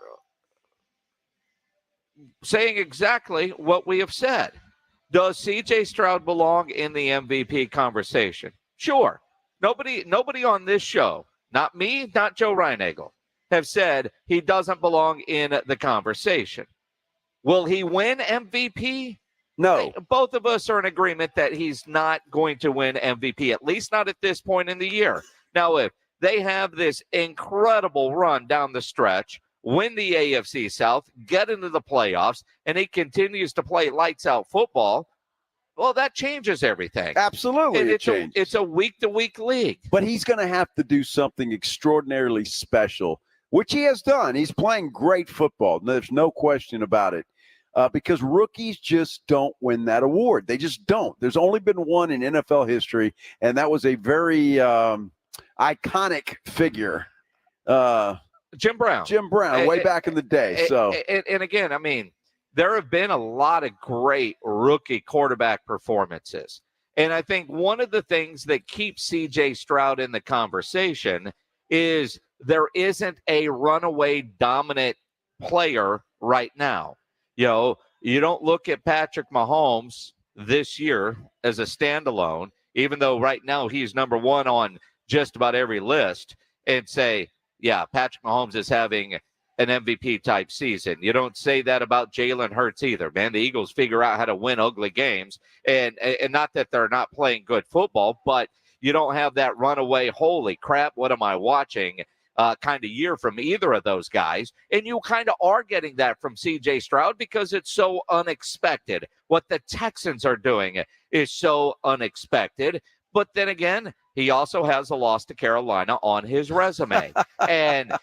saying exactly what we have said. Does C.J. Stroud belong in the MVP conversation? Sure. Nobody on this show, not me, not Joe Reinagel, have said he doesn't belong in the conversation. Will he win MVP? No. Both of us are in agreement that he's not going to win MVP, at least not at this point in the year. Now, if they have this incredible run down the stretch, win the AFC South, get into the playoffs, and he continues to play lights-out football, well, that changes everything. Absolutely, it changes. It's a week-to-week league. But he's going to have to do something extraordinarily special, which he has done. He's playing great football. There's no question about it. Because rookies just don't win that award. They just don't. There's only been one in NFL history, and that was a very iconic figure. Jim Brown. Way back in the day. And again, I mean, there have been a lot of great rookie quarterback performances. And I think one of the things that keeps C.J. Stroud in the conversation is there isn't a runaway dominant player right now. You don't look at Patrick Mahomes this year as a standalone, even though right now he's number one on just about every list, and say, yeah, Patrick Mahomes is having an MVP-type season. You don't say that about Jalen Hurts either, man. The Eagles figure out how to win ugly games, and not that they're not playing good football, but you don't have that runaway, holy crap, what am I watching kind of year from either of those guys. And you kind of are getting that from C.J. Stroud because it's so unexpected. What the Texans are doing is so unexpected. But then again, he also has a loss to Carolina on his resume. and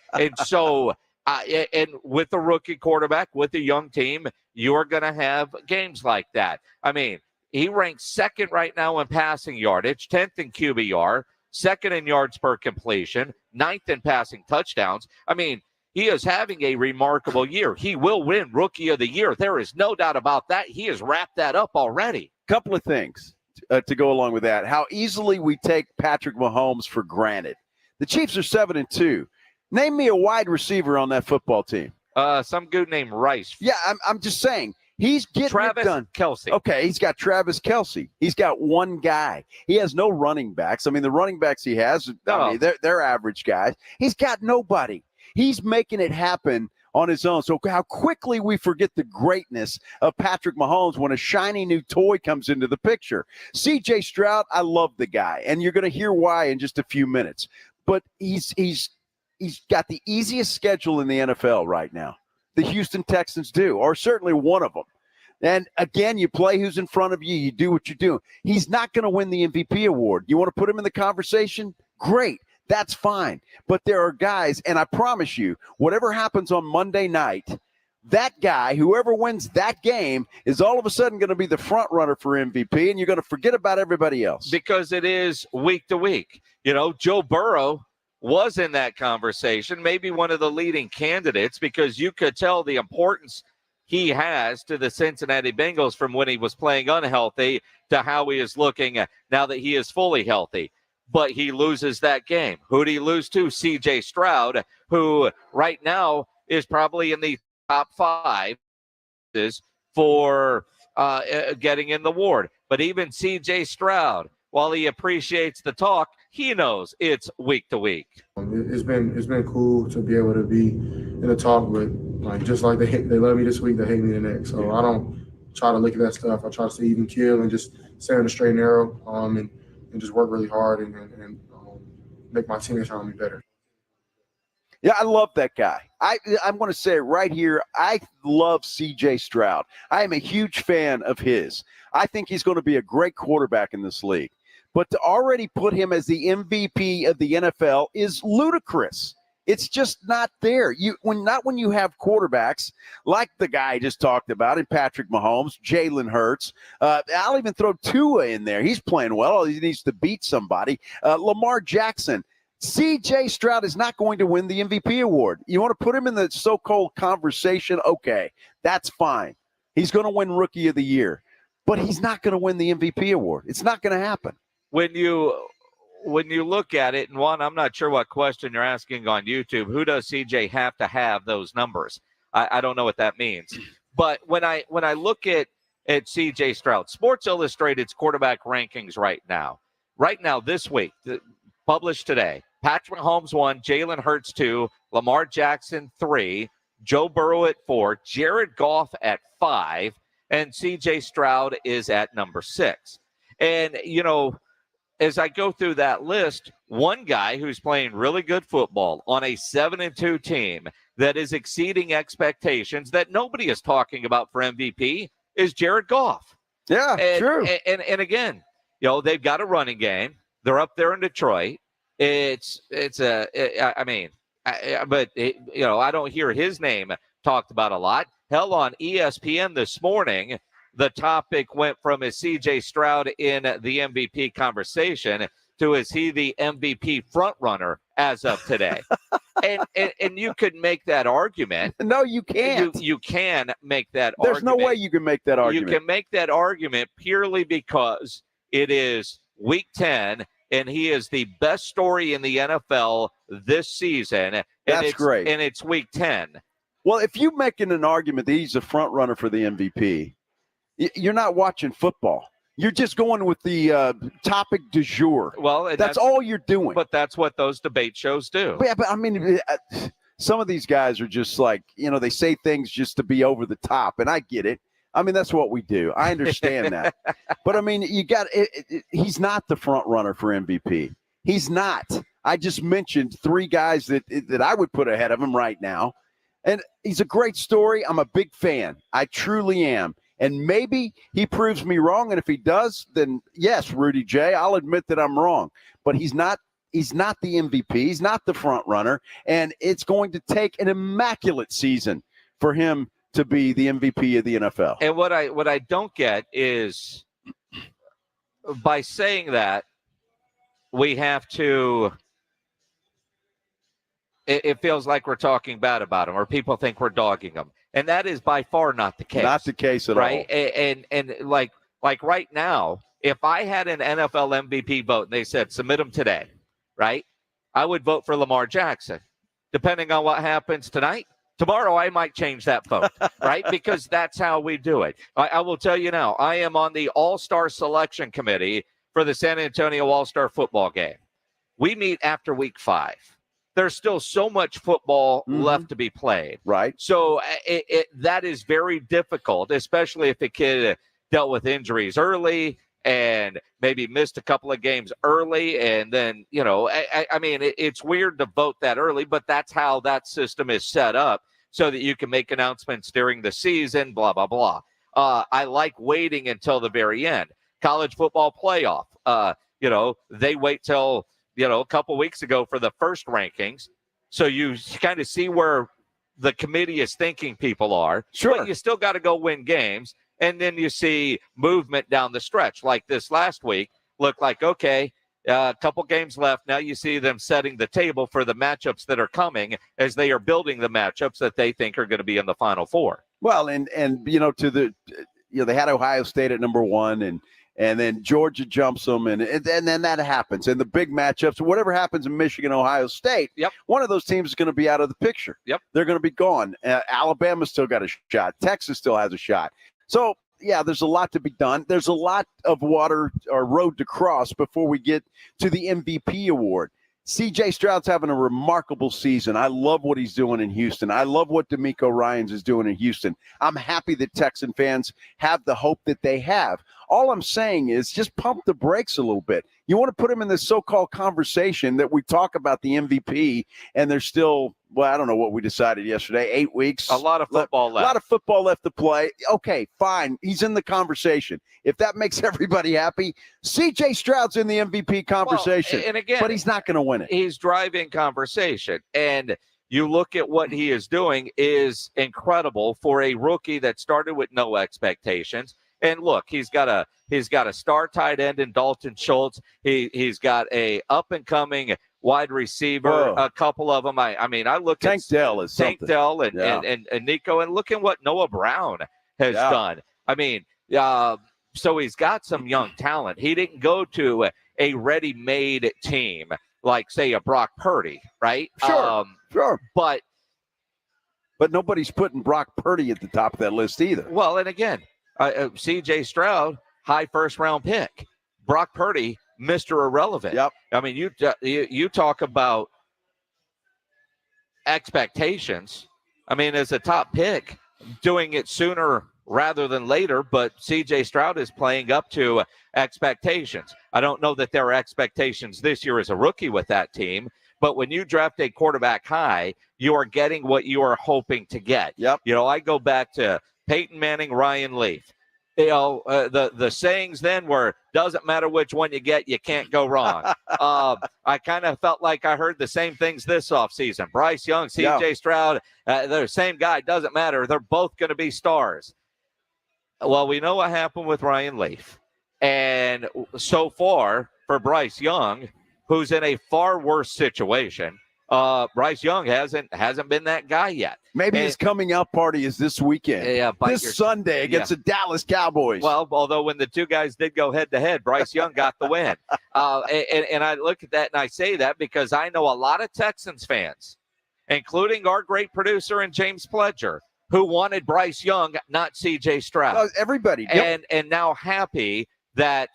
so and with a rookie quarterback, with a young team, you're going to have games like that. I mean, he ranks second right now in passing yardage, 10th in QBR, second in yards per completion, 9th in passing touchdowns. I mean, he is having a remarkable year. He will win Rookie of the Year. There is no doubt about that. He has wrapped that up already. Couple of things to go along with that. How easily we take Patrick Mahomes for granted. The Chiefs are 7-2. Name me a wide receiver on that football team. Some dude named Rice. Yeah, I'm just saying. He's getting Travis it done. Kelce. Okay, he's got Travis Kelce. He's got one guy. He has no running backs. I mean, the running backs he has, they're average guys. He's got nobody. He's making it happen on his own. So how quickly we forget the greatness of Patrick Mahomes when a shiny new toy comes into the picture. C.J. Stroud, I love the guy, and you're going to hear why in just a few minutes. But he's got the easiest schedule in the NFL right now. the Houston Texans do, or certainly one of them. And again, you play who's in front of you. You do what you do. He's not going to win the MVP award. You want to put him in the conversation? Great. That's fine. But there are guys, and I promise you, whatever happens on Monday night, that guy, whoever wins that game, is all of a sudden going to be the front runner for MVP, and you're going to forget about everybody else. Because it is week to week. You know, Joe Burrow was in that conversation, maybe one of the leading candidates, because you could tell the importance he has to the Cincinnati Bengals from when he was playing unhealthy to how he is looking now that he is fully healthy. But he loses that game. Who did he lose to? C.J. Stroud, who right now is probably in the top 5 for getting in the award. But even C.J. Stroud, while he appreciates the talk, he knows it's week to week. It's been cool to be able to be in the talk, but like just like they love me this week, they hate me the next. So I don't try to look at that stuff. I try to stay even keel and just stay on the straight and narrow, and just work really hard and make my teammates around me better. Yeah, I love that guy. I'm going to say it right here. I love C.J. Stroud. I am a huge fan of his. I think he's going to be a great quarterback in this league. But to already put him as the MVP of the NFL is ludicrous. It's just not there. When you have quarterbacks like the guy I just talked about, and Patrick Mahomes, Jalen Hurts. I'll even throw Tua in there. He's playing well. All he needs to beat somebody. Lamar Jackson. C.J. Stroud is not going to win the MVP award. You want to put him in the so-called conversation? Okay, that's fine. He's going to win Rookie of the Year. But he's not going to win the MVP award. It's not going to happen. When you look at it, and Juan, I'm not sure what question you're asking on YouTube. Who does CJ have to have those numbers? I don't know what that means. But when I look at CJ Stroud, Sports Illustrated's quarterback rankings right now this week, published today, Patrick Mahomes 1, Jalen Hurts 2, Lamar Jackson 3, Joe Burrow at 4, Jared Goff at 5, and CJ Stroud is at number 6. And, you know, as I go through that list, one guy who's playing really good football on a 7-2 team that is exceeding expectations that nobody is talking about for MVP is Jared Goff. Yeah, true. And again, you know, they've got a running game. They're up there in Detroit. I don't hear his name talked about a lot. Hell, on ESPN this morning, the topic went from is C.J. Stroud in the MVP conversation to is he the MVP frontrunner as of today? and you could make that argument. No, you can't. You can make that There's argument. no way you can make that argument. You can make that argument purely because it is Week 10, and he is the best story in the NFL this season. That's great. And it's Week 10. Well, if you're making an argument that he's a front runner for the MVP, you're not watching football. You're just going with the topic du jour. Well, that's all you're doing. But that's what those debate shows do. Yeah, but I mean, some of these guys are just like, you know, they say things just to be over the top, and I get it. I mean, that's what we do. I understand that. But, I mean, he's not the front runner for MVP. He's not. I just mentioned 3 guys that I would put ahead of him right now. And he's a great story. I'm a big fan. I truly am. And maybe he proves me wrong. And if he does, then yes, Rudy J, I'll admit that I'm wrong. But he's not the MVP. He's not the front runner. And it's going to take an immaculate season for him to be the MVP of the NFL. And what I don't get is by saying that we have to it feels like we're talking bad about him or people think we're dogging him. And that is by far not the case. Not the case at all. Right? And like right now, if I had an NFL MVP vote and they said submit them today, right? I would vote for Lamar Jackson. Depending on what happens tonight, tomorrow I might change that vote, right? Because that's how we do it. I will tell you now, I am on the All-Star Selection Committee for the San Antonio All-Star football game. We meet after week 5. There's still so much football left to be played. Right. So that is very difficult, especially if the kid dealt with injuries early and maybe missed a couple of games early. And then, you know, I mean, it's weird to vote that early, but that's how that system is set up so that you can make announcements during the season, blah, blah, blah. I like waiting until the very end. College football playoff, they wait till, a couple weeks ago for the first rankings. So you kind of see where the committee is thinking people are. Sure. But you still got to go win games. And then you see movement down the stretch. Like this last week, looked like, okay, a couple games left. Now you see them setting the table for the matchups that are coming as they are building the matchups that they think are going to be in the Final Four. Well, and they had Ohio State at number 1, and then Georgia jumps them, and then that happens. And the big matchups, whatever happens in Michigan, Ohio State, one of those teams is going to be out of the picture. They're going to be gone. Alabama still got a shot. Texas still has a shot. So, yeah, there's a lot to be done. There's a lot of water or road to cross before we get to the MVP award. C.J. Stroud's having a remarkable season. I love what he's doing in Houston. I love what D'Amico Ryans is doing in Houston. I'm happy that Texan fans have the hope that they have. All I'm saying is just pump the brakes a little bit. You want to put him in this so-called conversation that we talk about the MVP, and there's still, I don't know what we decided yesterday, 8 weeks. A lot of football left. A lot of football left to play. Okay, fine. He's in the conversation. If that makes everybody happy, C.J. Stroud's in the MVP conversation. Well, and again, but he's not going to win it. He's driving conversation. And you look at what he is doing is incredible for a rookie that started with no expectations. And look, he's got a star tight end in Dalton Schultz. He's got a up and coming wide receiver, a couple of them. I look Tank at Dell is Tank something. Dell and Nico, and look at what Noah Brown has done. So he's got some young talent. He didn't go to a ready-made team like, say, a Brock Purdy, right? Sure. But nobody's putting Brock Purdy at the top of that list either. Well, and again, C.J. Stroud, high first-round pick. Brock Purdy, Mr. Irrelevant. Yep. I mean, you talk about expectations. I mean, as a top pick, doing it sooner rather than later, but C.J. Stroud is playing up to expectations. I don't know that there are expectations this year as a rookie with that team, but when you draft a quarterback high, you are getting what you are hoping to get. Yep. I go back to Peyton Manning, Ryan Leaf. The sayings then were, doesn't matter which one you get, you can't go wrong. I kind of felt like I heard the same things this offseason. Bryce Young, C.J. Stroud, they're the same guy. Doesn't matter. They're both going to be stars. Well, we know what happened with Ryan Leaf. And so far, for Bryce Young, who's in a far worse situation, Bryce Young hasn't been that guy yet. Maybe his coming out party is this weekend. This Sunday against the Dallas Cowboys. Well, although when the two guys did go head-to-head, Bryce Young got the win. And I look at that and I say that because I know a lot of Texans fans, including our great producer and James Pledger, who wanted Bryce Young, not C.J. Stroud. Everybody. Yep. And now happy that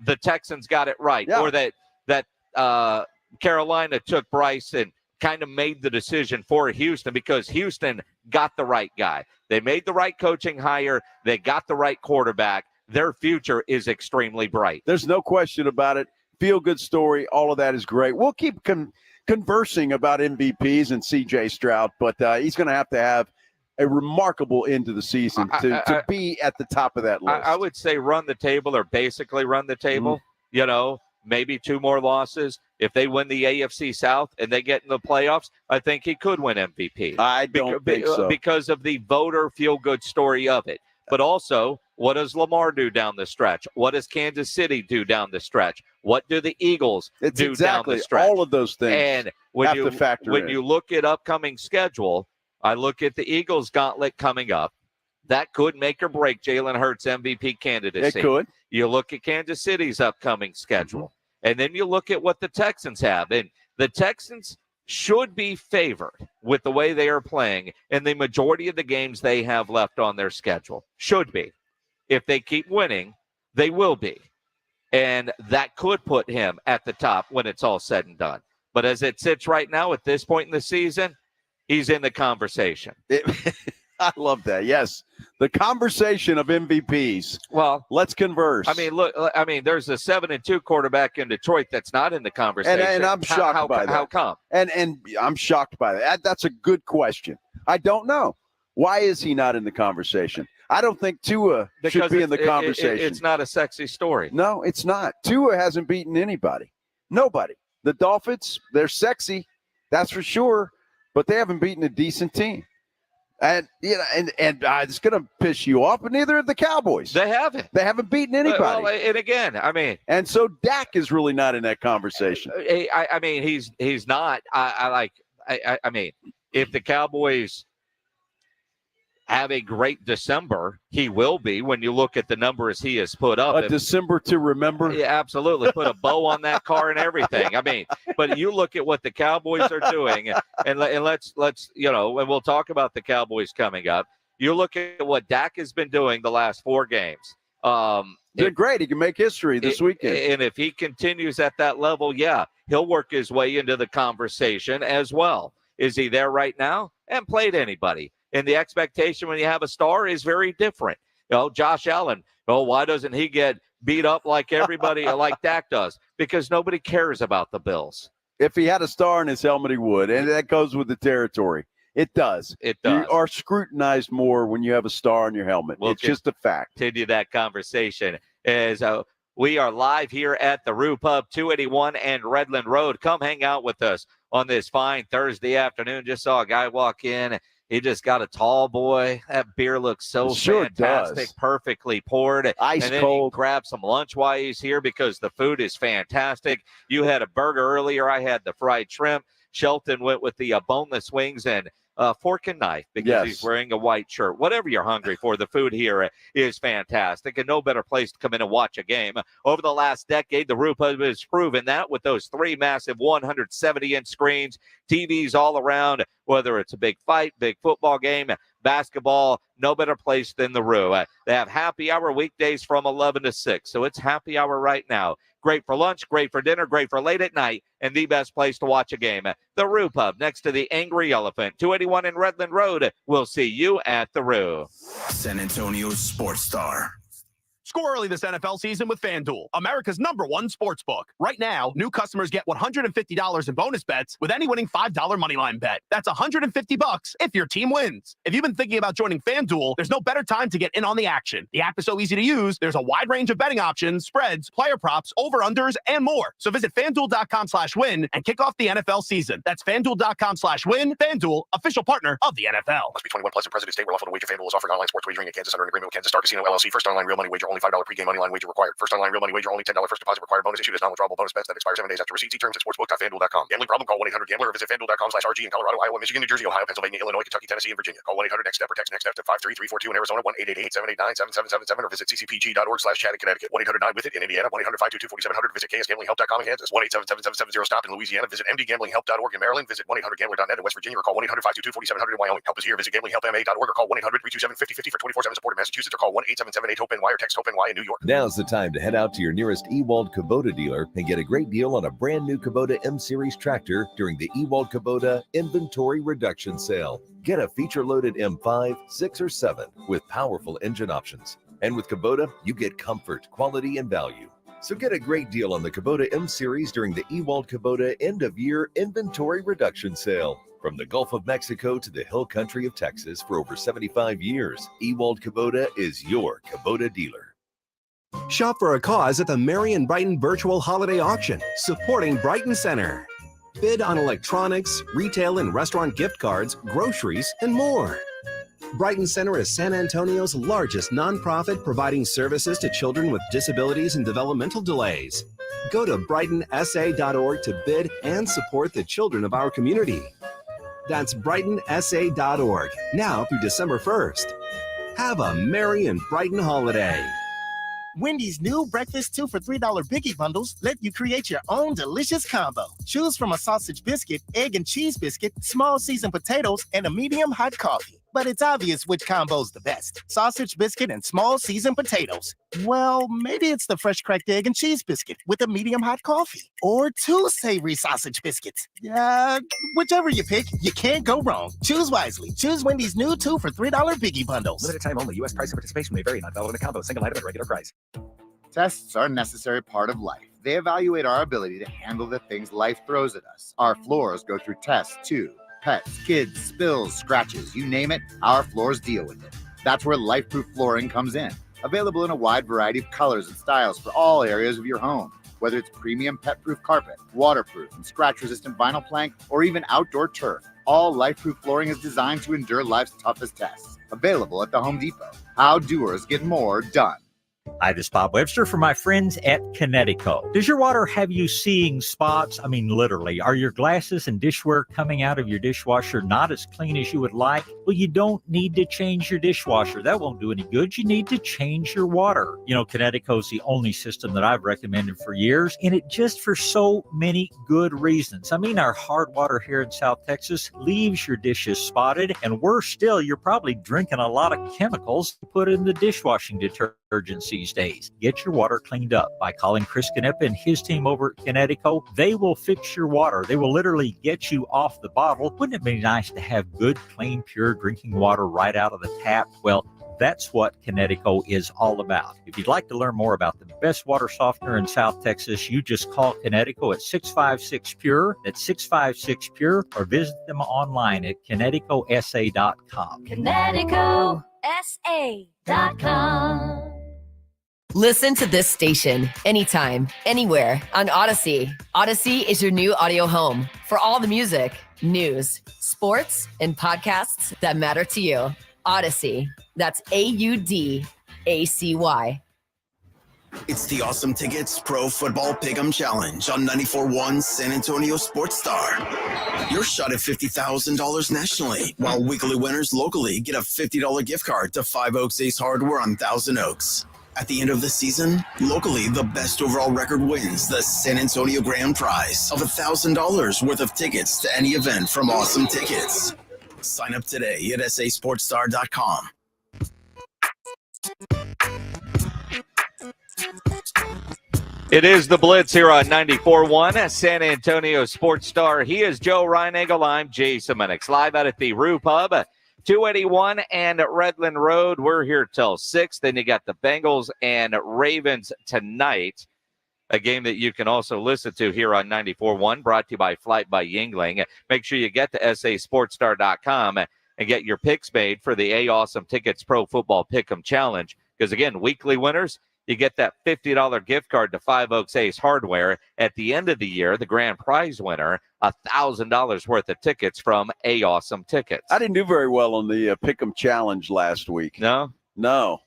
the Texans got it right, or that Carolina took Bryce and kind of made the decision for Houston because Houston got the right guy. They made the right coaching hire. They got the right quarterback. Their future is extremely bright. There's no question about it. Feel-good story. All of that is great. We'll keep conversing about MVPs and C.J. Stroud, but he's going to have a remarkable end to the season to be at the top of that list. I would say run the table or basically run the table. Maybe 2 more losses. If they win the AFC South and they get in the playoffs, I think he could win MVP. I don't think so. Because of the voter feel-good story of it. But also, what does Lamar do down the stretch? What does Kansas City do down the stretch? What do the Eagles do down the stretch? All of those things and when you look at upcoming schedule, I look at the Eagles gauntlet coming up. That could make or break Jalen Hurts' MVP candidacy. It could. You look at Kansas City's upcoming schedule, and then you look at what the Texans have. And the Texans should be favored with the way they are playing in the majority of the games they have left on their schedule. Should be. If they keep winning, they will be. And that could put him at the top when it's all said and done. But as it sits right now at this point in the season, he's in the conversation. I love that. Yes. The conversation of MVPs. Well, let's converse. I mean, look, there's a 7-2 quarterback in Detroit that's not in the conversation. And I'm shocked by that. How come? And I'm shocked by that. That's a good question. I don't know. Why is he not in the conversation? I don't think Tua should be in the conversation. It's not a sexy story. No, it's not. Tua hasn't beaten anybody. Nobody. The Dolphins, they're sexy, that's for sure, but they haven't beaten a decent team. And it's going to piss you off, but neither have the Cowboys. They haven't. They haven't beaten anybody. Well, and again, I mean, and so Dak is really not in that conversation. I mean, he's not. I mean, if the Cowboys have a great December, he will be when you look at the numbers he has put up. December to remember? Yeah, absolutely. Put a bow on that car and everything. I mean, but you look at what the Cowboys are doing, and let's and we'll talk about the Cowboys coming up. You look at what Dak has been doing the last 4 games. Did great. He can make history this weekend. And if he continues at that level, yeah, he'll work his way into the conversation as well. Is he there right now? And played anybody. And the expectation when you have a star is very different. Josh Allen, why doesn't he get beat up like everybody, like Dak does? Because nobody cares about the Bills. If he had a star in his helmet, he would. And that goes with the territory. It does. It does. You are scrutinized more when you have a star on your helmet. It's just a fact. Continue that conversation as we are live here at the Rue Pub, 281 and Redland Road. Come hang out with us on this fine Thursday afternoon. Just saw a guy walk in. He just got a tall boy. That beer looks so fantastic, perfectly poured. Ice and then cold. He grab some lunch while he's here because the food is fantastic. You had a burger earlier. I had the fried shrimp. Shelton went with the boneless wings and fork and knife because he's wearing a white shirt. Whatever you're hungry for, the food here is fantastic, and no better place to come in and watch a game. Over the last decade, the Rue Pub has proven that with those 3 massive 170-inch screens, TVs all around, whether it's a big fight, big football game, basketball, no better place than the Rue. They have happy hour weekdays from 11 to 6, so it's happy hour right now. Great for lunch, great for dinner, great for late at night, and the best place to watch a game. The Rue Pub, next to the Angry Elephant, 281 in Redland Road. We'll see you at the Rue. San Antonio's Sports Star. Score early this NFL season with FanDuel, America's #1 sports book. Right now, new customers get $150 in bonus bets with any winning $5 moneyline bet. That's $150 if your team wins. If you've been thinking about joining FanDuel, there's no better time to get in on the action. The app is so easy to use. There's a wide range of betting options, spreads, player props, over-unders, and more. So visit FanDuel.com/win and kick off the NFL season. That's FanDuel.com/win. FanDuel, official partner of the NFL. Must be 21 plus and present state where lawful to wager. FanDuel is offering online sports wagering in Kansas under an agreement with Kansas Star Casino LLC. First online real money wager only $5 pregame money line wager required. First online real money wager only $10 first deposit required. Bonus issued as non-withdrawable bonus bets that expire 7 days after receipt. See terms at sportsbook.fanduel.com. Gambling problem? Call 1-800-GAMBLER or visit FanDuel.com/RG in Colorado, Iowa, Michigan, New Jersey, Ohio, Pennsylvania, Illinois, Kentucky, Tennessee, and Virginia. Call 1-800-NEXT-STEP or text NEXT-STEP to 53342 in Arizona, 1-888-789-7777 or visit ccpg.org/chat in Connecticut. 1-800-9-WITH-IT in Indiana, 1-800-522-4700. Visit KSGamblingHelp.com in Kansas. 1-877-770-STOP in Louisiana. Visit mdgamblinghelp.org in Maryland. Visit 1-800-GAMBLER.net in West Virginia or call 1-800-522-4700 in Wyoming. Help is here. Visit gamblinghelpma.org or call 1-800-327-5050 for 24/7 support in Massachusetts or call 1-877-8-HOPE-NY or text HOPE-NY in New York. Now's the time to head out to your nearest Ewald Kubota dealer and get a great deal on a brand new Kubota M-Series tractor during the Ewald Kubota Inventory Reduction Sale. Get a feature-loaded M5, 6, or 7 with powerful engine options. And with Kubota, you get comfort, quality, and value. So get a great deal on the Kubota M-Series during the Ewald Kubota End-of-Year Inventory Reduction Sale. From the Gulf of Mexico to the hill country of Texas for over 75 years, Ewald Kubota is your Kubota dealer. Shop for a cause at the Marion Brighton Virtual Holiday Auction, supporting Brighton Center. Bid on electronics, retail and restaurant gift cards, groceries, and more. Brighton Center is San Antonio's largest nonprofit providing services to children with disabilities and developmental delays. Go to brightonsa.org to bid and support the children of our community. That's brightonsa.org, now through December 1st. Have a merry and Brighton holiday. Wendy's new breakfast 2 for $3 Biggie bundles let you create your own delicious combo. Choose from a sausage biscuit, egg and cheese biscuit, small seasoned potatoes, and a medium hot coffee. But it's obvious which combo's the best. Sausage biscuit and small seasoned potatoes. Well, maybe it's the fresh cracked egg and cheese biscuit with a medium hot coffee. Or 2 savory sausage biscuits. Whichever you pick, you can't go wrong. Choose wisely. Choose Wendy's new 2 for $3 Biggie Bundles. Limited time only. U.S. price and participation may vary. Not valid in a combo. Single item at regular price. Tests are a necessary part of life. They evaluate our ability to handle the things life throws at us. Our floors go through tests too. Pets, kids, spills, scratches, you name it, our floors deal with it. That's where LifeProof flooring comes in. Available in a wide variety of colors and styles for all areas of your home. Whether it's premium pet-proof carpet, waterproof and scratch-resistant vinyl plank, or even outdoor turf, all LifeProof flooring is designed to endure life's toughest tests. Available at the Home Depot. How doers get more done. Hi, this is Bob Webster from my friends at Connecticut. Does your water have you seeing spots? I mean, literally. Are your glasses and dishware coming out of your dishwasher not as clean as you would like? Well, you don't need to change your dishwasher. That won't do any good. You need to change your water. You know, Connecticut's the only system that I've recommended for years, and it just for so many good reasons. I mean, our hard water here in South Texas leaves your dishes spotted, and worse still, you're probably drinking a lot of chemicals to put in the dishwashing detergent these days. Get your water cleaned up by calling Chris Canepa and his team over at Connecticut. They will fix your water. They will literally get you off the bottle. Wouldn't it be nice to have good, clean, pure drinking water right out of the tap? Well, that's what Connecticut is all about. If you'd like to learn more about the best water softener in South Texas, you just call Connecticut at 656-PURE. That's 656-PURE, or visit them online at ConnecticutSA.com. ConnecticutSA.com. Listen to this station anytime, anywhere on Odyssey. Odyssey is your new audio home for all the music, news, sports, and podcasts that matter to you. Odyssey. That's AUDACY. It's the Awesome Tickets Pro Football Pick'em Challenge on 94.1 San Antonio Sports Star. Your shot at $50,000 nationally, while weekly winners locally get a $50 gift card to 5 Oaks Ace Hardware on Thousand Oaks. At the end of the season, locally, the best overall record wins the San Antonio Grand Prize of $1,000 worth of tickets to any event from Awesome Tickets. Sign up today at sasportstar.com. It is the Blitz here on 94.1 San Antonio Sports Star. He is Joe Reinagel. I'm Jason Minix, live out at the Roo Pub, 281 and Redland Road. We're here till 6. Then you got the Bengals and Ravens tonight, a game that you can also listen to here on 94.1, brought to you by Flight by Yingling. Make sure you get to sasportstar.com and get your picks made for the Awesome Tickets Pro Football Pick'em Challenge. Because, again, weekly winners, you get that $50 gift card to 5 Oaks Ace Hardware. At the end of the year, the grand prize winner, $1,000 worth of tickets from Awesome Tickets. I didn't do very well on the Pick'em Challenge last week. No? No.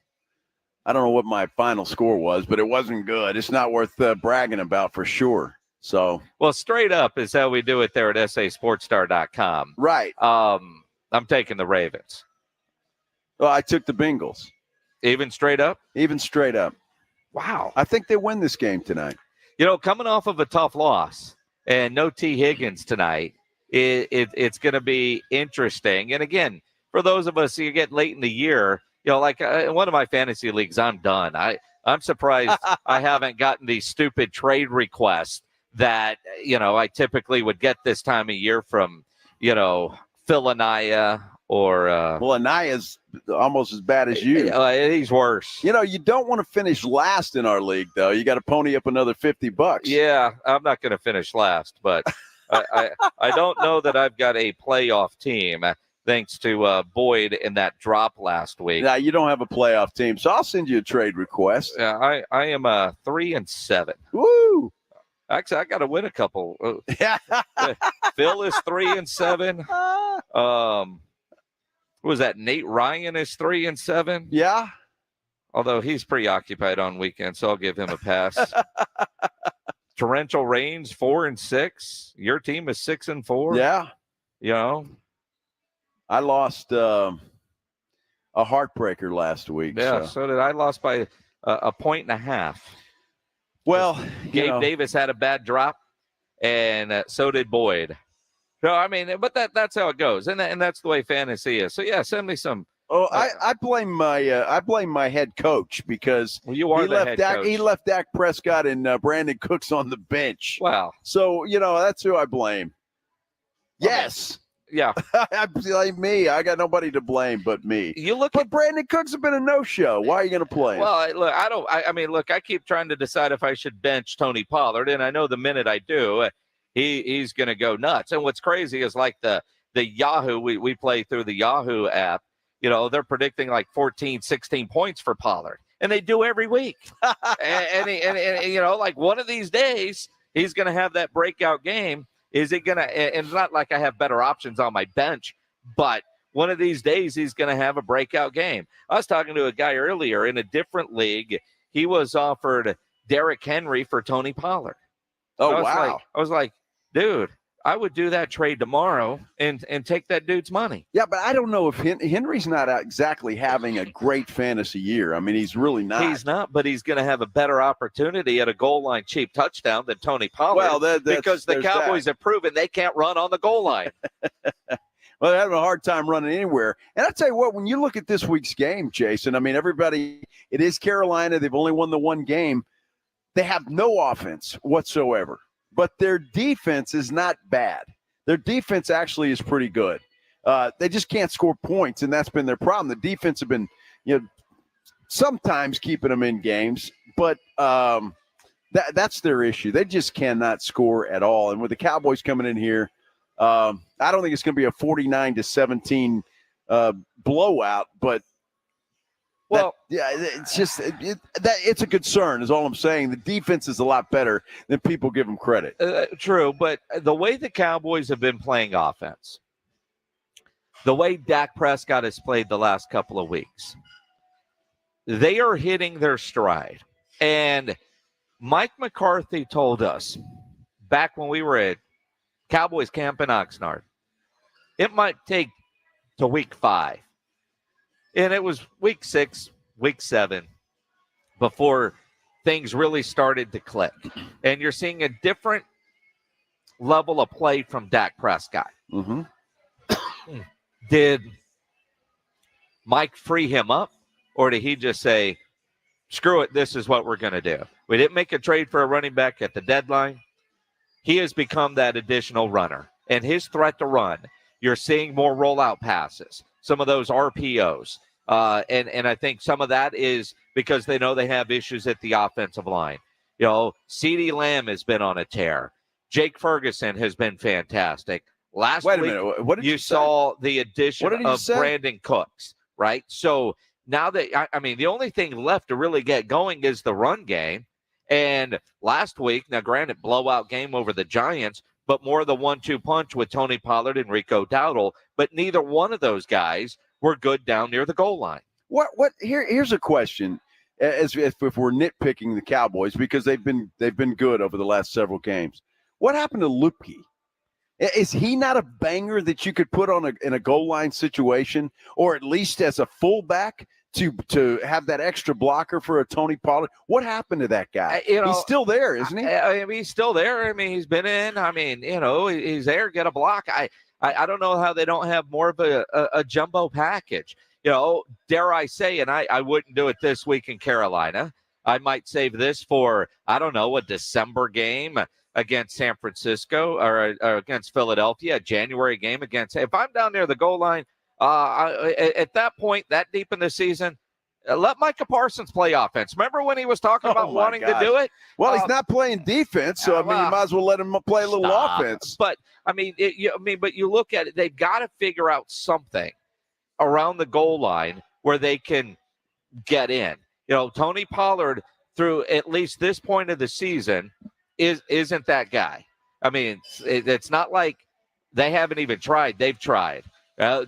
I don't know what my final score was, but it wasn't good. It's not worth bragging about for sure. So, well, straight up is how we do it there at sasportstar.com. Right. I'm taking the Ravens. Well, I took the Bengals. Even straight up? Even straight up. Wow. I think they win this game tonight. You know, coming off of a tough loss and no T. Higgins tonight, it's going to be interesting. And again, for those of us who get late in the year, you know, like one of my fantasy leagues, I'm done. I'm surprised I haven't gotten these stupid trade requests that, you know, I typically would get this time of year from, you know, Phil Anaya or well, Anaya's almost as bad as you. He's worse. You know, you don't want to finish last in our league, though. You got to pony up another $50. Yeah, I'm not going to finish last, but I don't know that I've got a playoff team thanks to Boyd in that drop last week. Now, you don't have a playoff team, so I'll send you a trade request. Yeah, I am 3-7. Woo! Actually, I got to win a couple. Phil is 3-7. What was that? Nate Ryan is 3-7. Yeah. Although he's preoccupied on weekends, so I'll give him a pass. Torrential Rains 4-6. Your team is 6-4. Yeah. You know, I lost a heartbreaker last week. Yeah, so did I. Lost by a 1.5. Well, Gabe Davis had a bad drop, and so did Boyd. No, I mean, but that's how it goes, and that's the way fantasy is. So yeah, send me some. Oh, I blame my head coach because he left Dak Prescott and Brandon Cooks on the bench. Wow. So that's who I blame. Yes. Yeah. I blame me. I got nobody to blame but me. But Brandon Cooks have been a no-show. Why are you going to play him? Well, look, I keep trying to decide if I should bench Tony Pollard, and I know the minute I do, he's going to go nuts. And what's crazy is like the Yahoo, we play through the Yahoo app. They're predicting like 14, 16 points for Pollard, and they do every week. and like one of these days, he's going to have that breakout game. Is it going to, and it's not like I have better options on my bench, but one of these days he's going to have a breakout game. I was talking to a guy earlier in a different league. He was offered Derrick Henry for Tony Pollard. Oh, wow. I was like, dude, I would do that trade tomorrow and take that dude's money. Yeah, but I don't know if Henry's not exactly having a great fantasy year. I mean, he's really not. He's not, but he's going to have a better opportunity at a goal line cheap touchdown than Tony Pollard. Well, because the Cowboys have proven they can't run on the goal line. Well, they're having a hard time running anywhere. And I tell you what, when you look at this week's game, Jason, I mean, it is Carolina. They've only won the one game. They have no offense whatsoever. But their defense is not bad. Their defense actually is pretty good. They just can't score points, and that's been their problem. The defense have been, sometimes keeping them in games, but that's their issue. They just cannot score at all. And with the Cowboys coming in here, I don't think it's going to be a 49-17 blowout, but it's just it's a concern is all I'm saying. The defense is a lot better than people give them credit. True, but the way the Cowboys have been playing offense, the way Dak Prescott has played the last couple of weeks, they are hitting their stride. And Mike McCarthy told us back when we were at Cowboys camp in Oxnard, it might take to week 5. And it was week 6, week 7 before things really started to click. And you're seeing a different level of play from Dak Prescott. Mm-hmm. Did Mike free him up, or did he just say, screw it, this is what we're going to do? We didn't make a trade for a running back at the deadline. He has become that additional runner. And his threat to run, you're seeing more rollout passes. Some of those RPOs. And I think some of that is because they know they have issues at the offensive line. CeeDee Lamb has been on a tear. Jake Ferguson has been fantastic. Last week, what did you saw the addition of Brandon Cooks, right? So now that, I mean, the only thing left to really get going is the run game. And last week, now granted, blowout game over the Giants, but more of the 1-2 punch with Tony Pollard and Rico Dowdle. But neither one of those guys were good down near the goal line. Here's a question, as if we're nitpicking the Cowboys because they've been good over the last several games. What happened to Lupke? Is he not a banger that you could put on in a goal line situation, or at least as a fullback to have that extra blocker for a Tony Pollard? What happened to that guy? He's still there, isn't he? I mean, he's still there. I mean, he's been in. I mean, he's there. Get a block. I don't know how they don't have more of a jumbo package. Dare I say, and I wouldn't do it this week in Carolina. I might save this for, I don't know, a December game against San Francisco or against Philadelphia, a January game against. If I'm down near the goal line, at that point, that deep in the season, let Micah Parsons play offense. Remember when he was talking about wanting to do it? Well, he's not playing defense, so you might as well let him play a little offense. But but you look at it; they've got to figure out something around the goal line where they can get in. Tony Pollard, through at least this point of the season, isn't that guy. I mean, it's not like they haven't even tried; they've tried.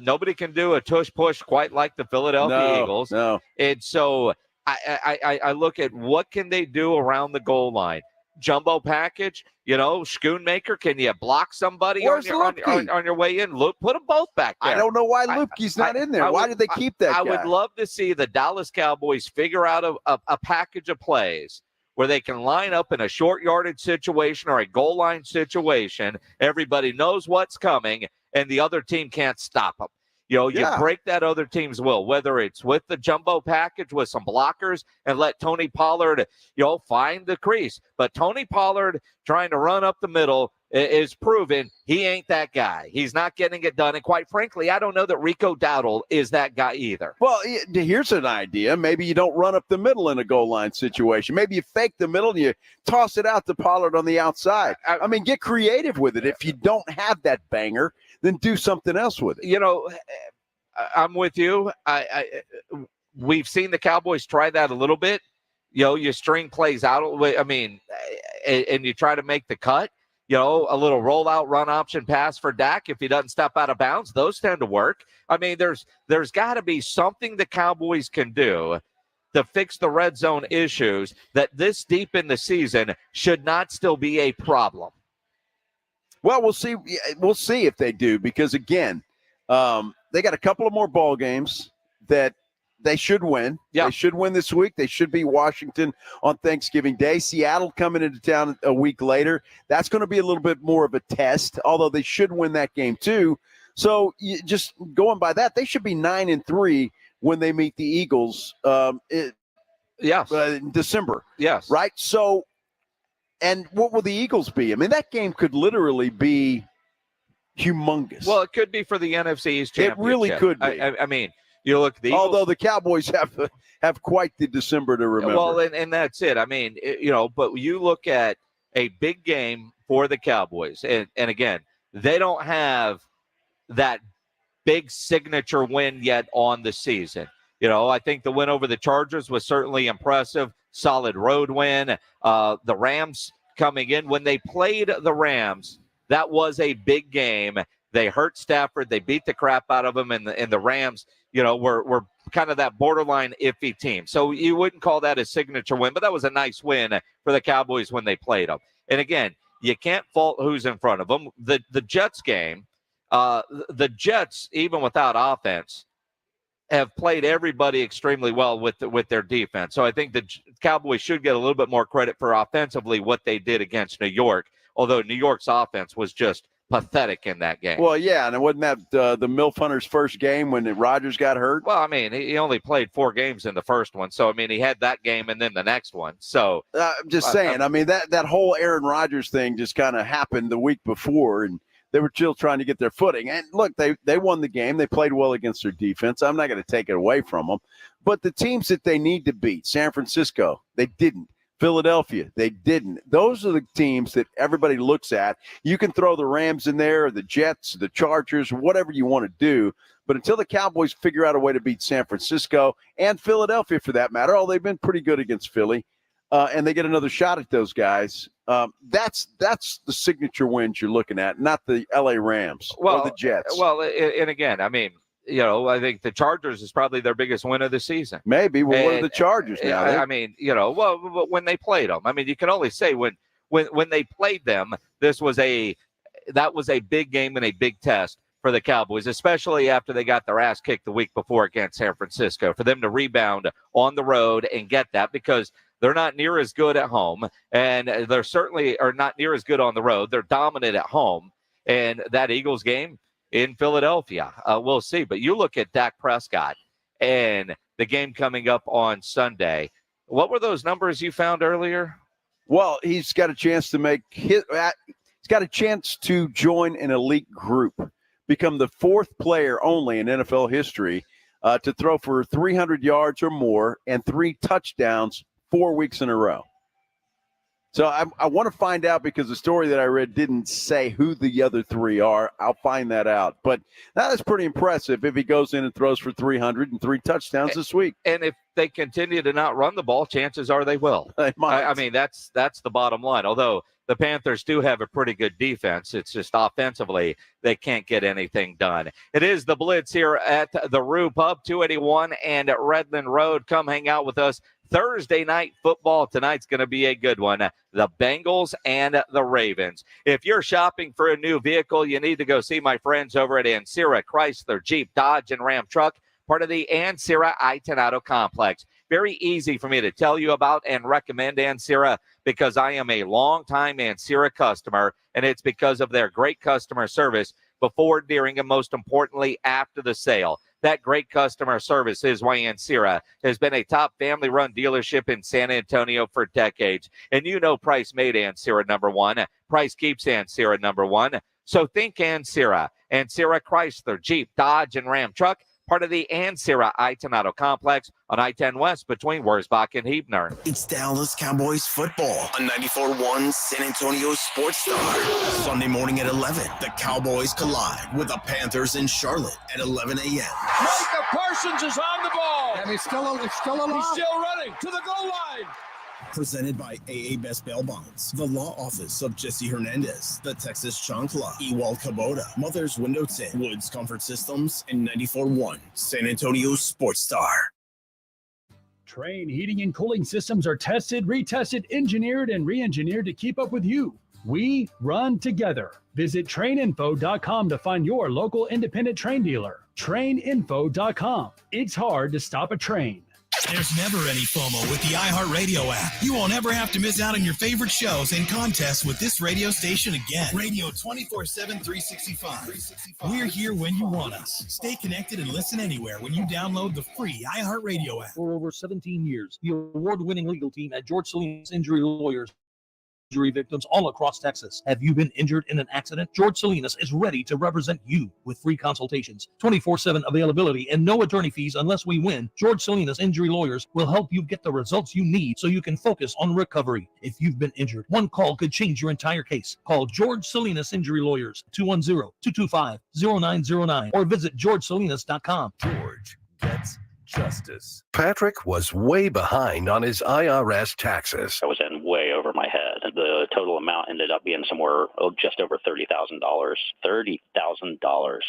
Nobody can do a tush push quite like the Philadelphia Eagles. No. And so I look at what can they do around the goal line. Jumbo package, Schoonmaker, can you block somebody on your way in? Put them both back there. I don't know why Lupke's not in there. Why did they keep that guy? I would love to see the Dallas Cowboys figure out a package of plays where they can line up in a short yardage situation or a goal line situation. Everybody knows what's coming, and the other team can't stop them. You break that other team's will, whether it's with the jumbo package with some blockers and let Tony Pollard, find the crease. But Tony Pollard trying to run up the middle is proven he ain't that guy. He's not getting it done. And quite frankly, I don't know that Rico Dowdle is that guy either. Well, here's an idea. Maybe you don't run up the middle in a goal line situation. Maybe you fake the middle and you toss it out to Pollard on the outside. I mean, get creative with it. If you don't have that banger, then do something else with it. I'm with you. We've seen the Cowboys try that a little bit. You string plays out. I mean, and you try to make the cut. A little rollout run option pass for Dak if he doesn't step out of bounds. Those tend to work. I mean, there's got to be something the Cowboys can do to fix the red zone issues that this deep in the season should not still be a problem. Well, we'll see. We'll see if they do, because again, they got a couple of more ball games that they should win. Yeah. They should win this week. They should beat Washington on Thanksgiving Day. Seattle coming into town a week later. That's going to be a little bit more of a test, although they should win that game too. So just going by that, they should be 9-3 when they meet the Eagles in December. Yes. Right? So, and what will the Eagles be? I mean, that game could literally be humongous. Well, it could be for the NFC East Championship. It really could be. I mean, you look, the Eagles, although the Cowboys have quite the December to remember. Well, and that's it. I mean, but you look at a big game for the Cowboys, and again, they don't have that big signature win yet on the season. I think the win over the Chargers was certainly impressive. Solid road win. The Rams coming in, when they played the Rams, that was a big game. They hurt Stafford. They beat the crap out of him, and the Rams, were kind of that borderline iffy team. So you wouldn't call that a signature win, but that was a nice win for the Cowboys when they played them. And again, you can't fault who's in front of them. The Jets game, the Jets, even without offense, have played everybody extremely well with their defense. So I think the Cowboys should get a little bit more credit for offensively what they did against New York, although New York's offense was just pathetic in that game. Well, yeah, and it wasn't that the MILF Hunters' first game when Rodgers got hurt? Well, I mean, he only played 4 games in the first one. So, I mean, he had that game and then the next one. So I'm just saying, I mean, that whole Aaron Rodgers thing just kind of happened the week before, and they were still trying to get their footing. And look, they won the game. They played well against their defense. I'm not going to take it away from them. But the teams that they need to beat, San Francisco, they didn't. Philadelphia, they didn't. Those are the teams that everybody looks at. You can throw the Rams in there, or the Jets, the Chargers, whatever you want to do. But until the Cowboys figure out a way to beat San Francisco and Philadelphia, for that matter, they've been pretty good against Philly, and they get another shot at those guys. That's the signature wins you're looking at, not the L.A. Rams or the Jets. Well, and again, I mean, I think the Chargers is probably their biggest win of the season. Maybe. Well, what are the Chargers now? I mean, well, when they played them, I mean, you can only say when they played them, that was a big game and a big test for the Cowboys, especially after they got their ass kicked the week before against San Francisco. For them to rebound on the road and get that, because they're not near as good at home, and they're certainly are not near as good on the road. They're dominant at home, and that Eagles game in Philadelphia, we'll see. But you look at Dak Prescott and the game coming up on Sunday. What were those numbers you found earlier? Well, he's got a chance to he's got a chance to join an elite group, become the 4th player only in NFL history to throw for 300 yards or more and 3 touchdowns 4 weeks in a row. So I want to find out, because the story that I read didn't say who the other 3 are. I'll find that out. But that is pretty impressive if he goes in and throws for 300 and 3 touchdowns this week. And if they continue to not run the ball, chances are they will. They might. I mean, that's the bottom line. Although the Panthers do have a pretty good defense, it's just offensively they can't get anything done. It is the Blitz here at the Rue Pub, 281 and Redland Road. Come hang out with us. Thursday night football tonight's going to be a good one. The Bengals and the Ravens. If you're shopping for a new vehicle, you need to go see my friends over at Ancira Chrysler, Jeep, Dodge, and Ram Truck, part of the Ancira I-10 Auto Complex. very easy for me to tell you about and recommend Ancira because I am a longtime Ancira customer, and it's because of their great customer service before, during, and most importantly, after the sale. That great customer service is why Ancira has been a top family-run dealership in San Antonio for decades. And you know Price made Ancira number one. Price keeps Ancira number one. So think Ancira. Ancira Chrysler, Jeep, Dodge, and Ram truck, part of the Ancira I-10 Auto Complex on I-10 West between Wurzbach and Huebner. It's Dallas Cowboys football on 94.1 San Antonio Sports Star. Sunday morning at 11, the Cowboys collide with the Panthers in Charlotte at 11 a.m. Micah Parsons is on the ball. And he's still alive. He's still running to the goal line. Presented by AA Best Bail Bonds, the law office of Jesse Hernandez, the Texas Chancla, Ewald Kubota, Mother's Window Tint, Woods Comfort Systems, and 94.1 San Antonio Sports Star. Train heating and cooling systems are tested, retested, engineered, and re-engineered to keep up with you. We run together. Visit traininfo.com to find your local independent train dealer. Traininfo.com. It's hard to stop a train. There's never any FOMO with the iHeartRadio app. You won't ever have to miss out on your favorite shows and contests with this radio station again. Radio 24/7, 365. We're here when you want us. Stay connected and listen anywhere when you download the free iHeartRadio app. For over 17 years, the award-winning legal team at George Salinas Injury Lawyers injury victims all across Texas. Have you been injured in an accident? George Salinas is ready to represent you with free consultations, 24/7 availability, and no attorney fees unless we win. George Salinas Injury Lawyers will help you get the results you need so you can focus on recovery. If you've been injured, one call could change your entire case. Call George Salinas Injury Lawyers, 210-225-0909, or visit georgesalinas.com. George gets justice. Patrick was way behind on his IRS taxes. I was in way over my head. The total amount ended up being somewhere just over $30,000. $30,000.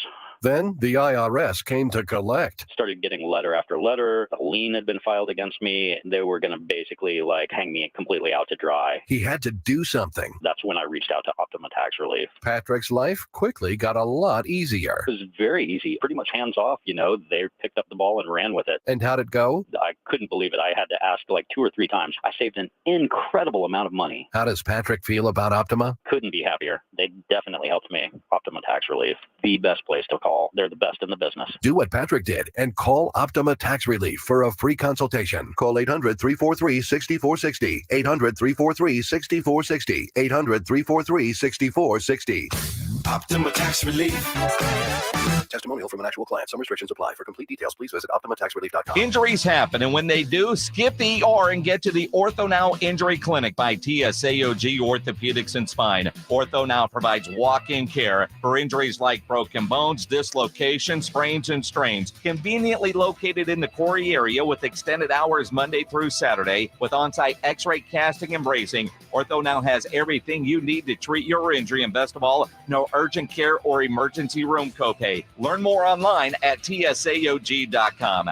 Then the IRS came to collect. Started getting letter after letter. A lien had been filed against me. They were going to basically hang me completely out to dry. He had to do something. That's when I reached out to Optima Tax Relief. Patrick's life quickly got a lot easier. It was very easy, pretty much hands off. They picked up the ball and ran with it. And how'd it go? I couldn't believe it. I had to ask 2 or 3 times. I saved an incredible amount of money. How does Patrick feel about Optima? Couldn't be happier. They definitely helped me. Optima Tax Relief, the best place to call. They're the best in the business. Do what Patrick did and call Optima Tax Relief for a free consultation. Call 800-343-6460. 800-343-6460. 800-343-6460. Optima Tax Relief. Testimonial from an actual client. Some restrictions apply. For complete details, please visit OptimaTaxRelief.com. Injuries happen, and when they do, skip the ER and get to the Ortho Now Injury Clinic by TSAOG Orthopedics and Spine. Ortho Now provides walk-in care for injuries like broken bones, dislocation, sprains, and strains. Conveniently located in the Corey area with extended hours Monday through Saturday with on-site x-ray casting and bracing, Ortho Now has everything you need to treat your injury, and best of all, no urgent care or emergency room copay. Learn more online at tsaog.com.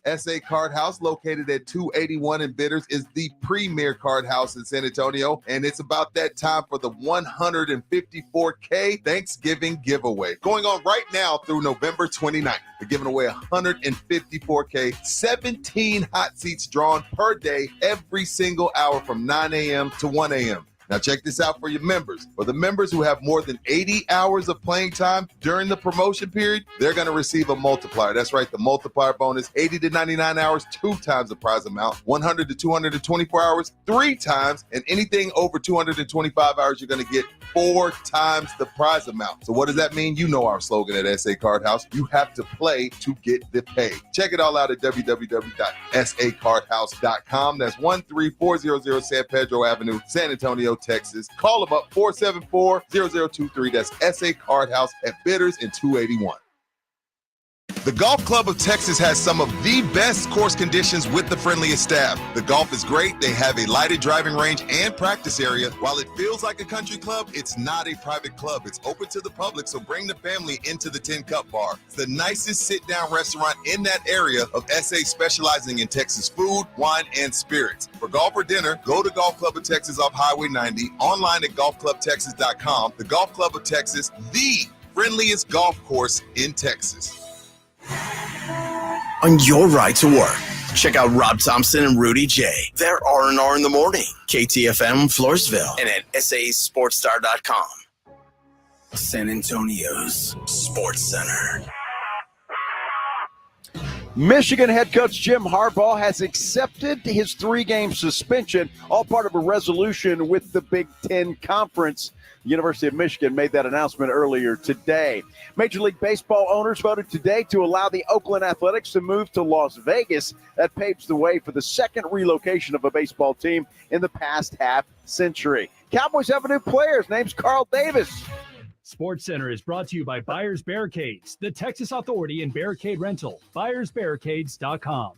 SA Card House, located at 281 in Bitters, is the premier card house in San Antonio, and it's about that time for the 154K Thanksgiving giveaway. Going on right now through November 29th. We're giving away 154K, 17 hot seats drawn per day, every single hour from 9 a.m. to 1 a.m. Now check this out for your members. For the members who have more than 80 hours of playing time during the promotion period, they're going to receive a multiplier. That's right, the multiplier bonus, 80 to 99 hours, 2 times the prize amount, 100 to 224 hours, 3 times, and anything over 225 hours, you're going to get 4 times the prize amount. So what does that mean? You know our slogan at SA Card House. You have to play to get the pay. Check it all out at www.sacardhouse.com. That's 13400 San Pedro Avenue, San Antonio, Texas. Call them up, 474-0023. That's SA Card House at Bitters in 281. The Golf Club of Texas has some of the best course conditions with the friendliest staff. The golf is great. They have a lighted driving range and practice area. While it feels like a country club, it's not a private club. It's open to the public, so bring the family into the 10 Cup Bar. It's the nicest sit-down restaurant in that area of SA, specializing in Texas food, wine, and spirits. For golf or dinner, go to Golf Club of Texas off Highway 90, online at golfclubtexas.com. The Golf Club of Texas, the friendliest golf course in Texas. On your ride to work, Check out Rob Thompson and Rudy J. They're R&R in the morning. KTFM Floresville and at sasportstar.com. San Antonio's Sports Center. Michigan head coach Jim Harbaugh has accepted his 3-game suspension, all part of a resolution with the Big Ten Conference. The University of Michigan made that announcement earlier today. Major League Baseball owners voted today to allow the Oakland Athletics to move to Las Vegas. That paves the way for the second relocation of a baseball team in the past half century. Cowboys have a new player. His name's Carl Davis. Sports Center is brought to you by Buyers Barricades, the Texas Authority in Barricade Rental. BuyersBarricades.com.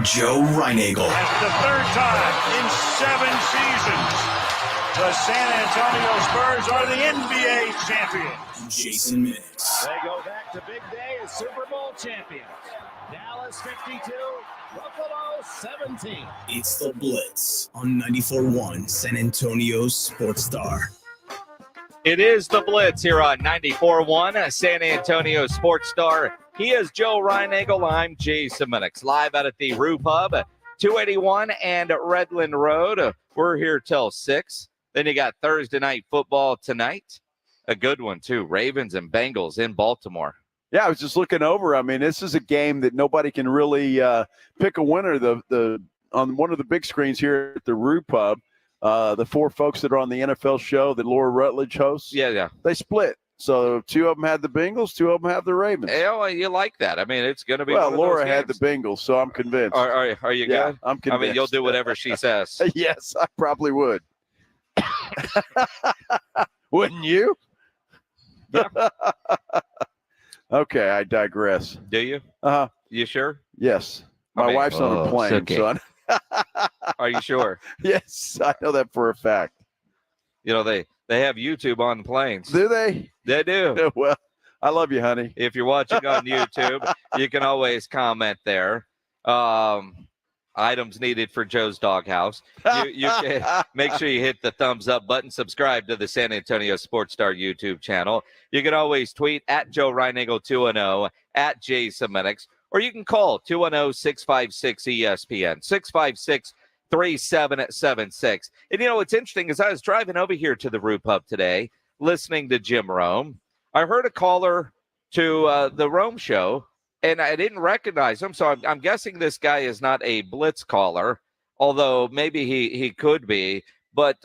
Joe Reinagel. That's the third time in 7 seasons. The San Antonio Spurs are the NBA champions. Jason Minix. They go back to big day as Super Bowl champions. Dallas 52, Buffalo 17. It's the Blitz on 94.1 San Antonio's Sports Star. It is the Blitz here on 94.1 San Antonio Sports Star. He is Joe Reinagel. I'm Jason Minix. Live out at the Rue Pub, 281 and Redland Road. We're here till 6. Then you got Thursday night football tonight. A good one, too. Ravens and Bengals in Baltimore. Yeah, I was just looking over. I mean, this is a game that nobody can really pick a winner. On one of the big screens here at the Rue Pub, the 4 folks that are on the NFL show that Laura Rutledge hosts, they split. So 2 of them had the Bengals, 2 of them have the Ravens. Yeah, you like that. I mean, it's going to be well, one of Laura those had the Bengals, so I'm convinced. Are you good? I'm convinced. I mean, you'll do whatever she says. Yes, I probably would. Wouldn't you? Yeah. Okay, I digress. Do you? Uh-huh. You sure? Yes. My wife's on a plane, okay. son. Are you sure? Yes, I know that for a fact. You know, they have YouTube on planes. Do they? They do. Well, I love you, honey. If you're watching on YouTube, you can always comment there. Items needed for Joe's Doghouse. You can make sure you hit the thumbs up button. Subscribe to the San Antonio Sports Star YouTube channel. You can always tweet at Joe Reinagel 210, at Jason Minix, or you can call 210-656-ESPN, 656-3776. And, you know, what's interesting is I was driving over here to the Rue Pub today, listening to Jim Rome. I heard a caller to the Rome show, and I didn't recognize him, so I'm guessing this guy is not a Blitz caller, although maybe he could be. But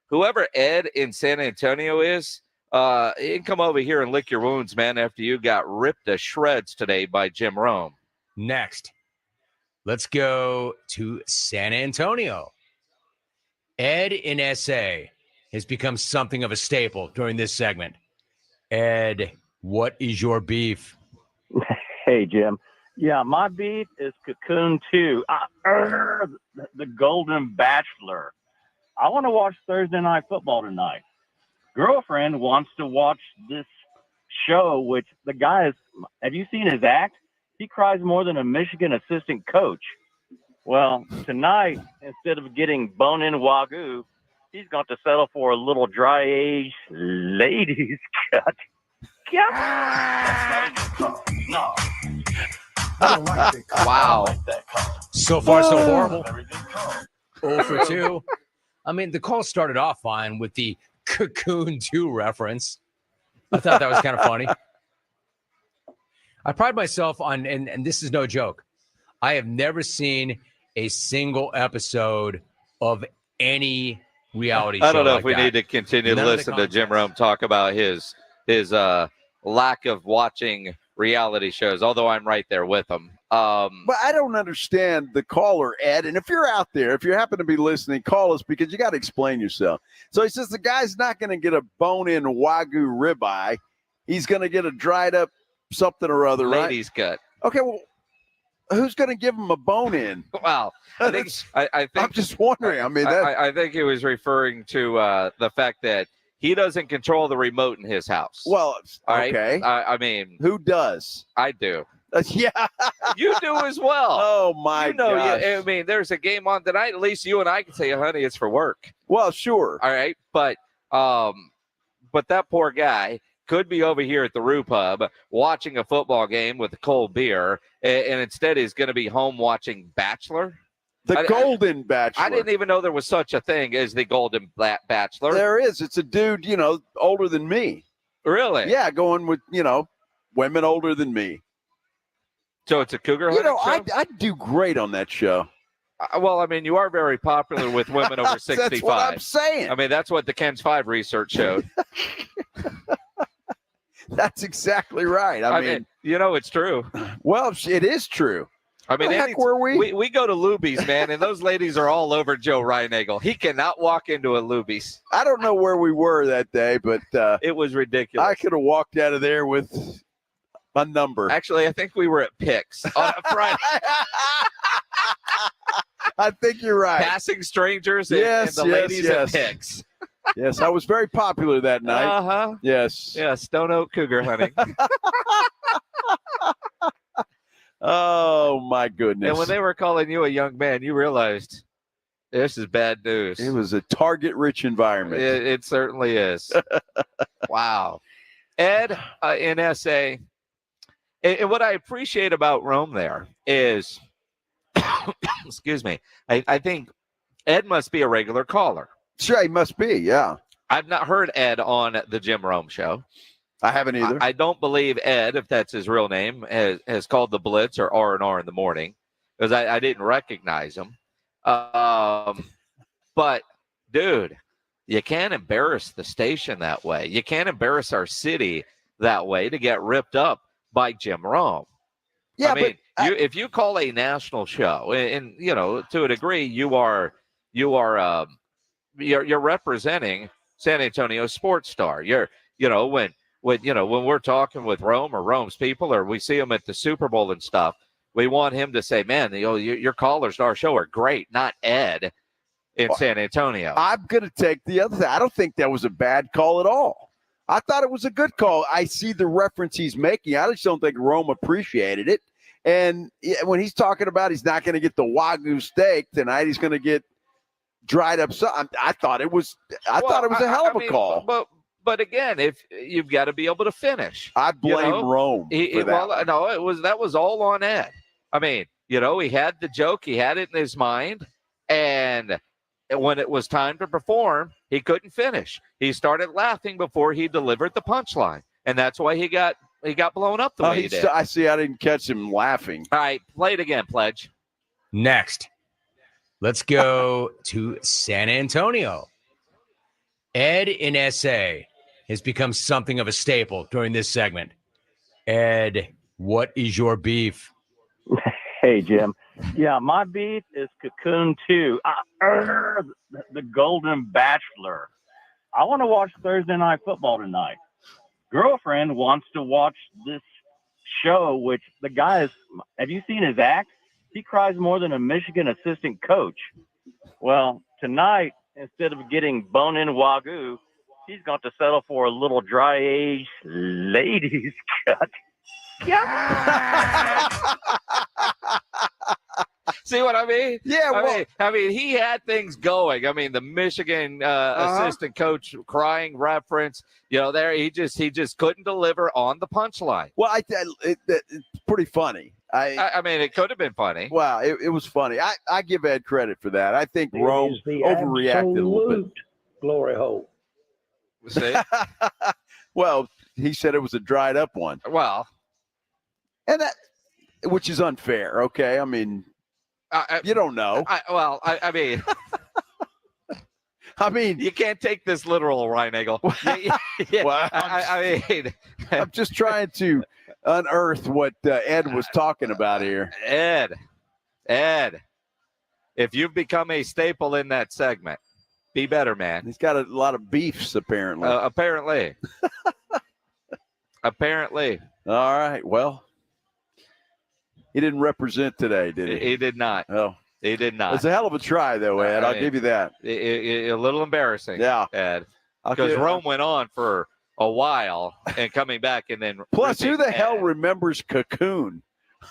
whoever Ed in San Antonio is, he can come over here and lick your wounds, man, after you got ripped to shreds today by Jim Rome. Next, let's go to San Antonio. Ed in SA has become something of a staple during this segment. Ed, what is your beef? Hey, Jim. Yeah, my beef is Cocoon 2. The Golden Bachelor. I want to watch Thursday Night Football tonight. Girlfriend wants to watch this show, which the guy is, have you seen his act? He cries more than a Michigan assistant coach. Well, tonight, instead of getting bone-in Wagyu, he's got to settle for a little dry-aged ladies cut. No. Wow. So far, so horrible. 0 for 2. I mean, the call started off fine with the Cocoon 2 reference. I thought that was kind of funny. I pride myself on, and this is no joke, I have never seen a single episode of any reality show. I don't know like if we that. need to continue to listen to Jim Rome talk about his lack of watching reality shows, although I'm right there with him. But I don't understand the caller, Ed. And if you're out there, if you happen to be listening, call us because you got to explain yourself. So he says the guy's not going to get a bone-in Wagyu ribeye. He's going to get a dried up something or other, right? Ladies cut. Okay, well, who's going to give him a bone-in? Wow. I think I'm just wondering. I mean, I think he was referring to the fact that he doesn't control the remote in his house. Well, okay. Right? I mean, who does? I do. Yeah. You do as well. Oh, my gosh. I mean, there's a game on tonight. At least you and I can say, honey, it's for work. Well, sure. All right. But that poor guy, could be over here at the Roo Pub watching a football game with a cold beer, and instead is going to be home watching Bachelor. The Golden Bachelor. I didn't even know there was such a thing as the Golden Bachelor. There is. It's a dude, older than me. Really? Yeah, going with, women older than me. So it's a cougar hunting show? I'd do great on that show. Well, I mean, you are very popular with women over 65. That's what I'm saying. I mean, that's what the Ken's 5 research showed. That's exactly right. I mean, it's true. Well, it is true. I mean, the heck were we? We go to Luby's, man, and those ladies are all over Joe Reinagel. He cannot walk into a Luby's. I don't know where we were that day, but it was ridiculous. I could have walked out of there with a number. Actually, I think we were at Picks on a Friday. I think you're right. Passing strangers and the ladies at Picks. Yes, I was very popular that night. Uh-huh. Yes. Yeah, Stone Oak cougar hunting. Oh, my goodness. And when they were calling you a young man, you realized this is bad news. It was a target-rich environment. It certainly is. Wow. Ed, in SA, and what I appreciate about Rome there is, excuse me, I think Ed must be a regular caller. Sure, he must be, yeah. I've not heard Ed on the Jim Rome show. I haven't either. I don't believe Ed, if that's his real name, has called the Blitz or R&R in the morning, because I didn't recognize him. But, dude, you can't embarrass the station that way. You can't embarrass our city that way to get ripped up by Jim Rome. Yeah, I mean, if you call a national show, and to a degree, you're representing San Antonio Sports Star. When we're talking with Rome or Rome's people, or we see them at the Super Bowl and stuff, we want him to say, man, your callers to our show are great, not Ed in San Antonio. I'm going to take the other thing. I don't think that was a bad call at all. I thought it was a good call. I see the reference he's making. I just don't think Rome appreciated it. And when he's talking about he's not going to get the Wagyu steak tonight, he's going to get dried up. So I thought it was a hell of a call. But again, if you've got to be able to finish, I blame Rome. That was all on Ed. I mean, he had the joke, he had it in his mind, and when it was time to perform, he couldn't finish. He started laughing before he delivered the punchline, and that's why he got blown up the way he did. I see. I didn't catch him laughing. All right, play it again, Pledge. Next, let's go to San Antonio. Ed in SA has become something of a staple during this segment. Ed, what is your beef? Hey, Jim. Yeah, my beef is Cocoon 2. The Golden Bachelor. I want to watch Thursday Night Football tonight. Girlfriend wants to watch this show, which the guy is, have you seen his act? He cries more than a Michigan assistant coach. Well, tonight, instead of getting bone-in Wagyu, he's going to settle for a little dry-aged ladies cut. See what I mean? Yeah. I mean, he had things going. I mean, the Michigan assistant coach crying reference. There he just couldn't deliver on the punchline. Well, it's pretty funny. I mean, it could have been funny. Wow, it was funny. I give Ed credit for that. I think Rome overreacted a little bit. Glory hole. See? Well, he said it was a dried up one. Well, and which is unfair. Okay, I mean, you don't know. I mean, you can't take this literal, Reinagel. Well, I mean, I'm just trying to unearth what Ed was talking about here. Ed, if you've become a staple in that segment, be better, man. He's got a lot of beefs, apparently. Apparently. All right. Well, he didn't represent today, did he? He did not. Oh, he did not. It's a hell of a try, though, Ed. I'll give you that. A little embarrassing, yeah, Ed, because Rome went on for a while and coming back, and then plus, who the hell remembers Cocoon?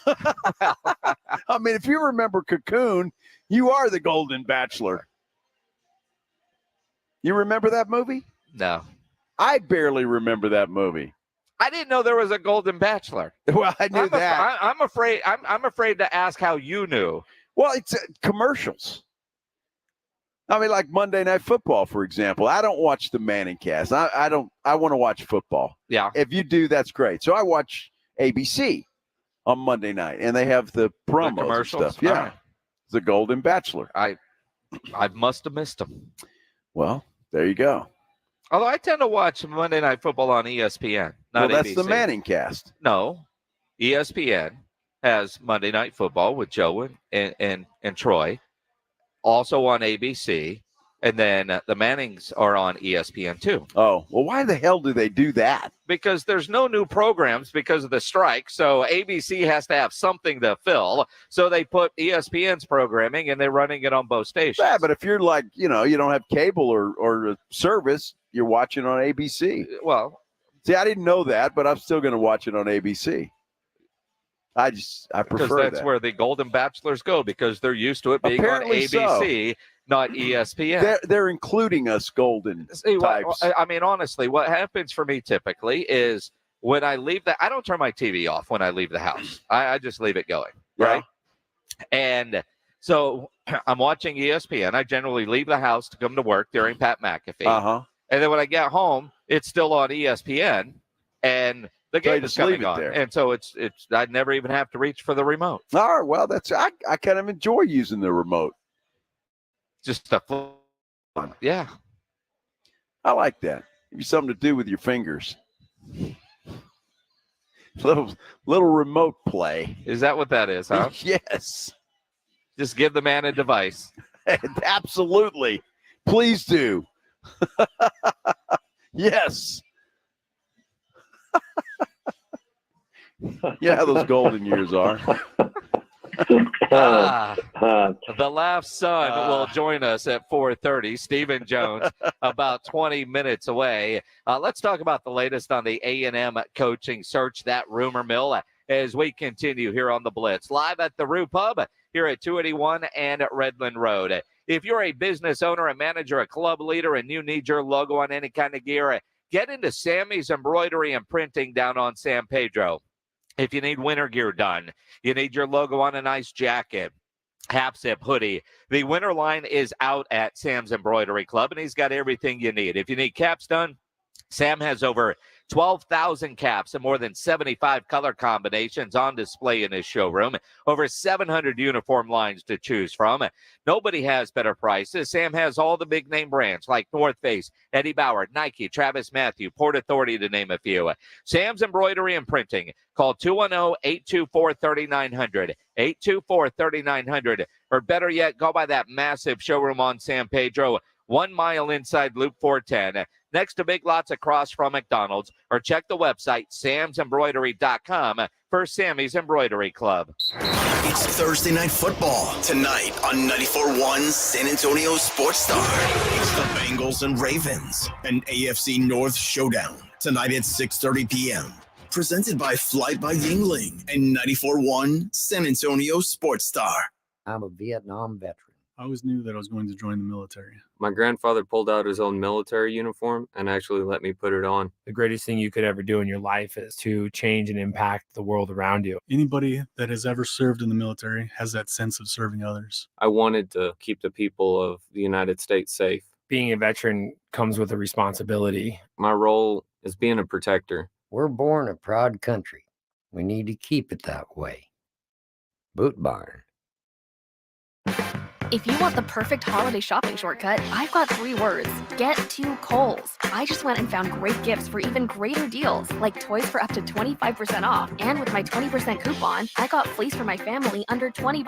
I mean, if you remember Cocoon, you are the Golden Bachelor. You remember that movie? No. I barely remember that movie. I didn't know there was a Golden Bachelor. Well, I knew that. I'm afraid. I'm afraid to ask how you knew. Well, it's commercials. I mean, like Monday Night Football, for example. I don't watch the Manning cast. I don't. I want to watch football. Yeah. If you do, that's great. So I watch ABC on Monday night, and they have the promos commercials? and stuff. Yeah, All right. The Golden Bachelor. I must have missed them. Well, there you go. Although I tend to watch Monday Night Football on ESPN. Not Well, that's ABC. the Manning cast. No, ESPN has Monday Night Football with Joe and Troy, also on ABC, and then the Mannings are on ESPN too. Oh, well, why the hell do they do that? Because there's no new programs because of the strike, so ABC has to have something to fill. So they put ESPN's programming, and they're running it on both stations. Yeah, but if you're like, you don't have cable or a service, you're watching on ABC. Well, see, I didn't know that, but I'm still going to watch it on ABC. I prefer because that's that. where the Golden Bachelors go, because they're used to it being Apparently on ABC, not ESPN. They're including us golden See, types. I mean, honestly, what happens for me typically is when I leave I don't turn my TV off when I leave the house. I just leave it going, right? And so I'm watching ESPN. I generally leave the house to come to work during Pat McAfee. Uh-huh. And then when I get home, it's still on ESPN, and the So you game is just leave coming it on. there. And so it's I never even have to reach for the remote. All right, well, I kind of enjoy using the remote. Just a fun. Yeah. I like that. Give you something to do with your fingers. Little remote play. Is that what that is, huh? Yes. Just give the man a device. Absolutely. Please do. Yes. Yeah, how those golden years are. The Laugh Son will join us at 4:30. Stephen Jones, about 20 minutes away. Let's talk about the latest on the A&M coaching search, that rumor mill, as we continue here on the Blitz. Live at the Rue Pub here at 281 and Redland Road. If you're a business owner, a manager, a club leader, and you need your logo on any kind of gear, get into Sammy's Embroidery and Printing down on San Pedro. If you need winter gear done, you need your logo on a nice jacket, half zip hoodie. The winter line is out at Sam's Embroidery Club, and he's got everything you need. If you need caps done, Sam has over 12,000 caps and more than 75 color combinations on display in his showroom. Over 700 uniform lines to choose from. Nobody has better prices. Sam has all the big name brands like North Face, Eddie Bauer, Nike, Travis Matthew, Port Authority, to name a few. Sam's Embroidery and Printing. Call 210-824-3900. 824-3900. Or better yet, go by that massive showroom on San Pedro, 1 mile inside Loop 410. Next to Big Lots across from McDonald's, or check the website samsembroidery.com for Sammy's Embroidery Club. It's Thursday Night Football tonight on 94.1 San Antonio Sports Star. It's the Bengals and Ravens, an AFC North showdown tonight at 6:30 p.m. Presented by Flight by Yingling and 94.1 San Antonio Sports Star. I'm a Vietnam veteran. I always knew that I was going to join the military. My grandfather pulled out his own military uniform and actually let me put it on. The greatest thing you could ever do in your life is to change and impact the world around you. Anybody that has ever served in the military has that sense of serving others. I wanted to keep the people of the United States safe. Being a veteran comes with a responsibility. My role is being a protector. We're born a proud country. We need to keep it that way. Boot Barn. If you want the perfect holiday shopping shortcut, I've got 3 words. Get to Kohl's. I just went and found great gifts for even greater deals, like toys for up to 25% off. And with my 20% coupon, I got fleece for my family under $20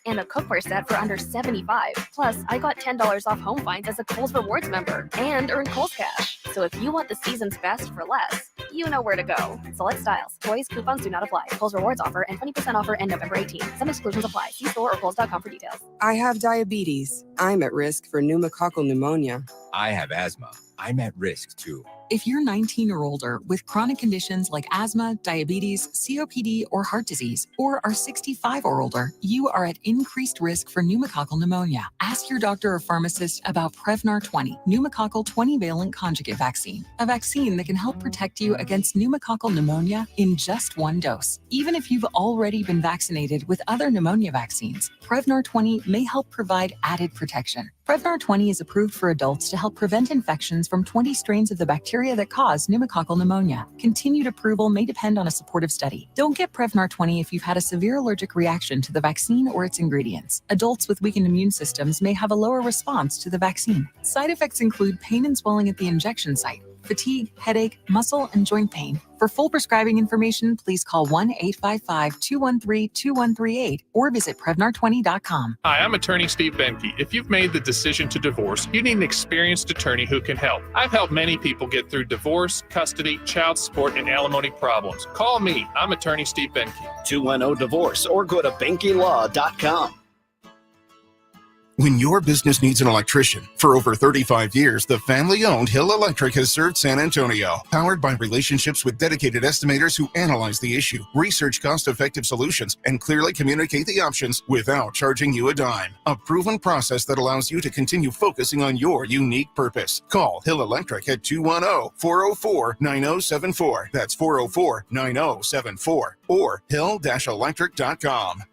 and a cookware set for under $75. Plus, I got $10 off home finds as a Kohl's Rewards member and earned Kohl's Cash. So if you want the season's best for less, you know where to go. Select styles. Toys, coupons do not apply. Kohl's Rewards offer and 20% offer end November 18th. Some exclusions apply. See store or kohls.com for details. I have diabetes. I'm at risk for pneumococcal pneumonia. I have asthma. I'm at risk too. If you're 19 or older with chronic conditions like asthma, diabetes, COPD, or heart disease, or are 65 or older, you are at increased risk for pneumococcal pneumonia. Ask your doctor or pharmacist about Prevnar 20, pneumococcal 20-valent conjugate vaccine, a vaccine that can help protect you against pneumococcal pneumonia in just one dose. Even if you've already been vaccinated with other pneumonia vaccines, Prevnar 20 may help provide added protection. Prevnar 20 is approved for adults to help prevent infections from 20 strains of the bacteria that cause pneumococcal pneumonia. Continued approval may depend on a supportive study. Don't get Prevnar 20 if you've had a severe allergic reaction to the vaccine or its ingredients. Adults with weakened immune systems may have a lower response to the vaccine. Side effects include pain and swelling at the injection site, fatigue, headache, muscle, and joint pain. For full prescribing information, please call 1-855-213-2138 or visit Prevnar20.com. Hi, I'm attorney Steve Benke. If you've made the decision to divorce, you need an experienced attorney who can help. I've helped many people get through divorce, custody, child support, and alimony problems. Call me. I'm attorney Steve Benke. 210-DIVORCE or go to BenkeLaw.com. When your business needs an electrician, for over 35 years, the family-owned Hill Electric has served San Antonio. Powered by relationships with dedicated estimators who analyze the issue, research cost-effective solutions, and clearly communicate the options without charging you a dime. A proven process that allows you to continue focusing on your unique purpose. Call Hill Electric at 210-404-9074. That's 404-9074. Or hill-electric.com.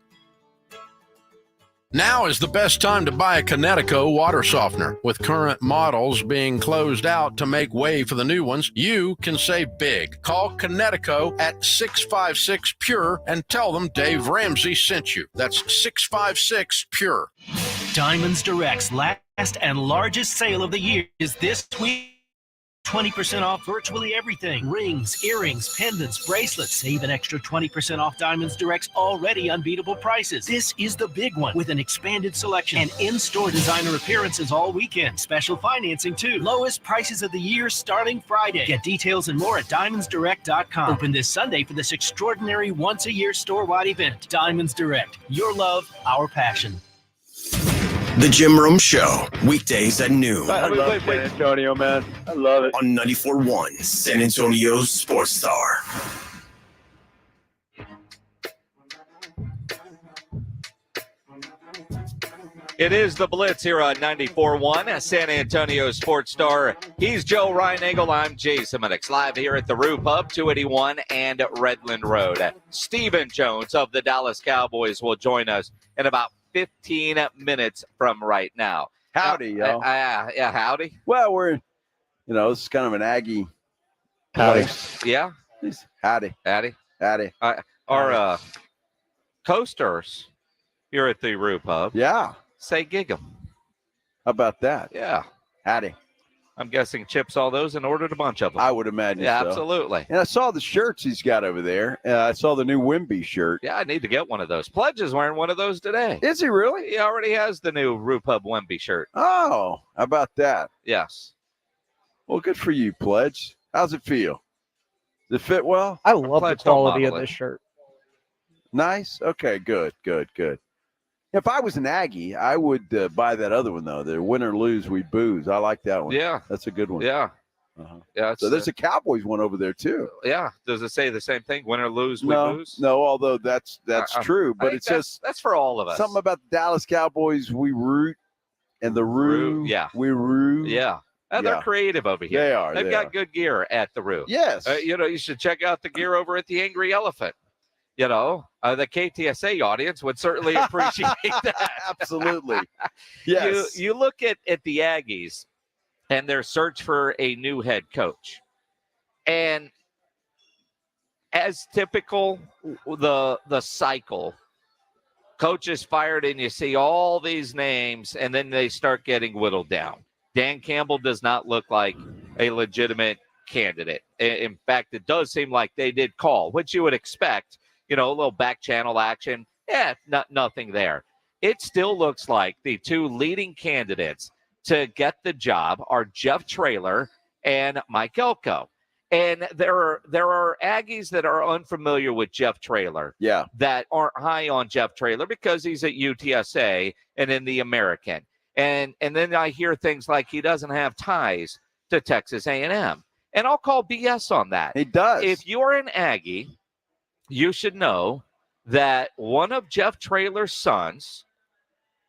Now is the best time to buy a Connecticut water softener. With current models being closed out to make way for the new ones, you can save big. Call Connecticut at 656-PURE and tell them Dave Ramsey sent you. That's 656-PURE. Diamonds Direct's last and largest sale of the year is this week. 20% off virtually everything. Rings, earrings, pendants, bracelets. Save an extra 20% off Diamonds Direct's already unbeatable prices. This is the big one with an expanded selection and in-store designer appearances all weekend. Special financing too. Lowest prices of the year starting Friday. Get details and more at DiamondsDirect.com. Open this Sunday for this extraordinary once-a-year store-wide event. Diamonds Direct. Your love, our passion. The Jim Rome Show, weekdays at noon. I love San Antonio, man. I love it. On 94.1 San Antonio's Sports Star. It is the Blitz here on 94.1 San Antonio Sports Star. He's Joe Reinagel. I'm Jason Minix. Live here at the Roo Pub, 281 and Redland Road. Stephen Jones of the Dallas Cowboys will join us in about 15 minutes from right now. Howdy, y'all. Yeah, howdy. Well, we're, this is kind of an Aggie. Howdy. Yeah. Howdy. Howdy. Howdy. Our coasters here at the Roo Pub. Yeah. Say gig 'em. How about that? Yeah. Howdy. I'm guessing Chip saw those and ordered a bunch of them. I would imagine Yeah, so. absolutely. And I saw the shirts he's got over there. I saw the new Wimby shirt. Yeah, I need to get one of those. Pledge is wearing one of those today. Is he really? He already has the new Roo Pub Wemby shirt. Oh, how about that? Yes. Well, good for you, Pledge. How's it feel? Does it fit well? I love the Pledge don't quality of model this it. shirt. Nice. Okay, good. If I was an Aggie, I would buy that other one, though. The win or lose, we booze. I like that one. Yeah. That's a good one. Yeah. Uh-huh. Yeah. So there's a Cowboys one over there, too. Yeah. Does it say the same thing? Win or lose, we No, lose? no, although that's true. I But think it says that's for all of us. something about the Dallas Cowboys, we root, and the Roo, yeah. we root. Yeah. And they're Yeah. creative over here. They are. They've they got are. good gear at the Roo. Yes. You should check out the gear over at the Angry Elephant. The KTSA audience would certainly appreciate that. Absolutely. Yes. You look at the Aggies and their search for a new head coach. And as typical, the cycle, coaches fired and you see all these names and then they start getting whittled down. Dan Campbell does not look like a legitimate candidate. In fact, it does seem like they did call, which you would expect. A little back channel action. Yeah, nothing there. It still looks like the two leading candidates to get the job are Jeff Traylor and Mike Elko. And there are Aggies that are unfamiliar with Jeff Traylor. Yeah. That aren't high on Jeff Traylor because he's at UTSA and in the American. And then I hear things like he doesn't have ties to Texas A&M. And I'll call BS on that. He does. If you're an Aggie, you should know that one of Jeff Traylor's sons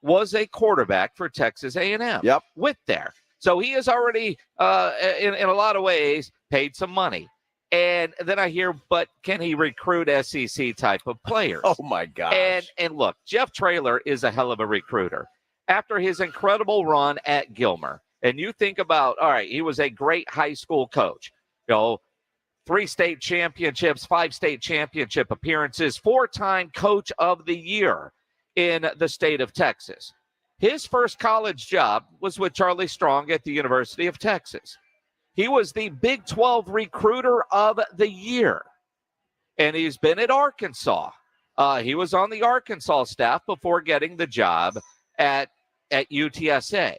was a quarterback for Texas A&M. Yep. With there. So he has already, in a lot of ways, paid some money. And then I hear, but can he recruit SEC type of players? Oh, my gosh. And look, Jeff Traylor is a hell of a recruiter. After his incredible run at Gilmer, and you think about, all right, he was a great high school coach. 3 state championships, 5 state championship appearances, 4-time coach of the year in the state of Texas. His first college job was with Charlie Strong at the University of Texas. He was the Big 12 recruiter of the year. And he's been at Arkansas. He was on the Arkansas staff before getting the job at UTSA.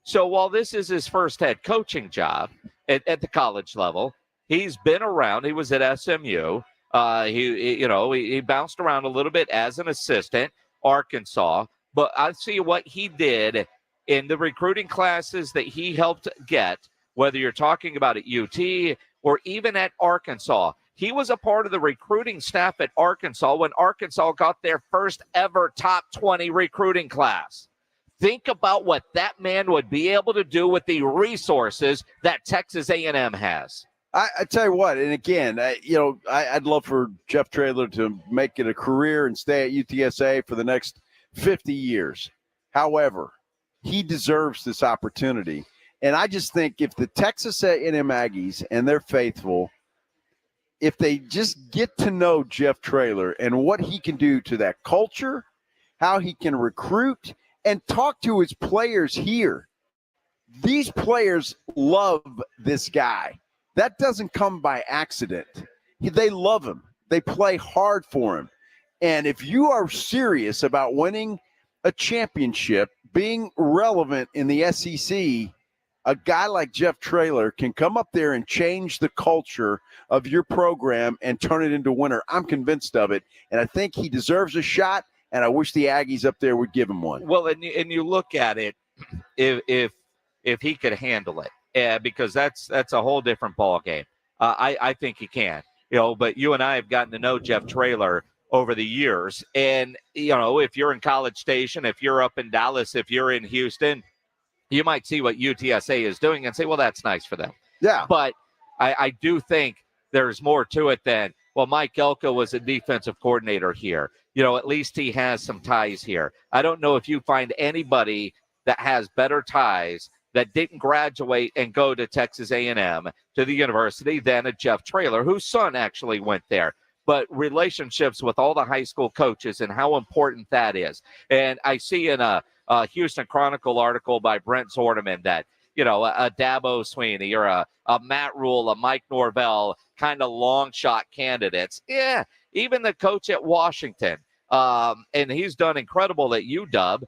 So while this is his first head coaching job at the college level, he's been around. He was at SMU. He bounced around a little bit as an assistant, Arkansas. But I see what he did in the recruiting classes that he helped get, whether you're talking about at UT or even at Arkansas. He was a part of the recruiting staff at Arkansas when Arkansas got their first ever top 20 recruiting class. Think about what that man would be able to do with the resources that Texas A&M has. I tell you what, and again, I'd love for Jeff Traylor to make it a career and stay at UTSA for the next 50 years. However, he deserves this opportunity. And I just think if the Texas A&M Aggies and their faithful, if they just get to know Jeff Traylor and what he can do to that culture, how he can recruit, and talk to his players here. These players love this guy. That doesn't come by accident. They love him. They play hard for him. And if you are serious about winning a championship, being relevant in the SEC, a guy like Jeff Traylor can come up there and change the culture of your program and turn it into a winner. I'm convinced of it. And I think he deserves a shot. And I wish the Aggies up there would give him one. Well, and you look at it, if he could handle it, because that's a whole different ball game. I think he can. But you and I have gotten to know Jeff Traylor over the years, and if you're in College Station, if you're up in Dallas, if you're in Houston, you might see what UTSA is doing and say, well, that's nice for them. Yeah. But I do think there's more to it than, well, Mike Elko was a defensive coordinator here. At least he has some ties here. I don't know if you find anybody that has better ties that didn't graduate and go to Texas A&M, to the university, than a Jeff Traylor, whose son actually went there. But relationships with all the high school coaches and how important that is. And I see in a Houston Chronicle article by Brent Zorneman that, a Dabo Sweeney or a Matt Rule, a Mike Norvell, kind of long shot candidates. Yeah, even the coach at Washington. And he's done incredible at UW.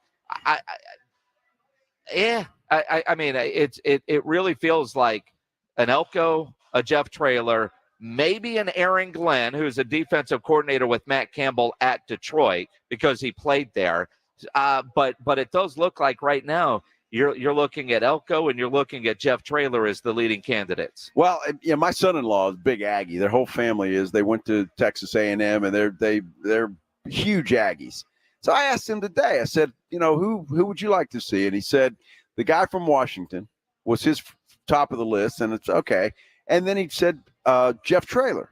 I mean, it really feels like an Elko, a Jeff Traylor, maybe an Aaron Glenn, who's a defensive coordinator with Matt Campbell at Detroit because he played there. But it does look like right now you're looking at Elko and you're looking at Jeff Traylor as the leading candidates. Well, my son-in-law is big Aggie. Their whole family is. They went to Texas A&M, and they're huge Aggies. So I asked him today. I said, who would you like to see? And he said the guy from Washington was his top of the list, and it's okay. And then he said Jeff Traylor.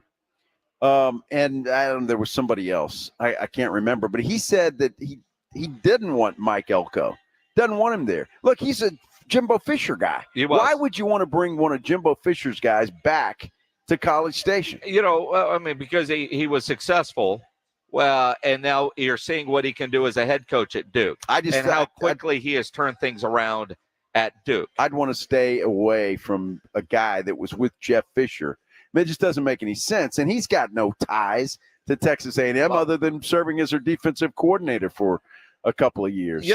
And there was somebody else. I can't remember. But he said that he didn't want Mike Elko. Doesn't want him there. Look, he's a Jimbo Fisher guy. Why would you want to bring one of Jimbo Fisher's guys back to College Station? Because he was successful. Well, and now you're seeing what he can do as a head coach at Duke. How quickly he has turned things around at Duke. I'd want to stay away from a guy that was with Jeff Fisher. It just doesn't make any sense. And he's got no ties to Texas A&M other than serving as their defensive coordinator for a couple of years.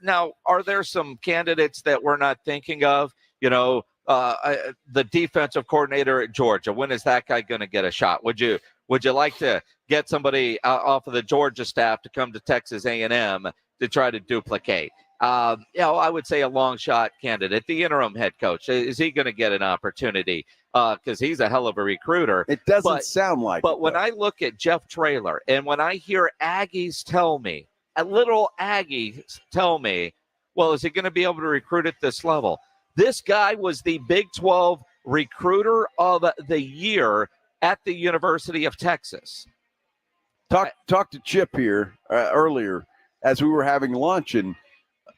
Now, are there some candidates that we're not thinking of? The defensive coordinator at Georgia, when is that guy going to get a shot? Would you like to get somebody off of the Georgia staff to come to Texas A&M to try to duplicate? I would say a long shot candidate. The interim head coach, is he going to get an opportunity? Because he's a hell of a recruiter. It doesn't sound like But it, when though. I look at Jeff Traylor and when I hear Aggies tell me, little Aggies tell me, well, is he going to be able to recruit at this level? This guy was the Big 12 Recruiter of the Year at the University of Texas. Talk to Chip here earlier as we were having lunch, and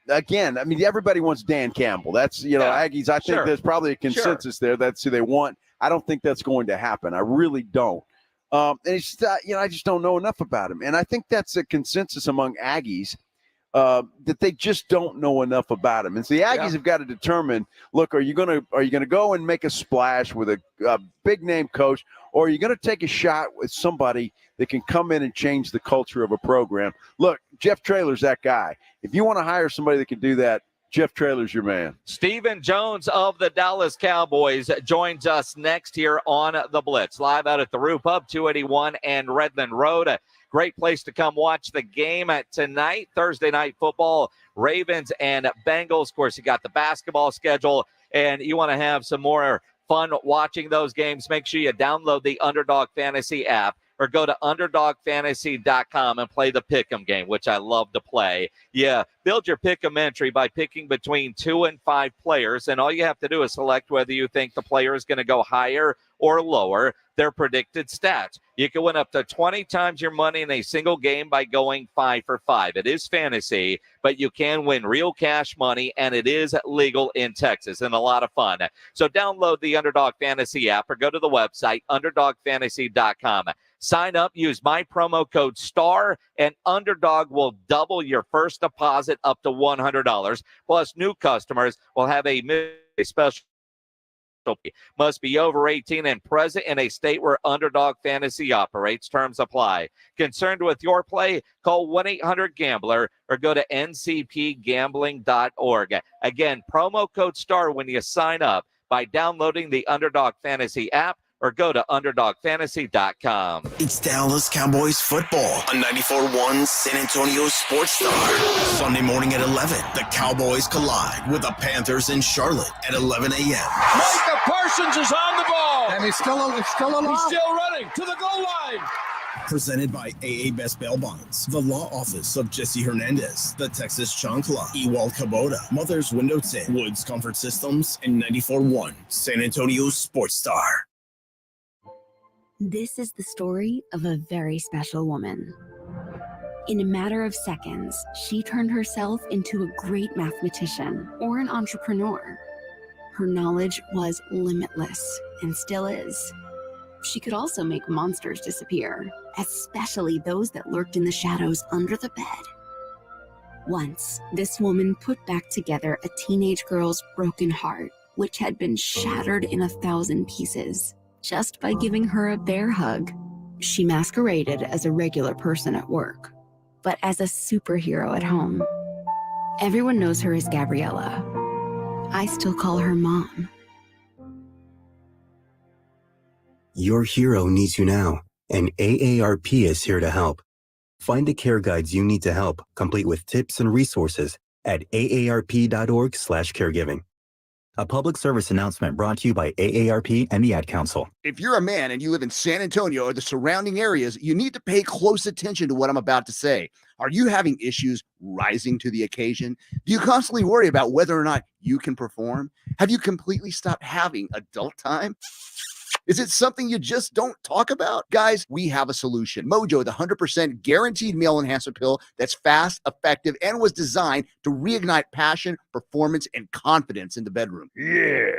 again, I mean, everybody wants Dan Campbell. That's, Aggies. I think there's probably a consensus there. That's who they want. I don't think that's going to happen. I really don't. And it's I just don't know enough about him, and I think that's a consensus among Aggies. That they just don't know enough about him. And so the Aggies have got to determine, look, are you gonna go and make a splash with a big name coach, or are you gonna take a shot with somebody that can come in and change the culture of a program? Look, Jeff Traylor's that guy. If you want to hire somebody that can do that, Jeff Traylor's your man. Stephen Jones of the Dallas Cowboys joins us next here on The Blitz, live out at the Roo Pub, 281 and Redland Road. A great place to come watch the game tonight, Thursday night football, Ravens and Bengals. Of course, you got the basketball schedule, and you want to have some more fun watching those games. Make sure you download the Underdog Fantasy app or go to UnderdogFantasy.com and play the Pick'em game, which I love to play. Yeah, build your Pick'em entry by picking between 2 and 5 players, and all you have to do is select whether you think the player is going to go higher or lower their predicted stats. You can win up to 20 times your money in a single game by going 5 for 5. It is fantasy, but you can win real cash money, and it is legal in Texas and a lot of fun. So download the Underdog Fantasy app or go to the website, UnderdogFantasy.com. Sign up, use my promo code STAR, and Underdog will double your first deposit up to $100. Plus, new customers will have a special. Must be over 18 and present in a state where Underdog Fantasy operates. Terms apply. Concerned with your play? Call 1-800-GAMBLER or go to ncpgambling.org. Again, promo code STAR when you sign up by downloading the Underdog Fantasy app or go to UnderdogFantasy.com. It's Dallas Cowboys football on 94.1 San Antonio Sports Star. Sunday morning at 11, the Cowboys collide with the Panthers in Charlotte at 11 a.m. Micah Parsons is on the ball. And he's still alive. He's still running to the goal line. Presented by AA Best Bail Bonds, the law office of Jesse Hernandez, the Texas Chancla, Ewald Kubota, Mother's Window Tint, Woods Comfort Systems, and 94.1 San Antonio Sports Star. This is the story of a very special woman. In a matter of seconds, she turned herself into a great mathematician or an entrepreneur. Her knowledge was limitless and still is. She could also make monsters disappear, especially those that lurked in the shadows under the bed. Once, this woman put back together a teenage girl's broken heart, which had been shattered in 1,000 pieces. Just by giving her a bear hug. She masqueraded as a regular person at work, but as a superhero at home. Everyone knows her as Gabriella. I still call her Mom. Your hero needs you now, and AARP is here to help. Find the care guides you need to help, complete with tips and resources at aarp.org/caregiving. A public service announcement brought to you by AARP and the Ad Council. If you're a man and you live in San Antonio or the surrounding areas, you need to pay close attention to what I'm about to say. Are you having issues rising to the occasion? Do you constantly worry about whether or not you can perform? Have you completely stopped having adult time? Is it something you just don't talk about? Guys, we have a solution. Mojo, the 100% guaranteed male enhancement pill that's fast, effective, and was designed to reignite passion, performance, and confidence in the bedroom. Yeah.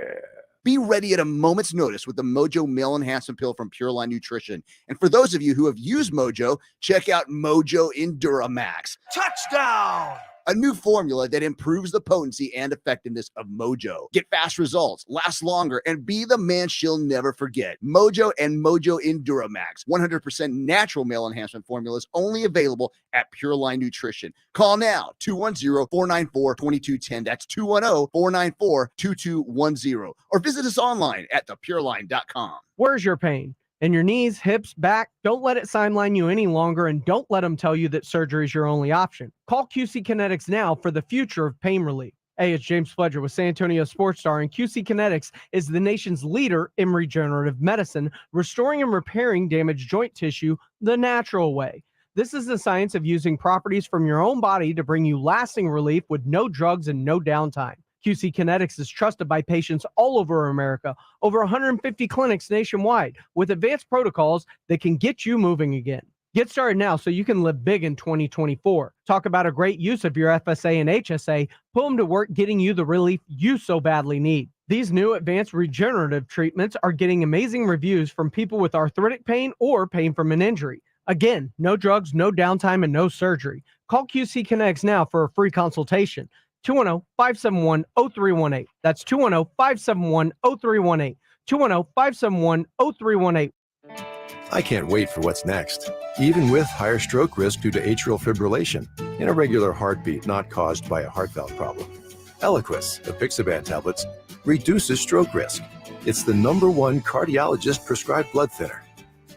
Be ready at a moment's notice with the Mojo Male Enhancement Pill from Pure Line Nutrition. And for those of you who have used Mojo, check out Mojo Enduramax. Touchdown! A new formula that improves the potency and effectiveness of Mojo. Get fast results, last longer, and be the man she'll never forget. Mojo and Mojo Enduramax. 100% natural male enhancement formulas only available at Pure Line Nutrition. Call now, 210-494-2210. That's 210-494-2210. Or visit us online at thepureline.com. Where's your pain? And your knees, hips, back, don't let it sideline you any longer, and don't let them tell you that surgery is your only option. Call QC Kinetics now for the future of pain relief. Hey, it's James Pledger with San Antonio Sports Star, and QC Kinetics is the nation's leader in regenerative medicine, restoring and repairing damaged joint tissue the natural way. This is the science of using properties from your own body to bring you lasting relief with no drugs and no downtime. QC Kinetics is trusted by patients all over America, over 150 clinics nationwide, with advanced protocols that can get you moving again. Get started now so you can live big in 2024. Talk about a great use of your FSA and HSA. Put them to work getting you the relief you so badly need. These new advanced regenerative treatments are getting amazing reviews from people with arthritic pain or pain from an injury. Again, no drugs, no downtime, and no surgery. Call QC Kinetics now for a free consultation. 210-571-0318. That's 210-571-0318. 210-571-0318. I can't wait for what's next. Even with higher stroke risk due to atrial fibrillation, an irregular heartbeat not caused by a heart valve problem. Eliquis, the Pixaban tablets, reduces stroke risk. It's the #1 cardiologist prescribed blood thinner.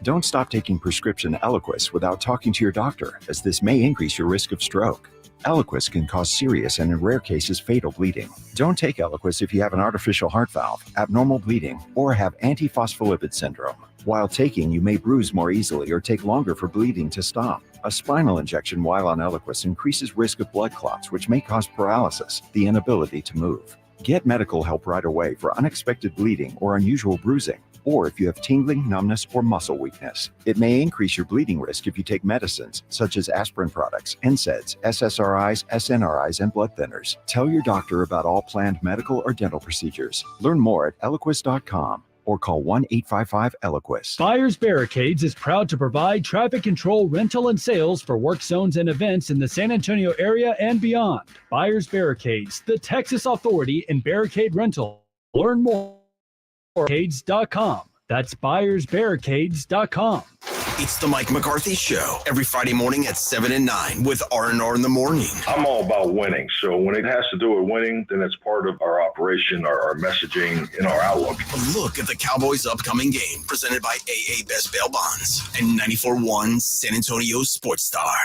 Don't stop taking prescription Eliquis without talking to your doctor, as this may increase your risk of stroke. Eliquis can cause serious and in rare cases fatal bleeding. Don't take Eliquis if you have an artificial heart valve, abnormal bleeding, or have antiphospholipid syndrome. While taking, you may bruise more easily or take longer for bleeding to stop. A spinal injection while on Eliquis increases risk of blood clots, which may cause paralysis, the inability to move. Get medical help right away for unexpected bleeding or unusual bruising, or if you have tingling, numbness, or muscle weakness. It may increase your bleeding risk if you take medicines such as aspirin products, NSAIDs, SSRIs, SNRIs, and blood thinners. Tell your doctor about all planned medical or dental procedures. Learn more at Eliquis.com or call 1-855-ELIQUIS. Buyers Barricades is proud to provide traffic control, rental, and sales for work zones and events in the San Antonio area and beyond. Buyers Barricades, the Texas authority in barricade rental. Learn more at barricades.com. That's buyersbarricades.com. It's the Mike McCarthy Show every Friday morning at 7 and 9 with R&R in the morning. I'm all about winning. So when it has to do with winning, then it's part of our operation, our messaging, and our outlook. A look at the Cowboys' upcoming game presented by AA Best Bail Bonds and 94.1 San Antonio Sports Star.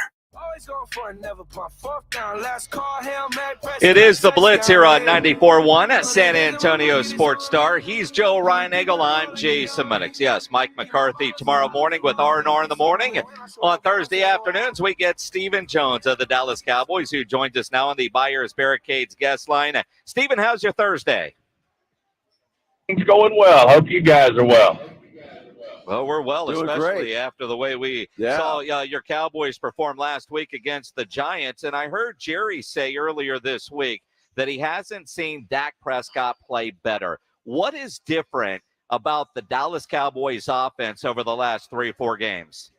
It is the Blitz here on 94.1 at San Antonio Sports Star. He's Joe Ryan Eagle. I'm Jason Minix. Yes, Mike McCarthy tomorrow morning with R&R in the morning. On Thursday afternoons, we get Stephen Jones of the Dallas Cowboys, who joins us now on the Buyers Barricades guest line. Stephen, how's your Thursday? Things going well. Hope you guys are well. Well, we're well, Doing especially great. after the way we saw your Cowboys perform last week against the Giants. And I heard Jerry say earlier this week that he hasn't seen Dak Prescott play better. What is different about the Dallas Cowboys offense over the last 3-4 games?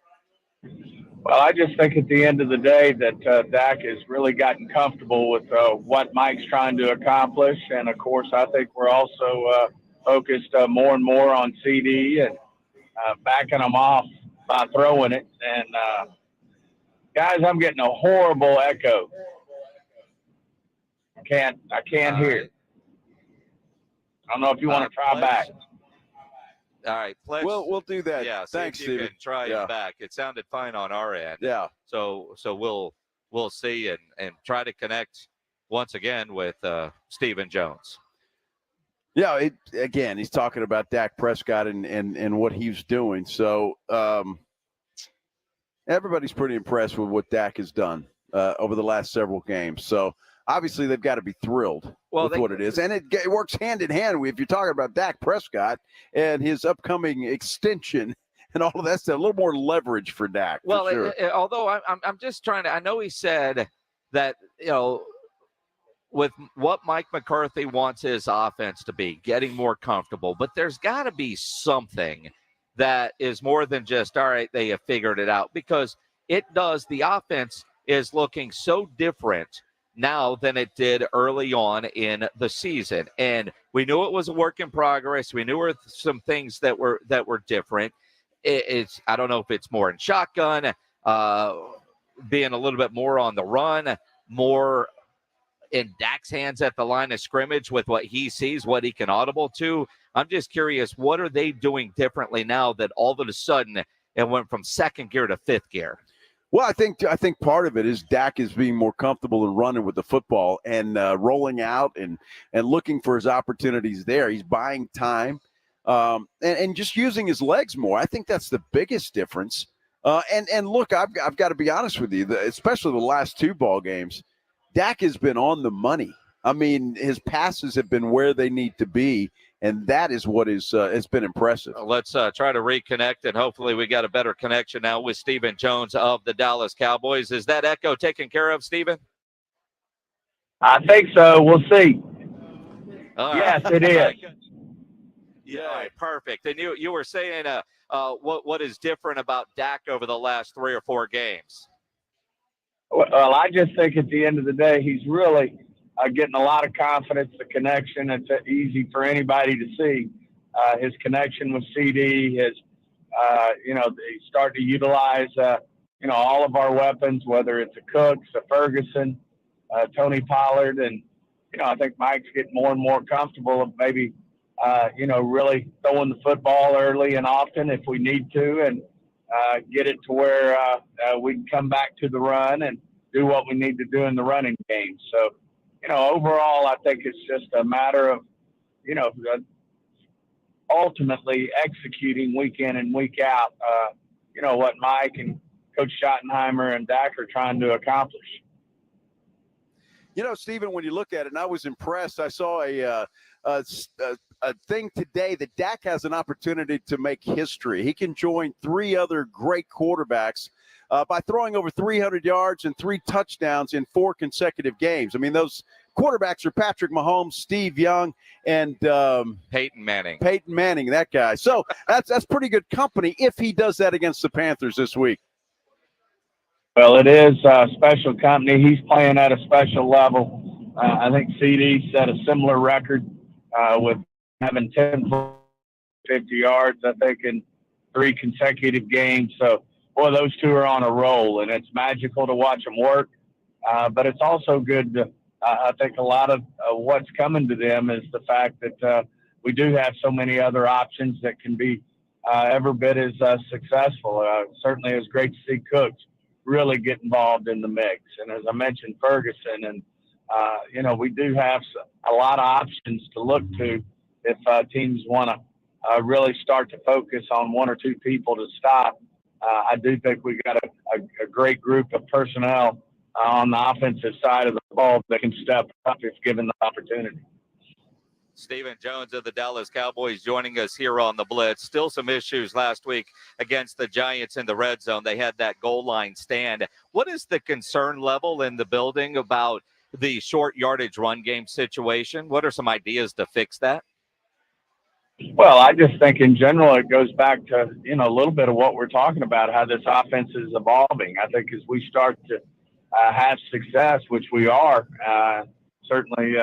Well, I just think at the end of the day that Dak has really gotten comfortable with what Mike's trying to accomplish. And, of course, I think we're also focused more and more on CD and backing them off by throwing it. And, guys, I'm getting a horrible echo. I can't hear it. I don't know if you want to try back. All right, Pledge. We'll do that. Yeah, Thanks, see if you Steven. can try it back. It sounded fine on our end. Yeah. So we'll see and try to connect once again with Stephen Jones. Yeah, again, he's talking about Dak Prescott and what he's doing. So everybody's pretty impressed with what Dak has done over the last several games. So obviously they've got to be thrilled with what it is. And it works hand in hand if you're talking about Dak Prescott and his upcoming extension and all of that stuff. A little more leverage for Dak. Well, for sure. Although I'm just trying to – I know he said that, with what Mike McCarthy wants his offense to be, getting more comfortable. But there's got to be something that is more than just, all right, they have figured it out. Because the offense is looking so different now than it did early on in the season. And we knew it was a work in progress. We knew there were some things that were different. I don't know if it's more in shotgun, being a little bit more on the run, more in Dak's hands at the line of scrimmage with what he sees, what he can audible to. I'm just curious, what are they doing differently now that all of a sudden it went from second gear to fifth gear? Well, I think part of it is Dak is being more comfortable in running with the football and rolling out and looking for his opportunities there. He's buying time and just using his legs more. I think that's the biggest difference. And look, I've got to be honest with you, especially the last two ball games, Dak has been on the money. I mean, his passes have been where they need to be, and that is what has been impressive. Let's try to reconnect, and hopefully we got a better connection now with Stephen Jones of the Dallas Cowboys. Is that echo taken care of, Stephen? I think so. We'll see. Yes, it is. Yeah, all right, perfect. And you were saying what is different about Dak over the last 3 or 4 games? Well, I just think at the end of the day, he's really getting a lot of confidence, the connection. It's easy for anybody to see. His connection with CD, he's starting to utilize, all of our weapons, whether it's a Cooks, a Ferguson, Tony Pollard. And, I think Mike's getting more and more comfortable of maybe, really throwing the football early and often if we need to, and get it to where we can come back to the run and do what we need to do in the running game. So, overall, I think it's just a matter of, ultimately executing week in and week out, what Mike and Coach Schottenheimer and Dak are trying to accomplish. Stephen, when you look at it, and I was impressed, I saw a thing today that Dak has an opportunity to make history. He can join 3 other great quarterbacks by throwing over 300 yards and 3 touchdowns in 4 consecutive games. I mean, those quarterbacks are Patrick Mahomes, Steve Young, and Peyton Manning. Peyton Manning, that guy. So that's pretty good company if he does that against the Panthers this week. Well, it is a special company. He's playing at a special level. I think CD set a similar record with having 10 for 50 yards, I think, in 3 consecutive games. So, boy, those two are on a roll, and it's magical to watch them work. But it's also good to, I think a lot of what's coming to them is the fact that we do have so many other options that can be every bit as successful. Certainly it's great to see Cooks really get involved in the mix. And as I mentioned, Ferguson, and, we do have a lot of options to look to if teams want to really start to focus on 1 or 2 people to stop. I do think we got a great group of personnel on the offensive side of the ball that can step up if given the opportunity. Stephen Jones of the Dallas Cowboys joining us here on the Blitz. Still some issues last week against the Giants in the red zone. They had that goal line stand. What is the concern level in the building about the short yardage run game situation? What are some ideas to fix that? Well, I just think in general it goes back to, a little bit of what we're talking about, how this offense is evolving. I think as we start to have success, which we are, certainly,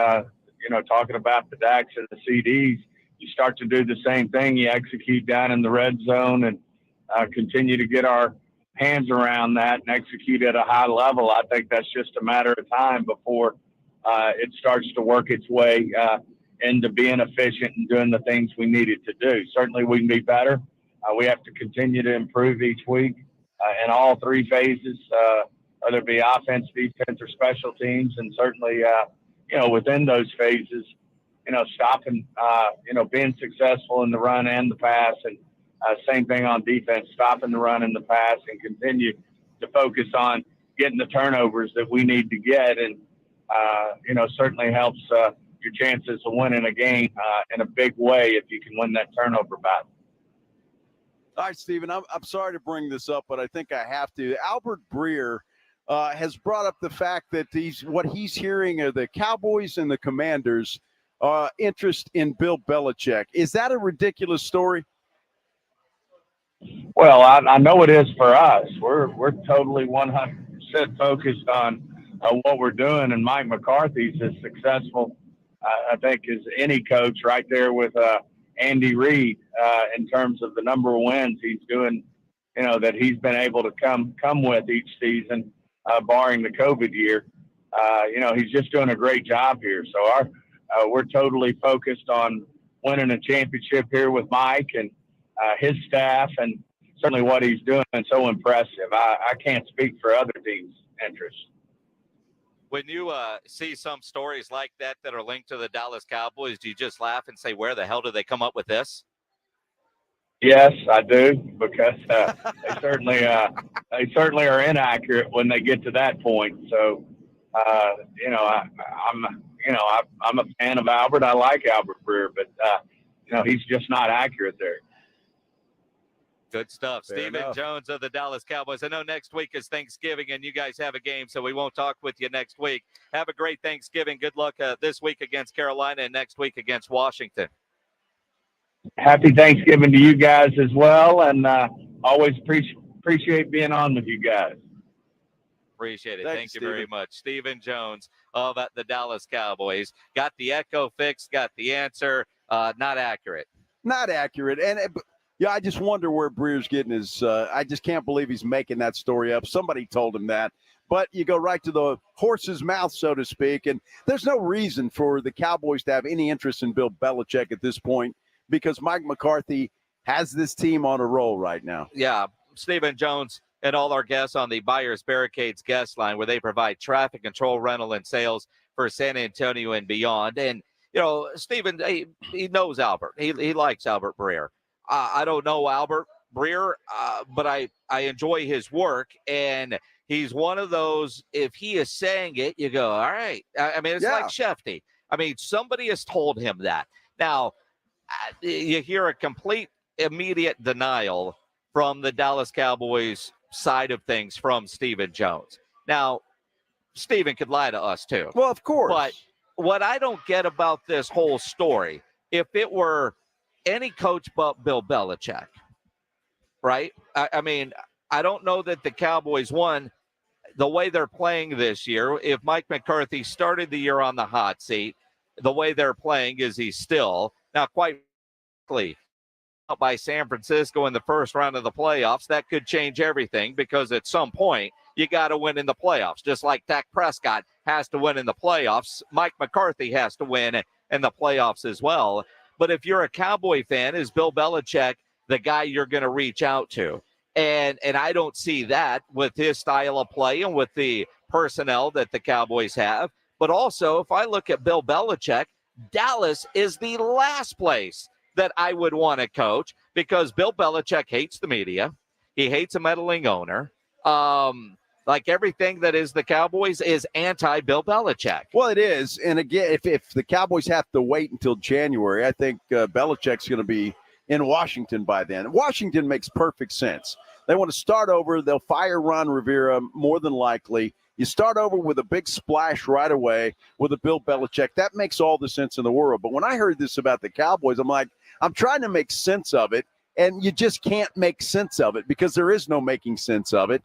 talking about the Daks and the CDs, you start to do the same thing. You execute down in the red zone and continue to get our hands around that and execute at a high level. I think that's just a matter of time before it starts to work its way into being efficient and doing the things we need it to do. Certainly we can be better. We have to continue to improve each week in all 3 phases, whether it be offense, defense, or special teams. And certainly, within those phases, stopping, being successful in the run and the pass, and same thing on defense, stopping the run and the pass, and continue to focus on getting the turnovers that we need to get. And, certainly helps your chances of winning a game in a big way if you can win that turnover battle. All right, Stephen, I'm sorry to bring this up, but I think I have to. Albert Breer has brought up the fact that what he's hearing are the Cowboys and the Commanders' interest in Bill Belichick. Is that a ridiculous story? Well, I know it is for us. We're totally 100% focused on what we're doing, and Mike McCarthy's as successful, I think, as any coach, right there with Andy Reid in terms of the number of wins he's doing, that he's been able to come with each season, barring the COVID year. he's just doing a great job here. So we're totally focused on winning a championship here with Mike and his staff, and certainly what he's doing is so impressive. I can't speak for other teams' interests. When you see some stories like that are linked to the Dallas Cowboys, do you just laugh and say, where the hell did they come up with this? Yes, I do, because they certainly are inaccurate when they get to that point. So, I'm a fan of Albert. I like Albert Breer, but he's just not accurate there. Good stuff. Fair Stephen enough. Jones of the Dallas Cowboys. I know next week is Thanksgiving and you guys have a game, so we won't talk with you next week. Have a great Thanksgiving. Good luck this week against Carolina and next week against Washington. Happy Thanksgiving to you guys as well, and always appreciate being on with you guys. Appreciate it. Thanks, Thank you very much. Stephen Jones of the Dallas Cowboys. Got the echo fixed, got the answer. Not accurate. Not accurate. And yeah, I just wonder where Breer's getting his I just can't believe he's making that story up. Somebody told him that. But you go right to the horse's mouth, so to speak, and there's no reason for the Cowboys to have any interest in Bill Belichick at this point because Mike McCarthy has this team on a roll right now. Yeah, Stephen Jones and all our guests on the Buyers Barricades guest line, where they provide traffic control, rental, and sales for San Antonio and beyond. And, Stephen, he knows Albert. He likes Albert Breer. I don't know Albert Breer, but I enjoy his work. And he's one of those, if he is saying it, you go, all right. I mean, it's like Shefty. I mean, somebody has told him that. Now, you hear a complete immediate denial from the Dallas Cowboys side of things from Stephen Jones. Now, Stephen could lie to us too. Well, of course. But what I don't get about this whole story, if it were any coach but Bill Belichick, right? I mean, I don't know that the Cowboys won the way they're playing this year. If Mike McCarthy started the year on the hot seat, the way they're playing is he's still. Now, quite frankly, by San Francisco in the first round of the playoffs, that could change everything because at some point you got to win in the playoffs. Just like Dak Prescott has to win in the playoffs, Mike McCarthy has to win in the playoffs as well. But if you're a Cowboy fan, is Bill Belichick the guy you're going to reach out to? And I don't see that with his style of play and with the personnel that the Cowboys have. But also, if I look at Bill Belichick, Dallas is the last place that I would want to coach because Bill Belichick hates the media. He hates a meddling owner. Like everything that is the Cowboys is anti-Bill Belichick. Well, it is. And again, if the Cowboys have to wait until January, I think Belichick's going to be in Washington by then. Washington makes perfect sense. They want to start over. They'll fire Ron Rivera more than likely. You start over with a big splash right away with a Bill Belichick. That makes all the sense in the world. But when I heard this about the Cowboys, I'm like, I'm trying to make sense of it. And you just can't make sense of it because there is no making sense of it.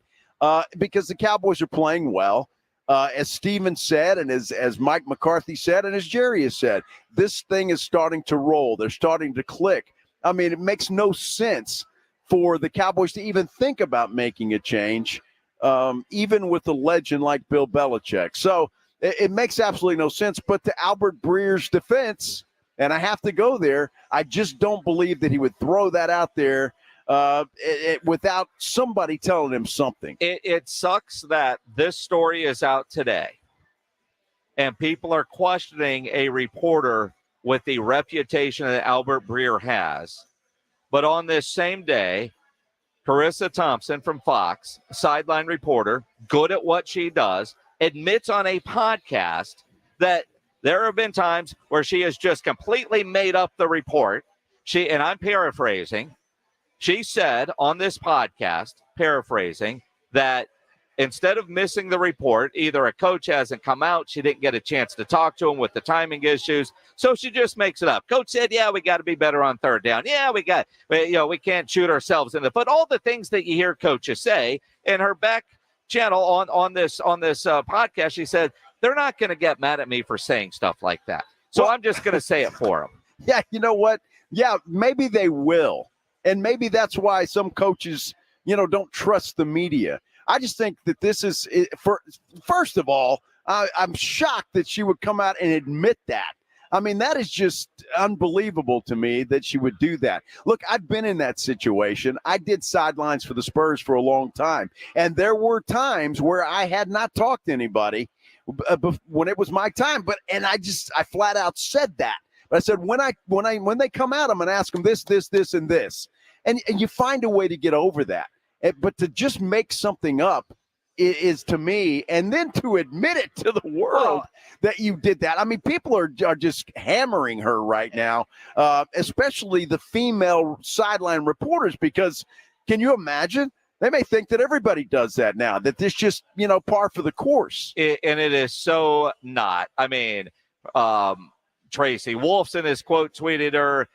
Because the Cowboys are playing well, as Steven said, and as Mike McCarthy said, and as Jerry has said, this thing is starting to roll. They're starting to click. I mean, it makes no sense for the Cowboys to even think about making a change, even with a legend like Bill Belichick. So it makes absolutely no sense. But to Albert Breer's defense, and I have to go there, I just don't believe that he would throw that out there without somebody telling him something. It sucks that this story is out today and people are questioning a reporter with the reputation that Albert Breer has. But on this same day, Carissa Thompson from Fox, sideline reporter, good at what she does, admits on a podcast that there have been times where she has just completely made up the report. And I'm paraphrasing, she said on this podcast, paraphrasing, that instead of missing the report, either a coach hasn't come out, she didn't get a chance to talk to him with the timing issues, so she just makes it up. Coach said, yeah, we got to be better on third down. Yeah, we can't shoot ourselves in the foot. All the things that you hear coaches say. In her back channel on this podcast, she said, they're not going to get mad at me for saying stuff like that. So I'm just going to say it for them. Yeah, you know what? Yeah, maybe they will. And maybe that's why some coaches, don't trust the media. I just think that this is, first of all, I'm shocked that she would come out and admit that. I mean, that is just unbelievable to me that she would do that. Look, I've been in that situation. I did sidelines for the Spurs for a long time, and there were times where I had not talked to anybody when it was my time. And I flat out said that. But I said when they come out, I'm going to ask them this, and this, and you find a way to get over that. But to just make something up is to me, and then to admit it to the world that you did that. I mean, people are just hammering her right now, especially the female sideline reporters, because can you imagine? They may think that everybody does that now, that this just, par for the course. And it is so not. I mean, Tracy Wolfson has quote tweeted her.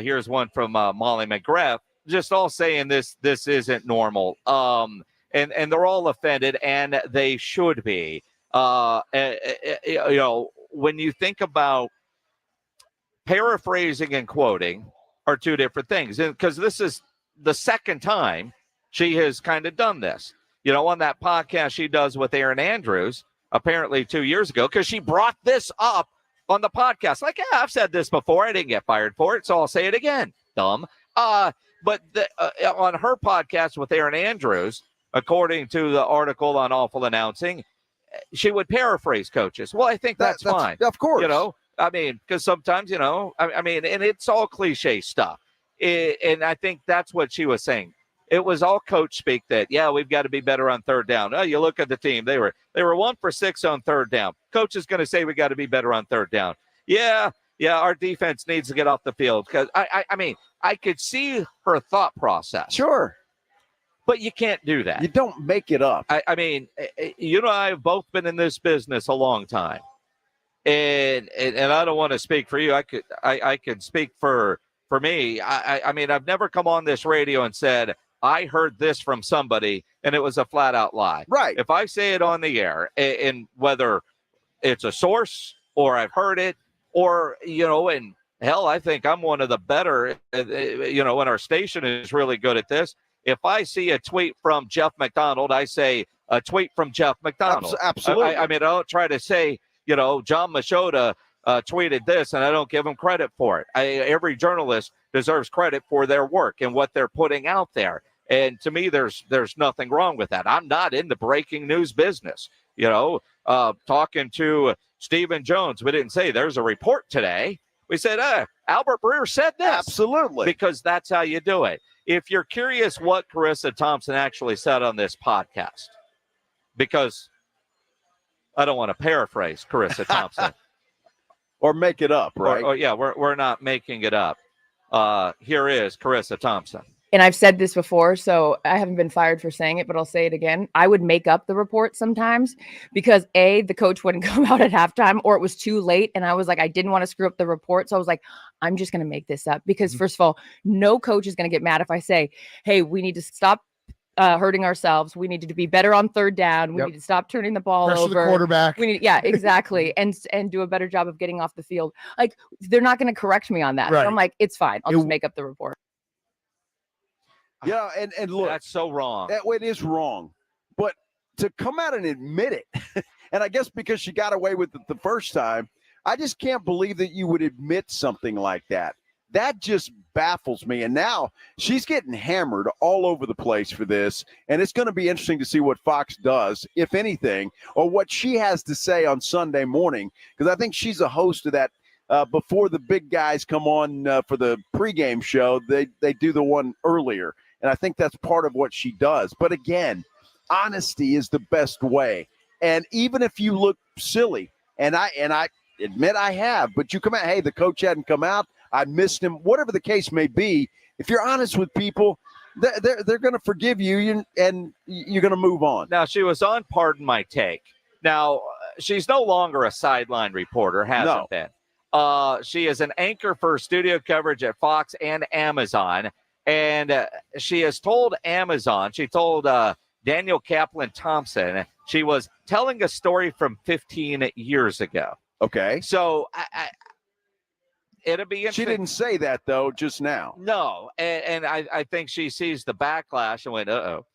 Here's one from Molly McGrath, just all saying this isn't normal. And they're all offended, and they should be. When you think about paraphrasing and quoting are two different things, because this is the second time she has kind of done this. On that podcast she does with Aaron Andrews, apparently 2 years ago, because she brought this up on the podcast. Like, yeah, I've said this before. I didn't get fired for it, so I'll say it again. Dumb. But on her podcast with Aaron Andrews, according to the article on Awful Announcing, she would paraphrase coaches. Well, I think that's fine. Of course. I mean, because sometimes, I mean, and it's all cliche stuff. And I think that's what she was saying. It was all coach speak that, yeah, we've got to be better on third down. Oh, you look at the team. They were 1 for 6 on third down. Coach is going to say we got to be better on third down. Yeah, our defense needs to get off the field. Because, I mean, I could see her thought process. Sure. But you can't do that. You don't make it up. I mean, you and I have both been in this business a long time, and I don't want to speak for you. I could speak for me. I mean, I've never come on this radio and said I heard this from somebody and it was a flat out lie. Right. If I say it on the air, and whether it's a source or I've heard it, or and hell, I think I'm one of the better. And our station is really good at this. If I see a tweet from Jeff McDonald, I say a tweet from Jeff McDonald. Absolutely. I mean, I don't try to say, John Machota tweeted this, and I don't give him credit for it. Every journalist deserves credit for their work and what they're putting out there. And to me, there's nothing wrong with that. I'm not in the breaking news business. Talking to Stephen Jones, we didn't say there's a report today. We said, Albert Breer said this. Absolutely. Because that's how you do it. If you're curious what Carissa Thompson actually said on this podcast, because I don't want to paraphrase Carissa Thompson. Or make it up, right? We're not making it up. Here is Carissa Thompson. And I've said this before, so I haven't been fired for saying it, but I'll say it again. I would make up the report sometimes because the coach wouldn't come out at halftime, or it was too late. And I was like, I didn't want to screw up the report. So I was like, I'm just going to make this up because first of all, no coach is going to get mad if I say, hey, we need to stop hurting ourselves. We need to be better on third down. We need to stop turning the ball Pressure over. the quarterback. We need, exactly. and do a better job of getting off the field. Like, they're not going to correct me on that. Right. So I'm like, it's fine. I'll just make up the report. Yeah, and look, that's so wrong. It is wrong, but to come out and admit it, and I guess because she got away with it the first time, I just can't believe that you would admit something like that. That just baffles me. And now she's getting hammered all over the place for this, and it's going to be interesting to see what Fox does, if anything, or what she has to say on Sunday morning, because I think she's a host of that. Before the big guys come on for the pregame show, they do the one earlier. And I think that's part of what she does. But again, honesty is the best way. And even if you look silly, and I admit I have, but you come out, hey, the coach hadn't come out, I missed him, whatever the case may be, if you're honest with people, they're going to forgive you and you're going to move on. Now, she was on Pardon My Take. Now, she's no longer a sideline reporter, hasn't been. She is an anchor for studio coverage at Fox and Amazon. And she has told Amazon, she told Daniel Kaplan Thompson, she was telling a story from 15 years ago. Okay. So it'll be interesting. She didn't say that, though, just now. No. And I think she sees the backlash and went, uh-oh.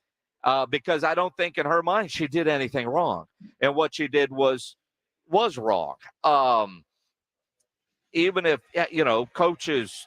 because I don't think in her mind she did anything wrong. And what she did was wrong. Even if, coaches,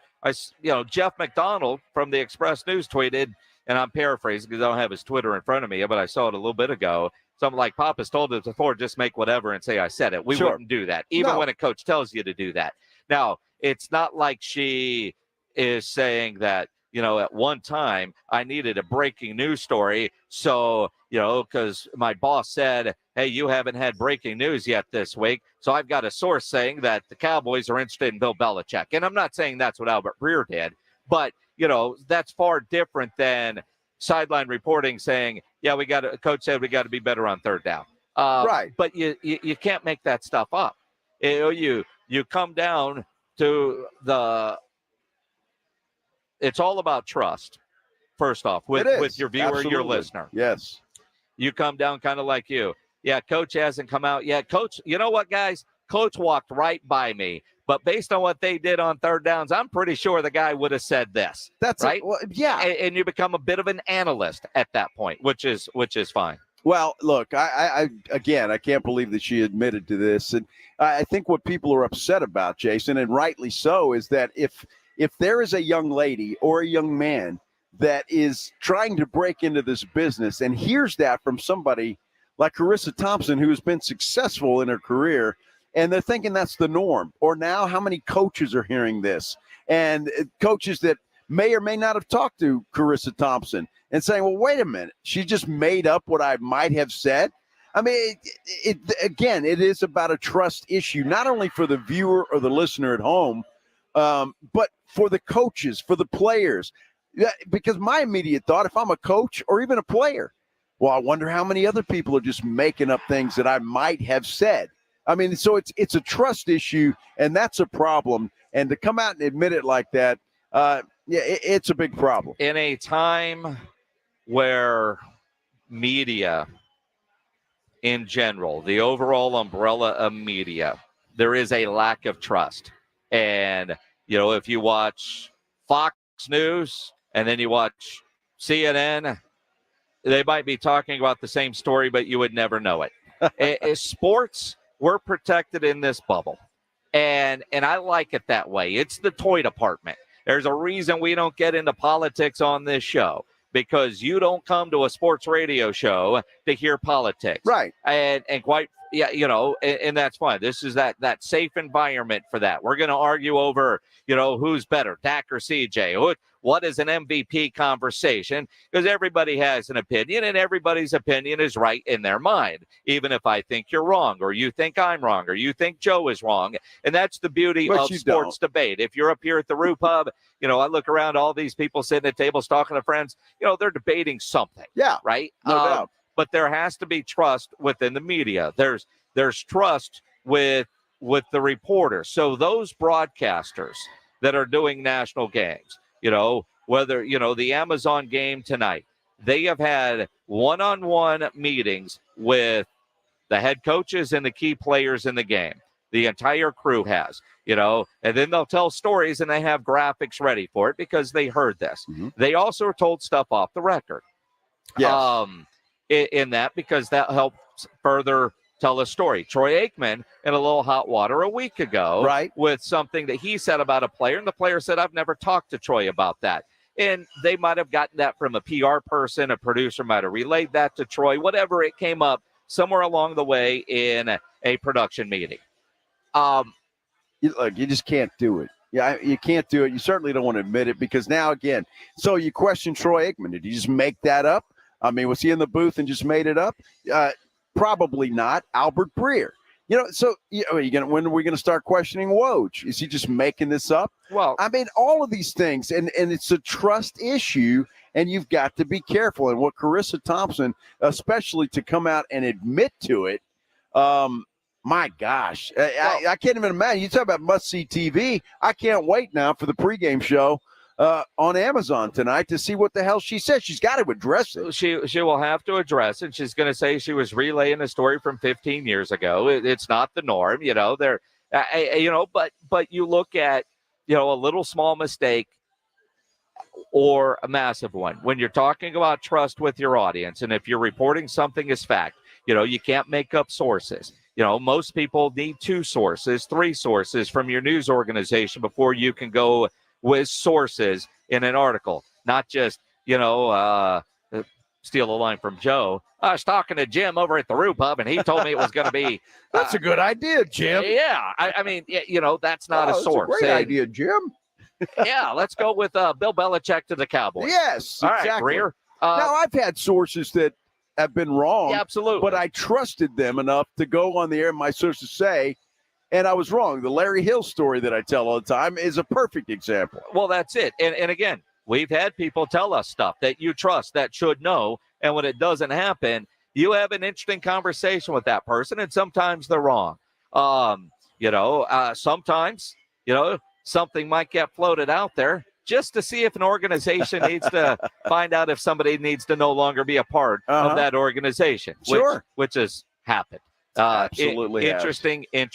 Jeff McDonald from the Express News tweeted, and I'm paraphrasing because I don't have his Twitter in front of me, but I saw it a little bit ago. Something like, Papa's told us before, just make whatever and say I said it. We wouldn't do that, even when a coach tells you to do that. Now, it's not like she is saying that, at one time I needed a breaking news story. So, because my boss said, hey, you haven't had breaking news yet this week. So I've got a source saying that the Cowboys are interested in Bill Belichick. And I'm not saying that's what Albert Breer did, but, that's far different than sideline reporting saying, yeah, coach said we got to be better on third down. Right. But you can't make that stuff up. You come down to it's all about trust, first off, with your viewer, your listener. Yes. You come down kind of like you. Yeah, coach hasn't come out yet. Coach, you know what, guys? Coach walked right by me. But based on what they did on third downs, I'm pretty sure the guy would have said this. That's right. Yeah. And you become a bit of an analyst at that point, which is fine. Well, look, I can't believe that she admitted to this. And I think what people are upset about, Jason, and rightly so, is that if there is a young lady or a young man that is trying to break into this business and hears that from somebody like Carissa Thompson, who has been successful in her career, and they're thinking that's the norm, or now how many coaches are hearing this, and coaches that may or may not have talked to Carissa Thompson and saying, well, wait a minute, she just made up what I might have said. I mean, it is about a trust issue, not only for the viewer or the listener at home, but for the coaches, for the players. Because my immediate thought, if I'm a coach or even a player, well, I wonder how many other people are just making up things that I might have said. I mean, so it's a trust issue, and that's a problem. And to come out and admit it like that, it's a big problem. In a time where media in general, the overall umbrella of media, there is a lack of trust. And, if you watch Fox News and then you watch CNN, they might be talking about the same story, but you would never know it. Sports, we're protected in this bubble. And I like it that way. It's the toy department. There's a reason we don't get into politics on this show, because you don't come to a sports radio show to hear politics. Right. And quite, and that's fine. This is that safe environment for that. We're going to argue over, who's better, Dak or CJ. What is an MVP conversation? Because everybody has an opinion, and everybody's opinion is right in their mind, even if I think you're wrong, or you think I'm wrong, or you think Joe is wrong. And that's the beauty of sports debate. If you're up here at the Roo Pub, I look around, all these people sitting at tables talking to friends, they're debating something. Yeah. Right? No doubt. But there has to be trust within the media. There's trust with the reporters. So those broadcasters that are doing national games, whether, the Amazon game tonight, they have had one-on-one meetings with the head coaches and the key players in the game. The entire crew has, and then they'll tell stories and they have graphics ready for it because they heard this. Mm-hmm. They also are told stuff off the record. Yes. In that, because that helps further tell a story. Troy Aikman in a little hot water a week ago, right, with something that he said about a player, and the player said, I've never talked to Troy about that. And they might have gotten that from a PR person, a producer might have relayed that to Troy, whatever, it came up somewhere along the way in a production meeting. You just can't do it. Yeah, you can't do it. You certainly don't want to admit it, because now, again, so you question Troy Aikman. Did he just make that up? I mean, was he in the booth and just made it up? Probably not. Albert Breer. So when are we going to start questioning Woj? Is he just making this up? Well, I mean, all of these things, and it's a trust issue, and you've got to be careful. And what Carissa Thompson, especially to come out and admit to it, my gosh, I can't even imagine. You talk about must-see TV. I can't wait now for the pregame show on Amazon tonight to see what the hell she says. She's got to address it. She will have to address it. She's going to say she was relaying a story from 15 years ago. It's not the norm, but you look at, a little small mistake or a massive one. When you're talking about trust with your audience, and if you're reporting something as fact, you can't make up sources. Most people need 2 sources, 3 sources from your news organization before you can go with sources in an article, not just, steal a line from Joe. I was talking to Jim over at the Roo Pub, and he told me it was going to be. That's a good idea, Jim. Yeah. I mean, that's not a source. That's a great idea, Jim. Yeah, let's go with Bill Belichick to the Cowboys. Yes, All exactly. right, Greer. Now, I've had sources that have been wrong. Yeah, absolutely. But I trusted them enough to go on the air, my sources say, and I was wrong. The Larry Hill story that I tell all the time is a perfect example. Well, that's it. And again, we've had people tell us stuff that you trust, that should know, and when it doesn't happen, you have an interesting conversation with that person, and sometimes they're wrong. Sometimes, something might get floated out there just to see if an organization needs to find out if somebody needs to no longer be a part of that organization. Sure. Which has happened. Absolutely. Interesting. It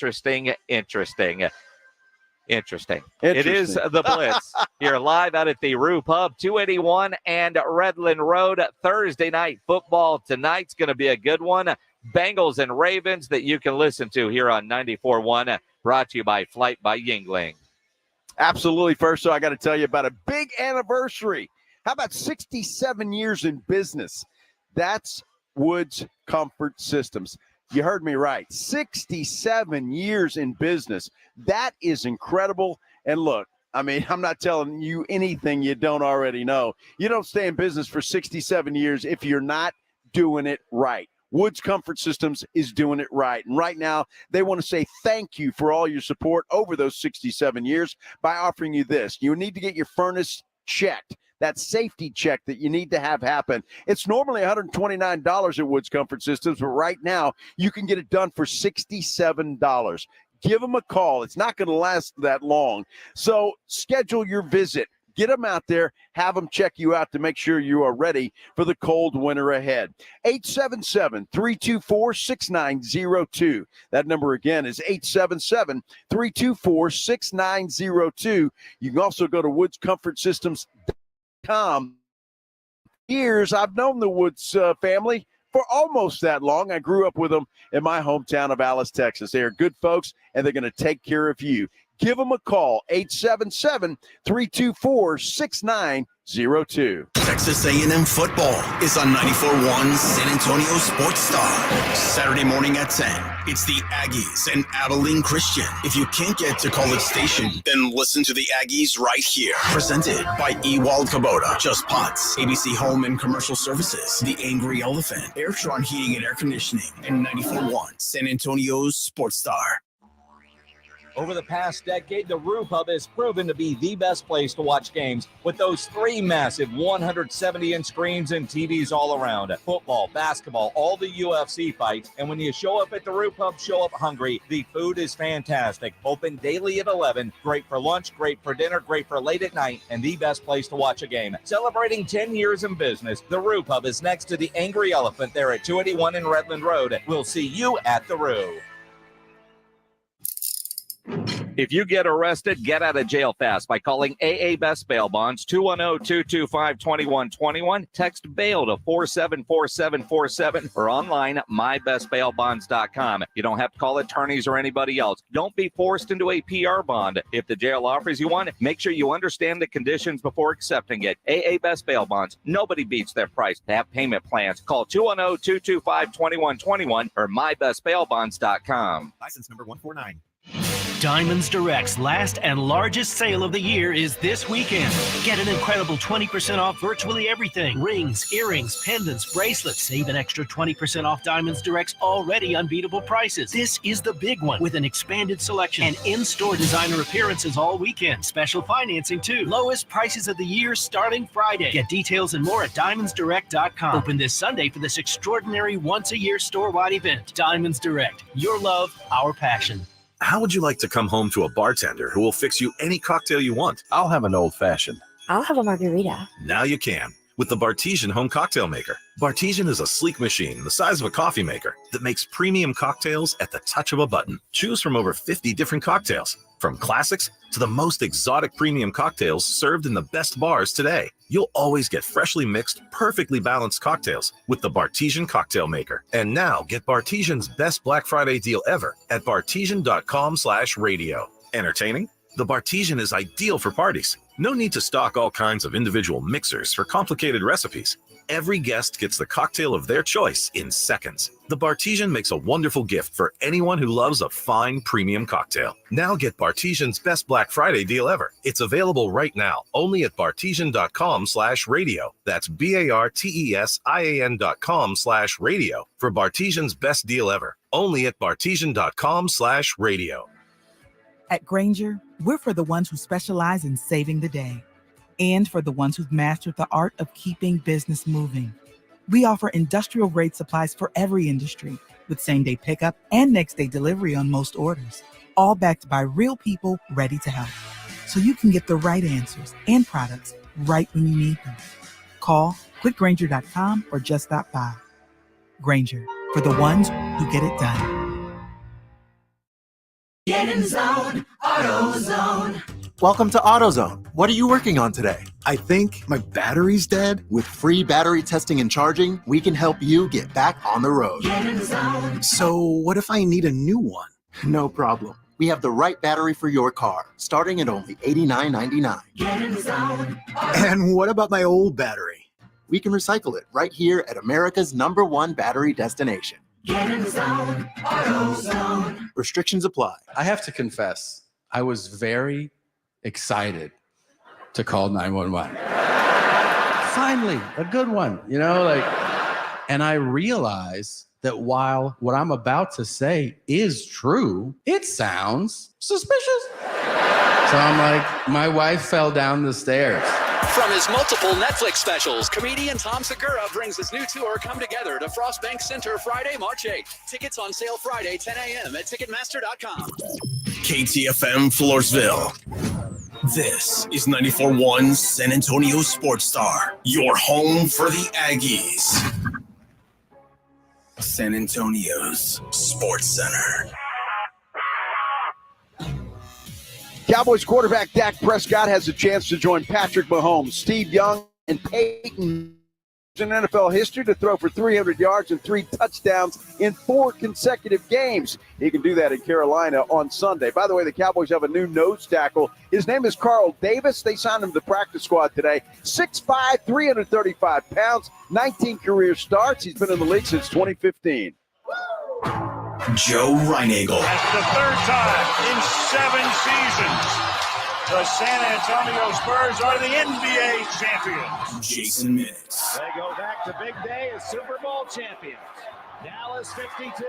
is the Blitz here live out at the Roo Pub, 281 and Redland Road. Thursday night football tonight's going to be a good one. Bengals and Ravens that you can listen to here on 94.1, brought to you by Flight by Yingling. Absolutely. First, so I got to tell you about a big anniversary. How about 67 years in business? That's Woods Comfort Systems. You heard me right. 67 years in business. That is incredible. And look, I mean, I'm not telling you anything you don't already know. You don't stay in business for 67 years if you're not doing it right. Woods Comfort Systems is doing it right. And right now, they want to say thank you for all your support over those 67 years by offering you this. You need to get your furnace checked. That safety check that you need to have happen. It's normally $129 at Woods Comfort Systems, but right now you can get it done for $67. Give them a call. It's not going to last that long. So schedule your visit. Get them out there. Have them check you out to make sure you are ready for the cold winter ahead. 877-324-6902. That number again is 877-324-6902. You can also go to woodscomfortsystems.com. Years I've known the Woods family for almost that long. I grew up with them in my hometown of Alice, Texas. They are good folks, and they're going to take care of you. Give them a call, 877-324-6902. Texas A&M football is on 94.1 San Antonio Sports Star. Saturday morning at 10. It's the Aggies and Abilene Christian. If you can't get to College Station, then listen to the Aggies right here. Presented by Ewald Kubota, Just Pots, ABC Home and Commercial Services, The Angry Elephant, Airtron Heating and Air Conditioning, and 94.1 San Antonio's Sports Star. Over the past decade, the Roo Pub has proven to be the best place to watch games with those 3 massive 170-inch screens and TVs all around. Football, basketball, all the UFC fights. And when you show up at the Roo Pub, show up hungry. The food is fantastic. Open daily at 11. Great for lunch, great for dinner, great for late at night, and the best place to watch a game. Celebrating 10 years in business, the Roo Pub is next to the Angry Elephant there at 281 and Redland Road. We'll see you at the Roo. If you get arrested, get out of jail fast by calling AA Best Bail Bonds, 210-225-2121. Text bail to 474747 or online, mybestbailbonds.com. You don't have to call attorneys or anybody else. Don't be forced into a PR bond. If the jail offers you one, make sure you understand the conditions before accepting it. AA Best Bail Bonds. Nobody beats their price. They have payment plans. Call 210-225-2121 or mybestbailbonds.com. License number 149. Diamonds Direct's last and largest sale of the year is this weekend. Get an incredible 20% off virtually everything. Rings, earrings, pendants, bracelets. Save an extra 20% off Diamonds Direct's already unbeatable prices. This is the big one with an expanded selection and in-store designer appearances all weekend. Special financing too. Lowest prices of the year starting Friday. Get details and more at diamondsdirect.com. Open this Sunday for this extraordinary once-a-year store-wide event. Diamonds Direct. Your love, our passion. How would you like to come home to a bartender who will fix you any cocktail you want? I'll have an old-fashioned. I'll have a margarita. Now you can. with the Bartesian Home Cocktail Maker. Bartesian is a sleek machine the size of a coffee maker that makes premium cocktails at the touch of a button. Choose from over 50 different cocktails, from classics to the most exotic premium cocktails served in the best bars today. You'll always get freshly mixed, perfectly balanced cocktails with the Bartesian Cocktail Maker. And now get Bartesian's best Black Friday deal ever at bartesian.com/radio. Entertaining? The Bartesian is ideal for parties. No need to stock all kinds of individual mixers for complicated recipes. Every guest gets the cocktail of their choice in seconds. The Bartesian makes a wonderful gift for anyone who loves a fine premium cocktail. Now get Bartesian's best Black Friday deal ever. It's available right now, only at bartesian.com/radio. That's BARTESIAN.com/radio for Bartesian's best deal ever. Only at bartesian.com/radio. At Grainger, we're for the ones who specialize in saving the day and for the ones who've mastered the art of keeping business moving. We offer industrial-grade supplies for every industry with same-day pickup and next-day delivery on most orders, all backed by real people ready to help. So you can get the right answers and products right when you need them. Call quickgrainger.com or just stop by. Grainger, for the ones who get it done. Get in zone, AutoZone. Welcome to AutoZone. What are you working on today? I think my battery's dead. With free battery testing and charging, we can help you get back on the road. Get in zone. So what if I need a new one? No problem. We have the right battery for your car, starting at only $89.99. Get in zone. And what about my old battery? We can recycle it right here at America's #1 battery destination. Get in zone, AutoZone. Restrictions apply. I have to confess, I was very excited to call 911. Finally, a good one, and I realized that while what I'm about to say is true, it sounds suspicious. So I'm like, my wife fell down the stairs. From his multiple Netflix specials, comedian Tom Segura brings his new tour, Come Together, to Frost Bank Center Friday, March 8th. Tickets on sale Friday, 10 a.m. at Ticketmaster.com. KTFM Floresville. This is 94.1 San Antonio Sports Star, your home for the Aggies. San Antonio's Sports Center. Cowboys quarterback Dak Prescott has a chance to join Patrick Mahomes, Steve Young, and Peyton in NFL history to throw for 300 yards and 3 touchdowns in 4 consecutive games. He can do that in Carolina on Sunday. By the way, the Cowboys have a new nose tackle. His name is Carl Davis. They signed him to the practice squad today. 6'5", 335 pounds, 19 career starts. He's been in the league since 2015. Joe Reinagel. That's the 3rd time in 7 seasons the San Antonio Spurs are the NBA champions. Jason Minutes. They go back to big day as Super Bowl champions. Dallas 52,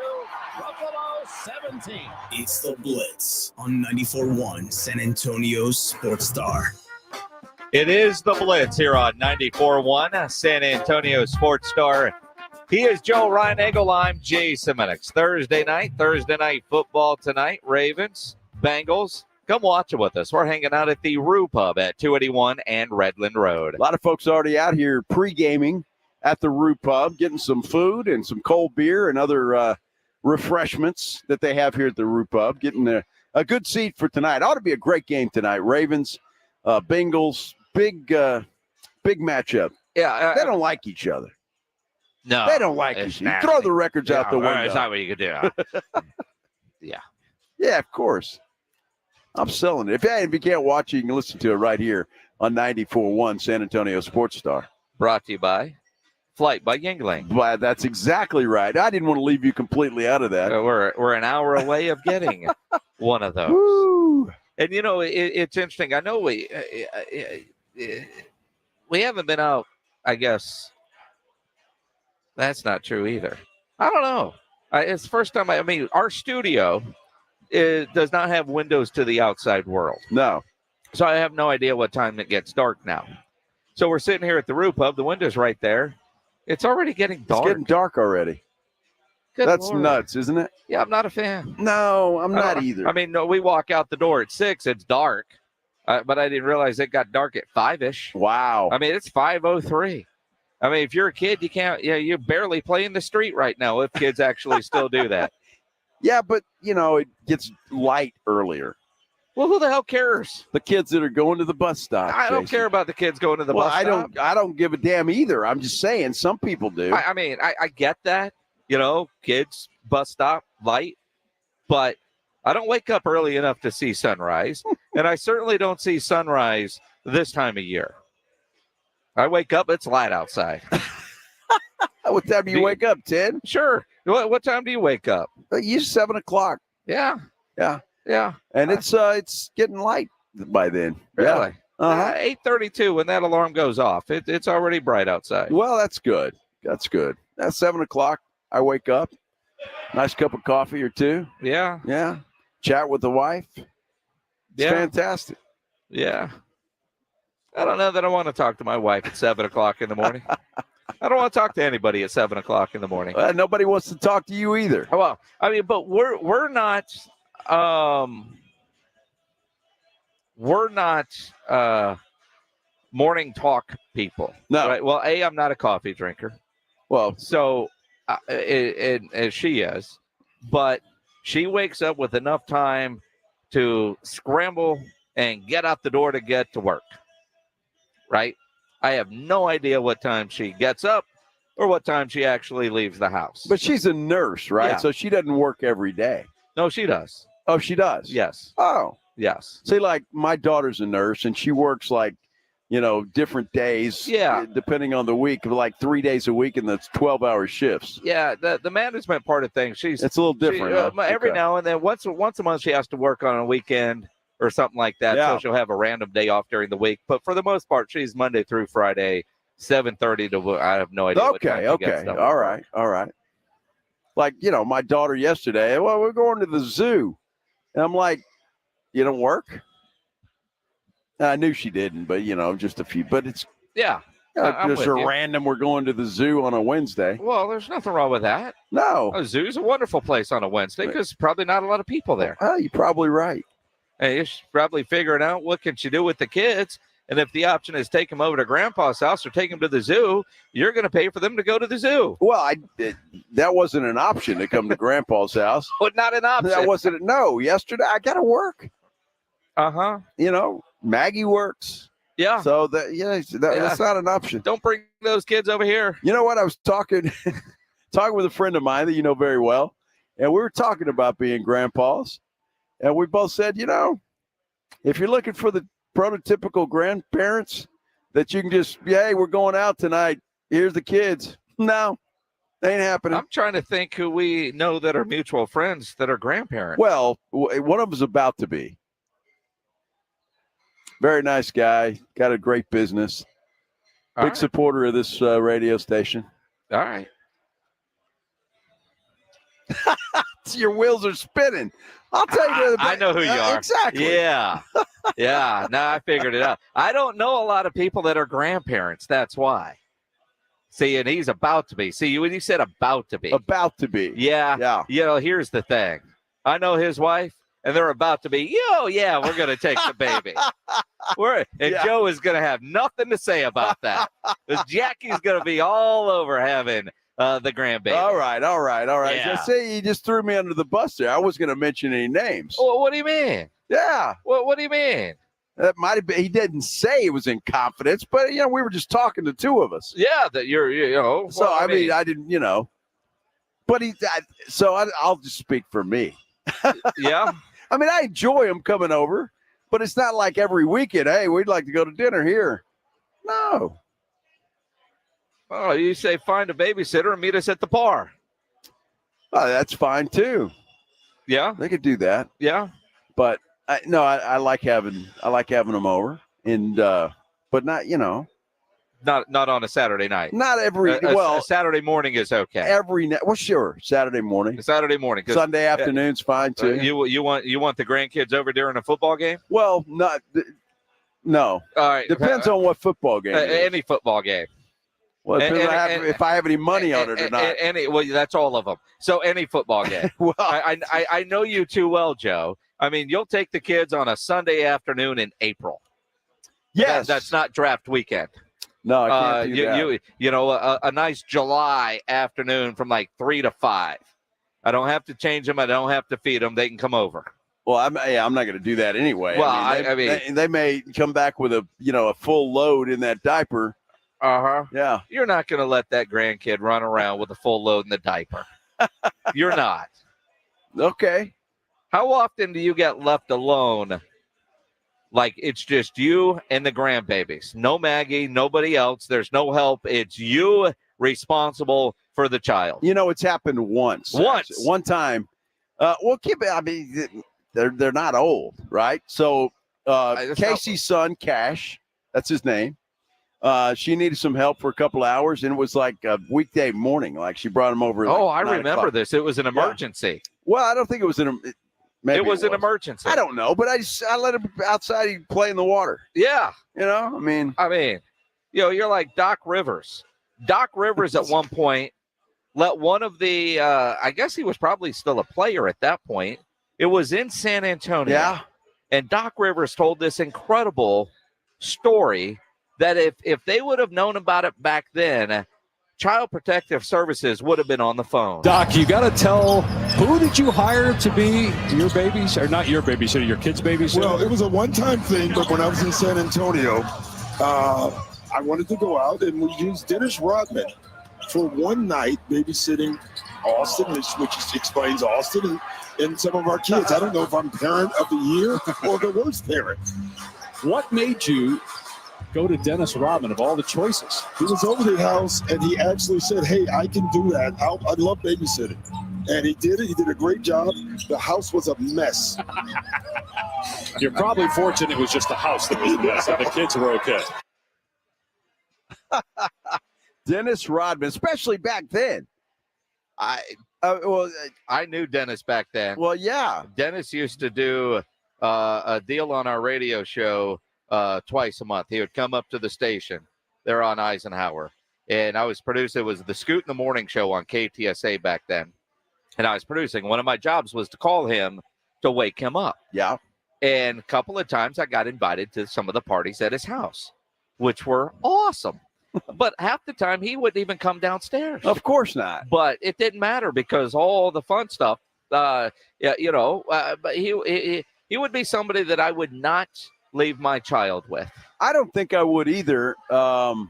Buffalo 17. It's the Blitz on 94.1 San Antonio's Sports Star. It is the Blitz here on 94.1 San Antonio Sports Star. He is Joe Reinagel. I'm Jason Minix. Thursday night football tonight. Ravens, Bengals. Come watch it with us. We're hanging out at the Rue Pub at 281 and Redland Road. A lot of folks already out here pre-gaming at the Rue Pub, getting some food and some cold beer and other refreshments that they have here at the Rue Pub, getting a good seat for tonight. Ought to be a great game tonight. Ravens, Bengals, big matchup. Yeah. They don't like each other. No. They don't like each other. Throw the records out the window. That's not what you could do. Yeah. Yeah, of course. I'm selling it. If you can't watch it, you can listen to it right here on 94.1 San Antonio Sports Star. Brought to you by Flight by Yingling. Well, that's exactly right. I didn't want to leave you completely out of that. We're an hour away of getting one of those. Woo. And, it's interesting. I know we haven't been out, I guess. That's not true either. I don't know. It's the first time. Our studio does not have windows to the outside world. No. So I have no idea what time it gets dark now. So we're sitting here at the Rue Pub. The window's right there. It's already getting dark. It's getting dark already. Good That's Lord. nuts, isn't it? Yeah, I'm not a fan. No, I'm not either. No, we walk out the door at 6. It's dark. But I didn't realize it got dark at 5-ish. Wow. It's 5:03. I mean, if you're a kid, you can't. Yeah, you're barely playing the street right now. If kids actually still do that. Yeah, but it gets light earlier. Well, who the hell cares? The kids that are going to the bus stop. I don't care about the kids going to the bus stop. I don't give a damn either. I'm just saying some people do. I mean, I get that. Kids, bus stop, light. But I don't wake up early enough to see sunrise. And I certainly don't see sunrise this time of year. I wake up, it's light outside. What time do you wake up, 10? Sure. What time do you wake up? You 7 o'clock. Yeah. Yeah. And it's getting light by then. Really? Yeah. 8:32 when that alarm goes off. It's already bright outside. Well, that's good. That's 7 o'clock. I wake up. Nice cup of coffee or two. Yeah. Yeah. Chat with the wife. It's fantastic. Yeah. I don't know that I want to talk to my wife at 7 o'clock in the morning. I don't want to talk to anybody at 7 o'clock in the morning. Nobody wants to talk to you either. Well, I mean, but we're not morning talk people. No. Right? Well, I'm not a coffee drinker. Well, so and she is, but she wakes up with enough time to scramble and get out the door to get to work. Right? I have no idea what time she gets up or what time she actually leaves the house. But she's a nurse, right? Yeah. So she doesn't work every day. No, she does. Oh, she does? Yes. Oh. Yes. See, like my daughter's a nurse and she works like, different days. Yeah. Depending on the week, like 3 days a week, and that's 12-hour shifts. Yeah. The management part of things, it's a little different. Every now and then, once a month, she has to work on a weekend or something like that. Yeah. So she'll have a random day off during the week. But for the most part, she's Monday through Friday, 7:30 to I have no idea. Okay. All right. Like, my daughter yesterday, well, we're going to the zoo. And I'm like, you don't work? And I knew she didn't, but, just a few. But it's just a random, we're going to the zoo on a Wednesday. Well, there's nothing wrong with that. No. A zoo's a wonderful place on a Wednesday because probably not a lot of people there. Oh, you're probably right. And she's probably figuring out what can she do with the kids. And if the option is take them over to Grandpa's house or take them to the zoo, you're going to pay for them to go to the zoo. Well, that wasn't an option to come to Grandpa's house. But not an option. That wasn't. No, yesterday I got to work. Uh-huh. Maggie works. Yeah. So that's not an option. Don't bring those kids over here. You know what? I was talking with a friend of mine that you know very well, and we were talking about being grandpas, and we both said, if you're looking for the prototypical grandparents that you can just, hey, we're going out tonight. Here's the kids. No, ain't happening. I'm trying to think who we know that are mutual friends that are grandparents. Well, one of them is about to be. Very nice guy. Got a great business. Big supporter of this radio station. All right. Your wheels are spinning. I'll tell you. I know who you are. Exactly. Yeah. Yeah. Now I figured it out. I don't know a lot of people that are grandparents. That's why. See, and he's about to be. See, when you said about to be. About to be. Yeah. Here's the thing. I know his wife, and they're about to be, we're going to take the baby. Joe is going to have nothing to say about that. Because Jackie's going to be all over having the grandbaby. All right. Yeah. Just say you just threw me under the bus there. I wasn't going to mention any names. Well, what do you mean? Yeah. What do you mean? That might have been. He didn't say it was in confidence, but we were just talking, the two of us. Yeah, that you're. So I mean, I didn't, But I'll just speak for me. Yeah. I mean, I enjoy him coming over, but it's not like every weekend. Hey, we'd like to go to dinner here. No. Oh, you say find a babysitter and meet us at the bar. Oh, that's fine too. Yeah, they could do that. Yeah, but I like having them over, and but not not on a Saturday night. Not every a Saturday morning is okay. Every night, well, sure, Saturday morning. Sunday afternoon's fine too. You want the grandkids over during a football game? Well, no. All right, depends on what football game. Any football game. Well, if I have any money on it or not. That's all of them. So any football game. Well, I know you too well, Joe. I mean, you'll take the kids on a Sunday afternoon in April. Yes. That's not draft weekend. No, I can't do that. You know, a nice July afternoon from like 3 to 5. I don't have to change them. I don't have to feed them. They can come over. Well, I'm not going to do that anyway. Well, I mean, they may come back with a full load in that diaper. Uh-huh. Yeah. You're not going to let that grandkid run around with a full load in the diaper. You're not. Okay. How often do you get left alone? Like it's just you and the grandbabies. No Maggie, nobody else. There's no help. It's you responsible for the child. You know, it's happened once. One time. Well, I mean, they're not old, right? So Casey's son, Cash, that's his name. She needed some help for a couple hours, and it was like a weekday morning. Like she brought him over. Oh, I remember this. It was an emergency. Yeah. Well, I don't think it was maybe it was an emergency. I don't know, but I let him outside. He'd play in the water. Yeah. You know, I mean, you're like Doc Rivers. Doc Rivers at one point let one of the, I guess he was probably still a player at that point. It was in San Antonio. Yeah. And Doc Rivers told this incredible story that if they would have known about it back then, Child Protective Services would have been on the phone. Doc, you got to tell, who did you hire to be your babies, or not your babysitter, your kids' babysitter? Well, it was a one-time thing, but when I was in San Antonio, I wanted to go out, and we used Dennis Rodman for one night babysitting Austin, which explains Austin and some of our kids. I don't know if I'm parent of the year or the worst parent. What made you go to Dennis Rodman of all the choices? He was over the house, and he actually said, hey, I can do that. I love babysitting. And he did it. He did a great job. The house was a mess. You're probably fortunate it was just the house that was a mess, and the kids were okay. Dennis Rodman, especially back then. I knew Dennis back then. Well, yeah. Dennis used to do a deal on our radio show twice a month. He would come up to the station there on Eisenhower, and I was producing. It was the Scoot in the Morning show on KTSA back then, and I was producing. One of my jobs was to call him to wake him up. Yeah. And a couple of times I got invited to some of the parties at his house, which were awesome. But half the time he wouldn't even come downstairs. Of course not. But it didn't matter because all the fun stuff, but he would be somebody that I would not leave my child with. I don't think I would either. But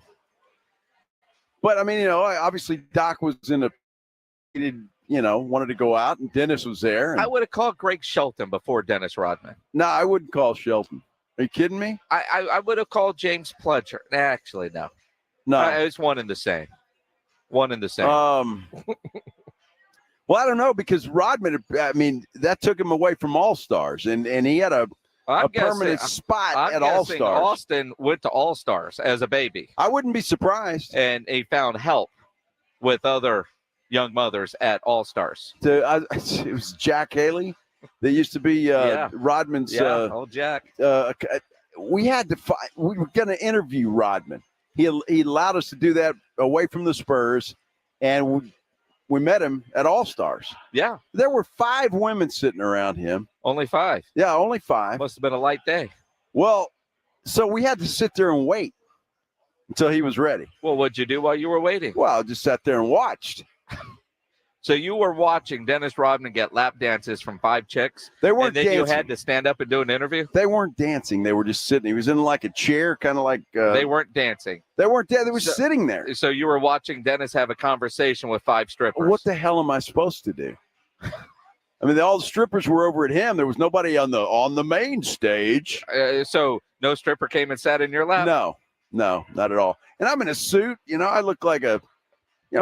I mean, obviously Doc was wanted to go out, and Dennis was there. And I would have called Greg Shelton before Dennis Rodman. No, I wouldn't call Shelton. Are you kidding me? I would have called James Pledger. Actually, no. No. It's one and the same. One and the same. Well, I don't know, because Rodman, I mean, that took him away from All-Stars, and he had a permanent spot at All-Stars. Austin went to All-Stars as a baby. I wouldn't be surprised. And he found help with other young mothers at All-Stars. It was Jack Haley. They used to be Rodman's. Old Jack. We were going to interview Rodman. He allowed us to do that away from the Spurs, and we met him at All-Stars. Yeah. There were 5 women sitting around him. Only 5? Yeah, only 5. Must have been a light day. Well, so we had to sit there and wait until he was ready. Well, what'd you do while you were waiting? Well, I just sat there and watched. So you were watching Dennis Rodman get lap dances from 5 chicks? They weren't and then dancing. You had to stand up and do an interview? They weren't dancing. They were just sitting. He was in like a chair, kind of like. They weren't dancing. They weren't there. They were sitting there. So you were watching Dennis have a conversation with 5 strippers. What the hell am I supposed to do? I mean, all the strippers were over at him. There was nobody on the main stage. So no stripper came and sat in your lap? No, not at all. And I'm in a suit. I look like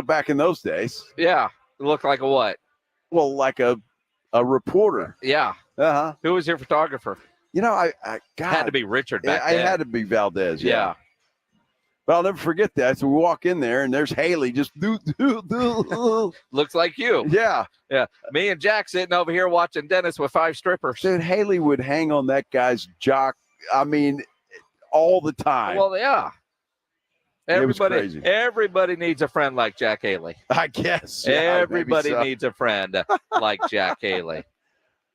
back in those days. Yeah. Look like a what? Well, like a reporter. Yeah. Uh-huh. Who was your photographer? I had to be Richard back then. I had to be Valdez. Yeah. But I'll never forget that. So we walk in there, and there's Haley just looks like you. Yeah. Yeah. Me and Jack sitting over here watching Dennis with 5 strippers. Dude, Haley would hang on that guy's jock. I mean, all the time. Well, yeah. Everybody needs a friend like Jack Haley. I guess. Yeah, everybody needs a friend like Jack Haley.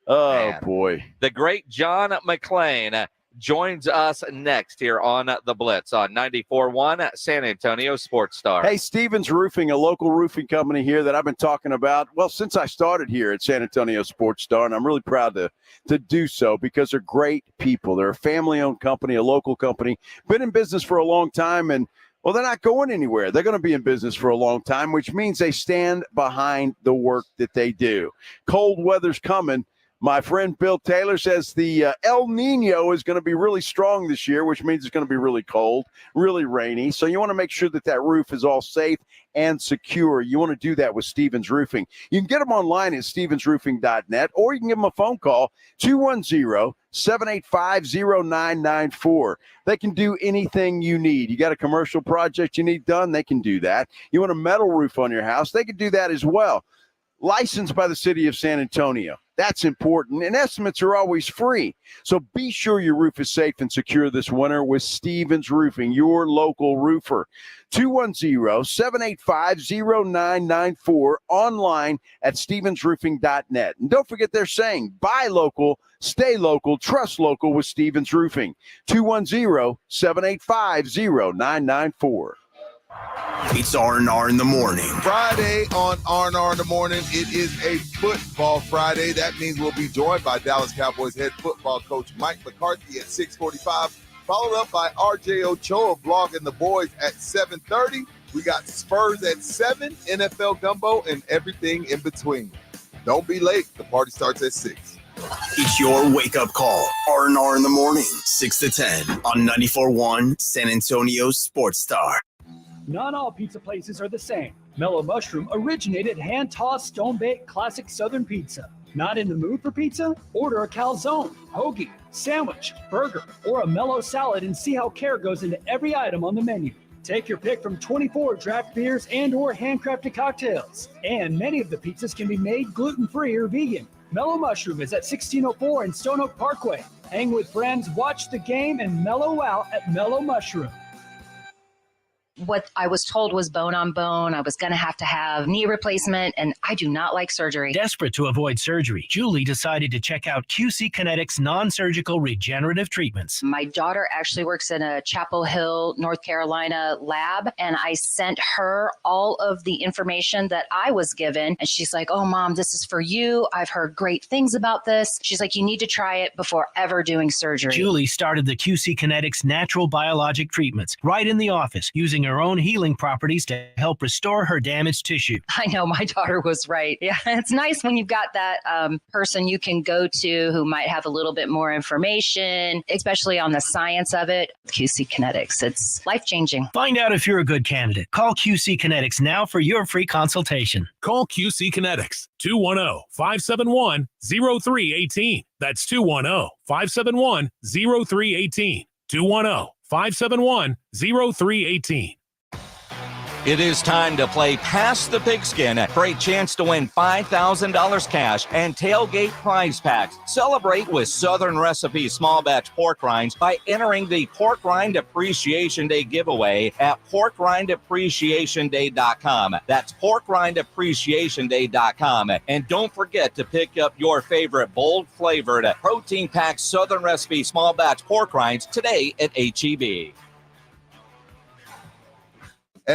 Oh, man. Boy. The great John McClain joins us next here on the Blitz on 94.1 San Antonio Sports Star. Hey, Stevens Roofing, a local roofing company here that I've been talking about, well, since I started here at San Antonio Sports Star, and I'm really proud to do so because they're great people. They're a family-owned company, a local company, been in business for a long time, and well, they're not going anywhere. They're going to be in business for a long time, which means they stand behind the work that they do. Cold weather's coming. My friend Bill Taylor says the El Nino is going to be really strong this year, which means it's going to be really cold, really rainy. So you want to make sure that that roof is all safe and secure. You want to do that with Stevens Roofing. You can get them online at stevensroofing.net, or you can give them a phone call, 210-785-0994. They can do anything you need. You got a commercial project you need done, they can do that. You want a metal roof on your house, they can do that as well. Licensed by the city of San Antonio. That's important, and estimates are always free. So be sure your roof is safe and secure this winter with Stevens Roofing, your local roofer. 210-785-0994, online at stevensroofing.net. And don't forget they're saying, buy local, stay local, trust local with Stevens Roofing. 210-785-0994. It's R&R in the morning. Friday on R&R in the morning. It is a football Friday. That means we'll be joined by Dallas Cowboys head football coach Mike McCarthy at 6:45, followed up by RJ Ochoa blogging the boys at 7:30. We got Spurs at 7, NFL gumbo, and everything in between. Don't be late. The party starts at 6. It's your wake-up call. R&R in the morning, 6 to 10 on 94.1 San Antonio Sports Star. Not all pizza places are the same. Mellow Mushroom originated hand-tossed, stone-baked classic Southern pizza. Not in the mood for pizza? Order a calzone, hoagie, sandwich, burger, or a mellow salad and see how care goes into every item on the menu. Take your pick from 24 draft beers and or handcrafted cocktails. And many of the pizzas can be made gluten-free or vegan. Mellow Mushroom is at 1604 in Stone Oak Parkway. Hang with friends, watch the game, and mellow out at Mellow Mushroom. What I was told was bone on bone. I was going to have knee replacement, and I do not like surgery. Desperate to avoid surgery, Julie decided to check out QC Kinetics non-surgical regenerative treatments. My daughter actually works in a Chapel Hill, North Carolina lab, and I sent her all of the information that I was given. And she's like, oh, Mom, this is for you. I've heard great things about this. She's like, you need to try it before ever doing surgery. Julie started the QC Kinetics natural biologic treatments right in the office, using her own healing properties to help restore her damaged tissue. I know, my daughter was right. Yeah, it's nice when you've got that person you can go to who might have a little bit more information, especially on the science of it. QC Kinetics, it's life-changing. Find out if you're a good candidate. Call QC Kinetics now for your free consultation. Call QC Kinetics, 210-571-0318. That's 210-571-0318. 210-571-0318. It is time to play Pass the Pigskin for a chance to win $5,000 cash and tailgate prize packs. Celebrate with Southern Recipe small batch pork rinds by entering the Pork Rind Appreciation Day giveaway at porkrindappreciationday.com. That's porkrindappreciationday.com. And don't forget to pick up your favorite bold flavored protein packed Southern Recipe small batch pork rinds today at HEB.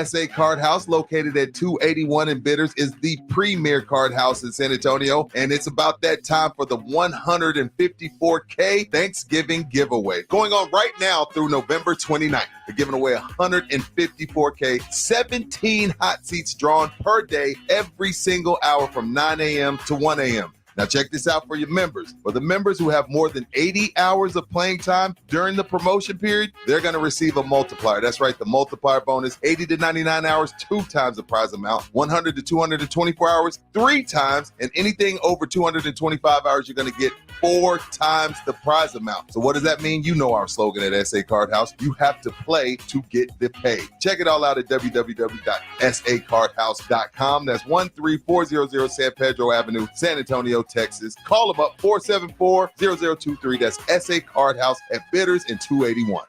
SA Card House, located at 281 in Bitters, is the premier card house in San Antonio, and it's about that time for the 154K Thanksgiving giveaway. Going on right now through November 29th. They're giving away 154K, 17 hot seats drawn per day, every single hour from 9 a.m. to 1 a.m. Now check this out for your members. For the members who have more than 80 hours of playing time during the promotion period, they're going to receive a multiplier. That's right, the multiplier bonus, 80 to 99 hours, 2 times the prize amount, 100 to 224 hours, 3 times, and anything over 225 hours, you're going to get 4 times the prize amount. So what does that mean? You know our slogan at SA Card House. You have to play to get the pay. Check it all out at www.sacardhouse.com. That's 13400 San Pedro Avenue, San Antonio, Texas. Call them up, 474-0023. That's SA Card House at Bitters and 281.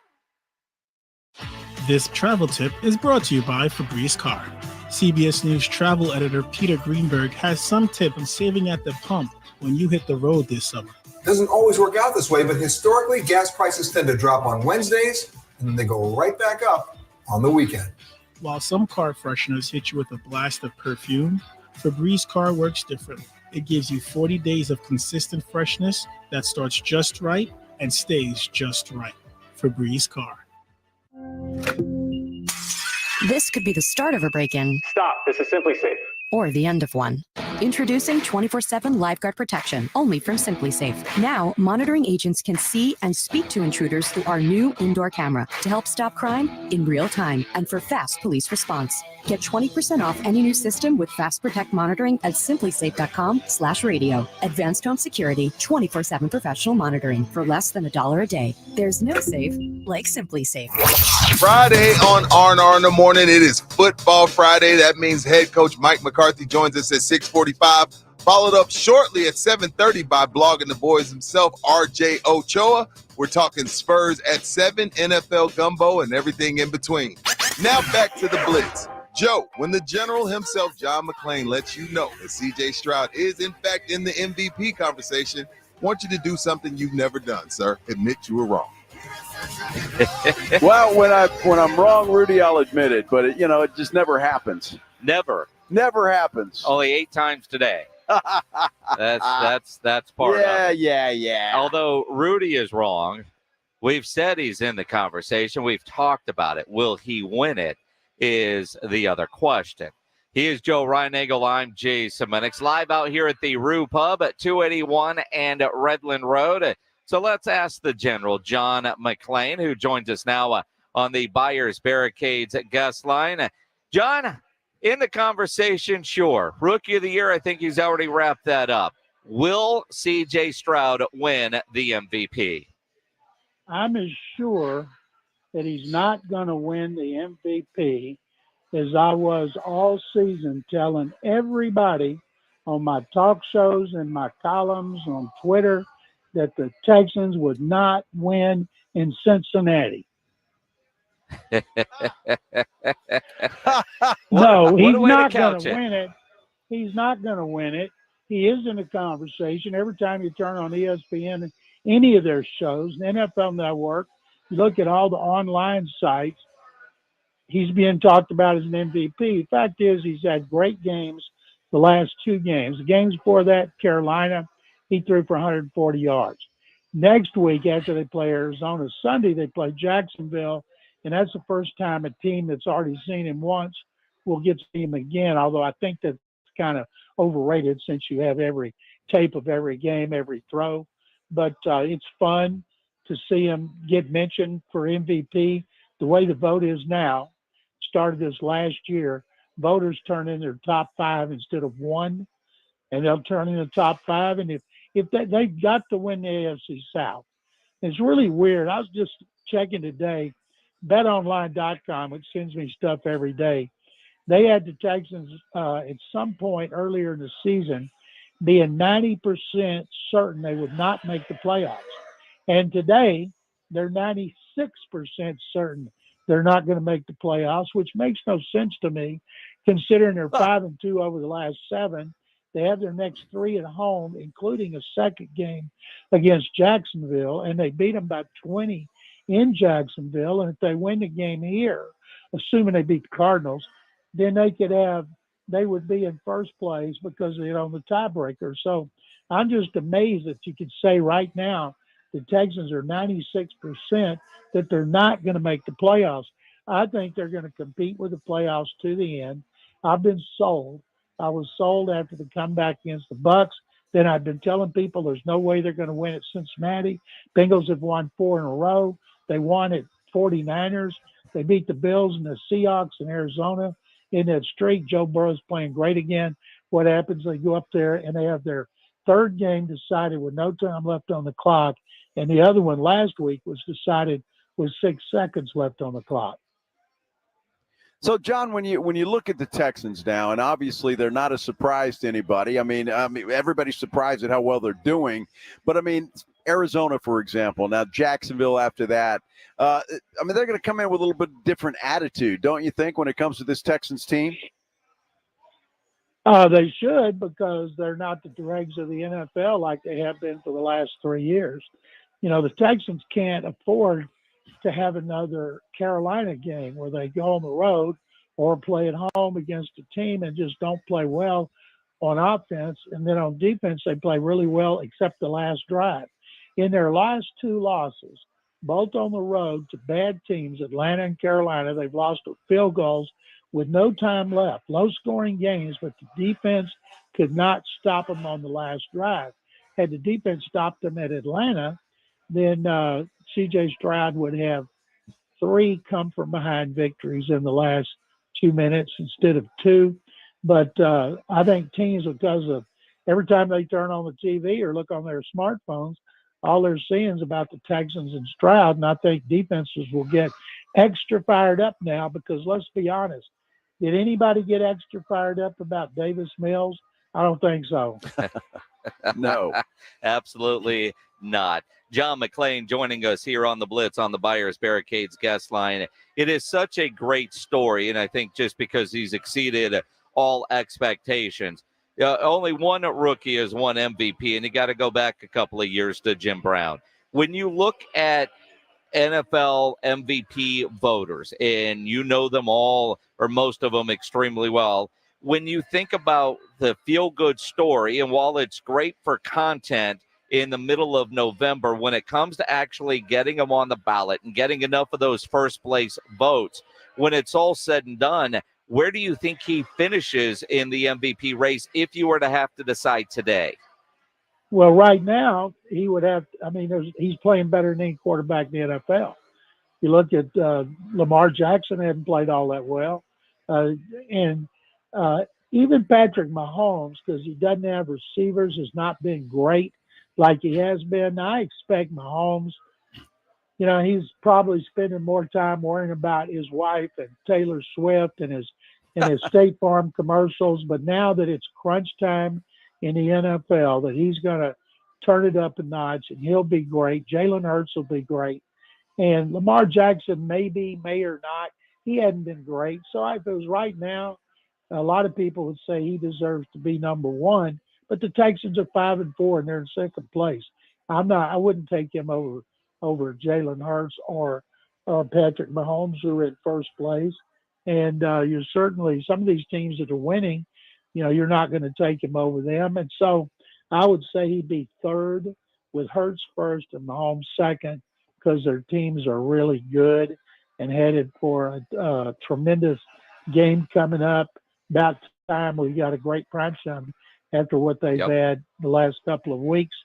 This travel tip is brought to you by Febreze Car. CBS News travel editor Peter Greenberg has some tip on saving at the pump when you hit the road this summer. Doesn't always work out this way, but historically, gas prices tend to drop on Wednesdays, and then they go right back up on the weekend. While some car fresheners hit you with a blast of perfume, Febreze Car works differently. It gives you 40 days of consistent freshness that starts just right and stays just right. Febreze Car. This could be the start of a break-in. Stop. This is Simply Safe. Or the end of one. Introducing 24/7 Lifeguard Protection, only from Simply Safe. Now, monitoring agents can see and speak to intruders through our new indoor camera to help stop crime in real time and for fast police response. Get 20% off any new system with Fast Protect monitoring at simplysafe.com/radio. Advanced home security, 24/7 professional monitoring for less than $1 a day. There's no safe like Simply Safe. Friday on R&R in the morning. It is Football Friday. That means head coach Mike McCarthy joins us at 6:45, followed up shortly at 7:30 by Blogging the Boys himself, RJ Ochoa. We're talking Spurs at 7, NFL gumbo, and everything in between. Now back to the Blitz. Joe, when the general himself, John McClain, lets you know that C.J. Stroud is, in fact, in the MVP conversation, I want you to do something you've never done, sir. Admit you were wrong. Well, when I'm wrong, Rudy, I'll admit it. But, it just never happens. Never happens. Only 8 times today. That's part of it. Yeah. Although Rudy is wrong, we've said he's in the conversation. We've talked about it. Will he win it is the other question. He is Joe Reinagel. I'm Jay Semenix, live out here at the Rue Pub at 281 and Redland Road. So let's ask the general, John McClain, who joins us now on the Buyers Barricades guest line. John, in the conversation, sure. Rookie of the Year, I think he's already wrapped that up. Will C.J. Stroud win the MVP? I'm as sure that he's not going to win the MVP as I was all season telling everybody on my talk shows and my columns on Twitter that the Texans would not win in Cincinnati. No, he's not going to win it. He's not going to win it. He is in the conversation. Every time you turn on ESPN, any of their shows, the NFL Network, you look at all the online sites, he's being talked about as an MVP. The fact is he's had great games the last 2 games. The games before that, Carolina, he threw for 140 yards. Next week, after they play Arizona, Sunday, they play Jacksonville, and that's the first time a team that's already seen him once will get to see him again, although I think that's kind of overrated since you have every tape of every game, every throw. But it's fun to see him get mentioned for MVP. The way the vote is now, started this last year, voters turn in their top 5 instead of 1, and they'll turn in the top 5. And if they've got to win the AFC South. It's really weird. I was just checking today, betonline.com, which sends me stuff every day. They had the Texans at some point earlier in the season being 90% certain they would not make the playoffs. And today, they're 96% certain they're not going to make the playoffs, which makes no sense to me, considering they're 5-2 over the last 7. They have their next 3 at home, including a second game against Jacksonville, and they beat them by 20 in Jacksonville. And if they win the game here, assuming they beat the Cardinals, then they would be in first place because they're on the tiebreaker. So I'm just amazed that you could say right now the Texans are 96% that they're not going to make the playoffs. I think they're going to compete with the playoffs to the end. I've been sold. I was sold after the comeback against the Bucks. Then I've been telling people there's no way they're going to win at Cincinnati. Bengals have won 4 in a row. They won at 49ers. They beat the Bills and the Seahawks in Arizona in that streak. Joe Burrow's playing great again. What happens? They go up there and they have their 3rd game decided with no time left on the clock. And the other one last week was decided with 6 seconds left on the clock. So, John, when you look at the Texans now, and obviously they're not a surprise to anybody. I mean, everybody's surprised at how well they're doing. But, Arizona, for example, now Jacksonville after that. They're going to come in with a little bit different attitude, don't you think, when it comes to this Texans team? They should, because they're not the dregs of the NFL like they have been for the last 3 years. You know, the Texans can't afford to have another Carolina game where they go on the road or play at home against a team and just don't play well on offense. And then on defense, they play really well except the last drive. In their last 2 losses, both on the road to bad teams, Atlanta and Carolina, they've lost with field goals with no time left, low-scoring games, but the defense could not stop them on the last drive. Had the defense stopped them at Atlanta, then C.J. Stroud would have 3 come-from-behind victories in the last 2 minutes instead of 2. But I think teams, because of every time they turn on the TV or look on their smartphones, all they're seeing is about the Texans and Stroud, and I think defenses will get extra fired up now because, let's be honest, did anybody get extra fired up about Davis Mills? I don't think so. No. Absolutely not. John McClain joining us here on the Blitz on the Buyers Barricades guest line. It is such a great story, and I think just because he's exceeded all expectations. Only one rookie has won MVP, and you got to go back a couple of years to Jim Brown. When you look at NFL MVP voters, and you know them all or most of them extremely well, when you think about the feel-good story, and while it's great for content in the middle of November, when it comes to actually getting them on the ballot and getting enough of those first-place votes, when it's all said and done, where do you think he finishes in the MVP race if you were to have to decide today? Well, right now, he would have – I mean, he's playing better than any quarterback in the NFL. You look at Lamar Jackson, hasn't played all that well. And even Patrick Mahomes, because he doesn't have receivers, has not been great like he has been. I expect Mahomes, you know, he's probably spending more time worrying about his wife and Taylor Swift and his State Farm commercials. But now that it's crunch time in the NFL, that he's going to turn it up a notch and he'll be great. Jalen Hurts will be great. And Lamar Jackson may or not. He hadn't been great. So if it was right now, a lot of people would say he deserves to be number 1. But the Texans are 5-4 and they're in second place. I wouldn't take him over Jalen Hurts or Patrick Mahomes, who are in first place. And you're certainly, some of these teams that are winning, you know, you're not going to take him over them. And so I would say he'd be third with Hurts first and Mahomes second, because their teams are really good and headed for a tremendous game coming up. About time we got a great prime time after what they've had the last couple of weeks.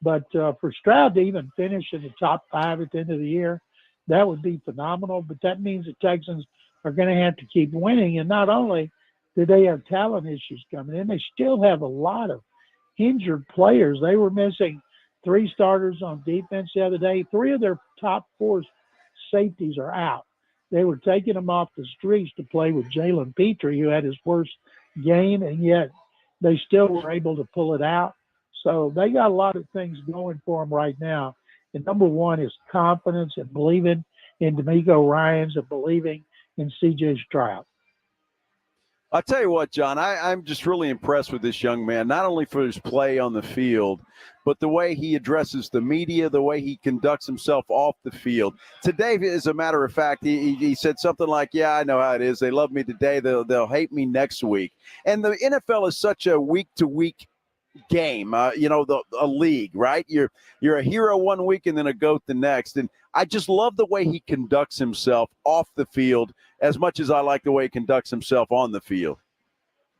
But for Stroud to even finish in the top 5 at the end of the year, that would be phenomenal. But that means the Texans are going to have to keep winning. And not only do they have talent issues coming in, they still have a lot of injured players. They were missing 3 starters on defense the other day. 3 of their top 4 safeties are out. They were taking them off the streets to play with Jalen Petrie, who had his worst game, and yet they still were able to pull it out. So they got a lot of things going for them right now. And number 1 is confidence and believing in D'Amico Ryans and believing in C.J. Stroud. I'll tell you what, John, I'm just really impressed with this young man, not only for his play on the field, but the way he addresses the media, the way he conducts himself off the field. Today, as a matter of fact, he said something like, yeah, I know how it is. They love me today. They'll hate me next week. And the NFL is such a week-to-week game, a league, right? You're a hero one week and then a goat the next. And I just love the way he conducts himself off the field as much as I like the way he conducts himself on the field.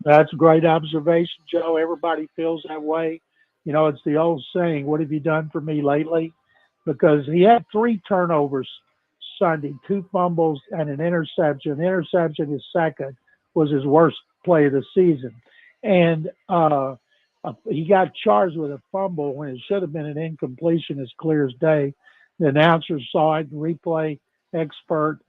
That's a great observation, Joe. Everybody feels that way. You know, it's the old saying, what have you done for me lately? Because he had 3 turnovers Sunday, 2 fumbles and an interception. The interception, his second, was his worst play of the season. And he got charged with a fumble when it should have been an incompletion as clear as day. The announcer saw it, replay expert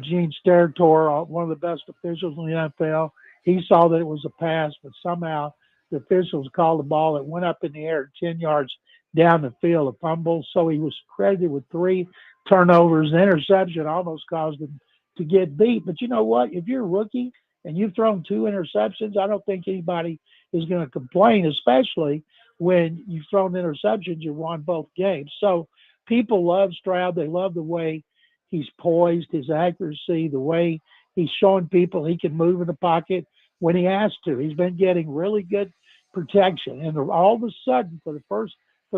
Gene Steratore, one of the best officials in the NFL. He saw that it was a pass, but somehow the officials called the ball that went up in the air 10 yards down the field, a fumble. So he was credited with 3 turnovers. The interception almost caused him to get beat. But you know what? If you're a rookie and you've thrown 2 interceptions, I don't think anybody is going to complain, especially when you've thrown interceptions, you've won both games. So people love Stroud. They love the way he's poised, his accuracy, the way he's showing people he can move in the pocket when he has to. He's been getting really good protection. And all of a sudden, for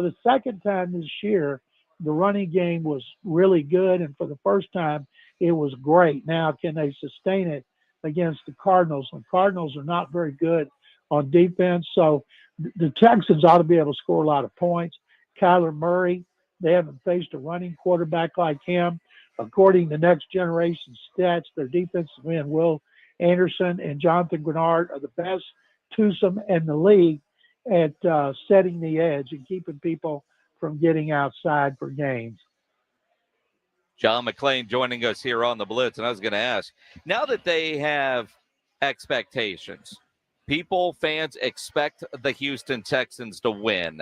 the second time this year, the running game was really good. And for the first time, it was great. Now, can they sustain it against the Cardinals? The Cardinals are not very good on defense. So the Texans ought to be able to score a lot of points. Kyler Murray, they haven't faced a running quarterback like him. According to Next Generation Stats, their defensive end, Will Anderson and Jonathan Grenard, are the best twosome in the league at setting the edge and keeping people from getting outside for gains. John McClain joining us here on the Blitz, and I was going to ask, now that they have expectations, fans expect the Houston Texans to win.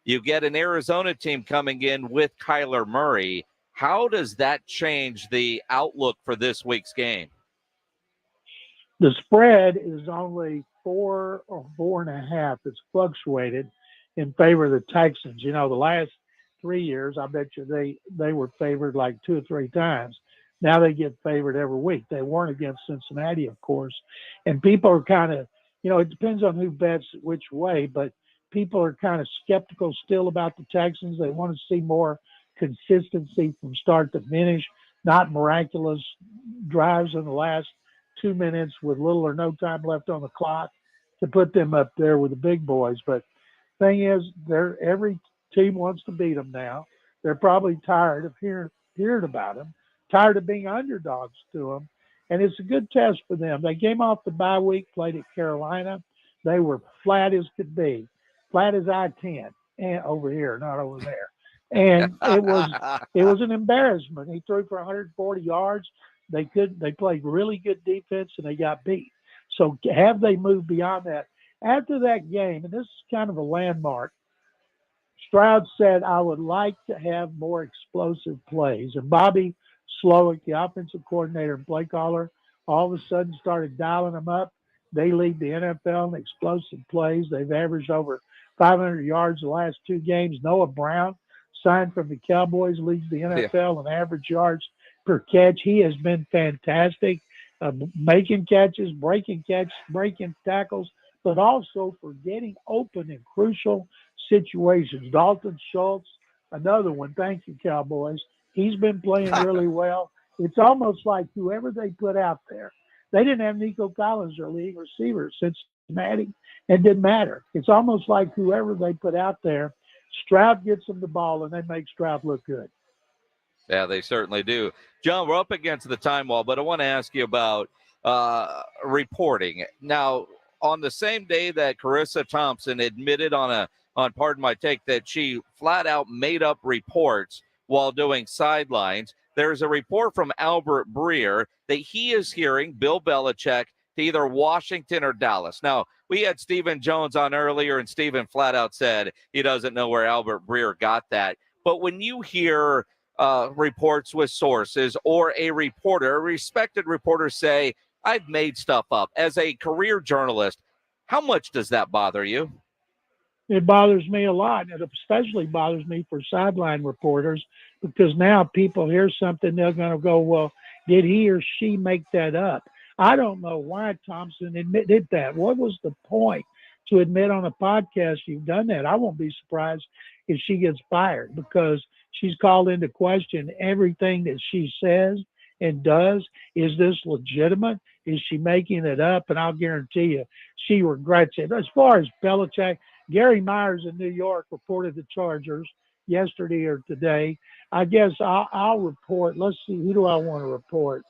You get an Arizona team coming in with Kyler Murray. How does that change the outlook for this week's game? The spread is only 4 or 4.5. It's fluctuated in favor of the Texans. You know, the last 3 years, I bet you they were favored like 2 or 3 times. Now they get favored every week. They weren't against Cincinnati, of course. And people are kind of, you know, it depends on who bets which way, but people are kind of skeptical still about the Texans. They want to see more consistency from start to finish, not miraculous drives in the last 2 minutes with little or no time left on the clock to put them up there with the big boys. But thing is, every team wants to beat them now. They're probably tired of hearing about them, tired of being underdogs to them, and it's a good test for them. They came off the bye week, played at Carolina. They were flat as could be, flat as I-10, and over here, not over there. And it was an embarrassment. He threw for 140 yards. They played really good defense, and they got beat. So have they moved beyond that? After that game, and this is kind of a landmark, Stroud said, I would like to have more explosive plays. And Bobby Slowick, the offensive coordinator and play caller, all of a sudden started dialing them up. They lead the NFL in explosive plays. They've averaged over 500 yards the last 2 games. Noah Brown, signed from the Cowboys, leads the NFL in average yards per catch. He has been fantastic, making catches, breaking tackles, but also for getting open in crucial situations. Dalton Schultz, another one. Thank you, Cowboys. He's been playing really well. It's almost like whoever they put out there. They didn't have Nico Collins, their leading receiver, Cincinnati. It didn't matter. It's almost like whoever they put out there, Stroud gets them the ball, and they make Stroud look good. Yeah, they certainly do. John, we're up against the time wall, but I want to ask you about reporting. Now, on the same day that Carissa Thompson admitted on Pardon My Take that she flat out made up reports while doing sidelines, there's a report from Albert Breer that he is hearing Bill Belichick to either Washington or Dallas. Now, we had Stephen Jones on earlier, and Stephen flat out said he doesn't know where Albert Breer got that. But when you hear reports with sources or a respected reporter say, I've made stuff up, as a career journalist, how much does that bother you? It bothers me a lot. It especially bothers me for sideline reporters, because now people hear something, they're going to go, well, did he or she make that up? I don't know why Thompson admitted that. What was the point to admit on a podcast you've done that? I won't be surprised if she gets fired, because she's called into question everything that she says and does. Is this legitimate? Is she making it up? And I'll guarantee you she regrets it. As far as Belichick, Gary Myers in New York reported the Chargers yesterday or today. I guess I'll report. Let's see, who do I want to report?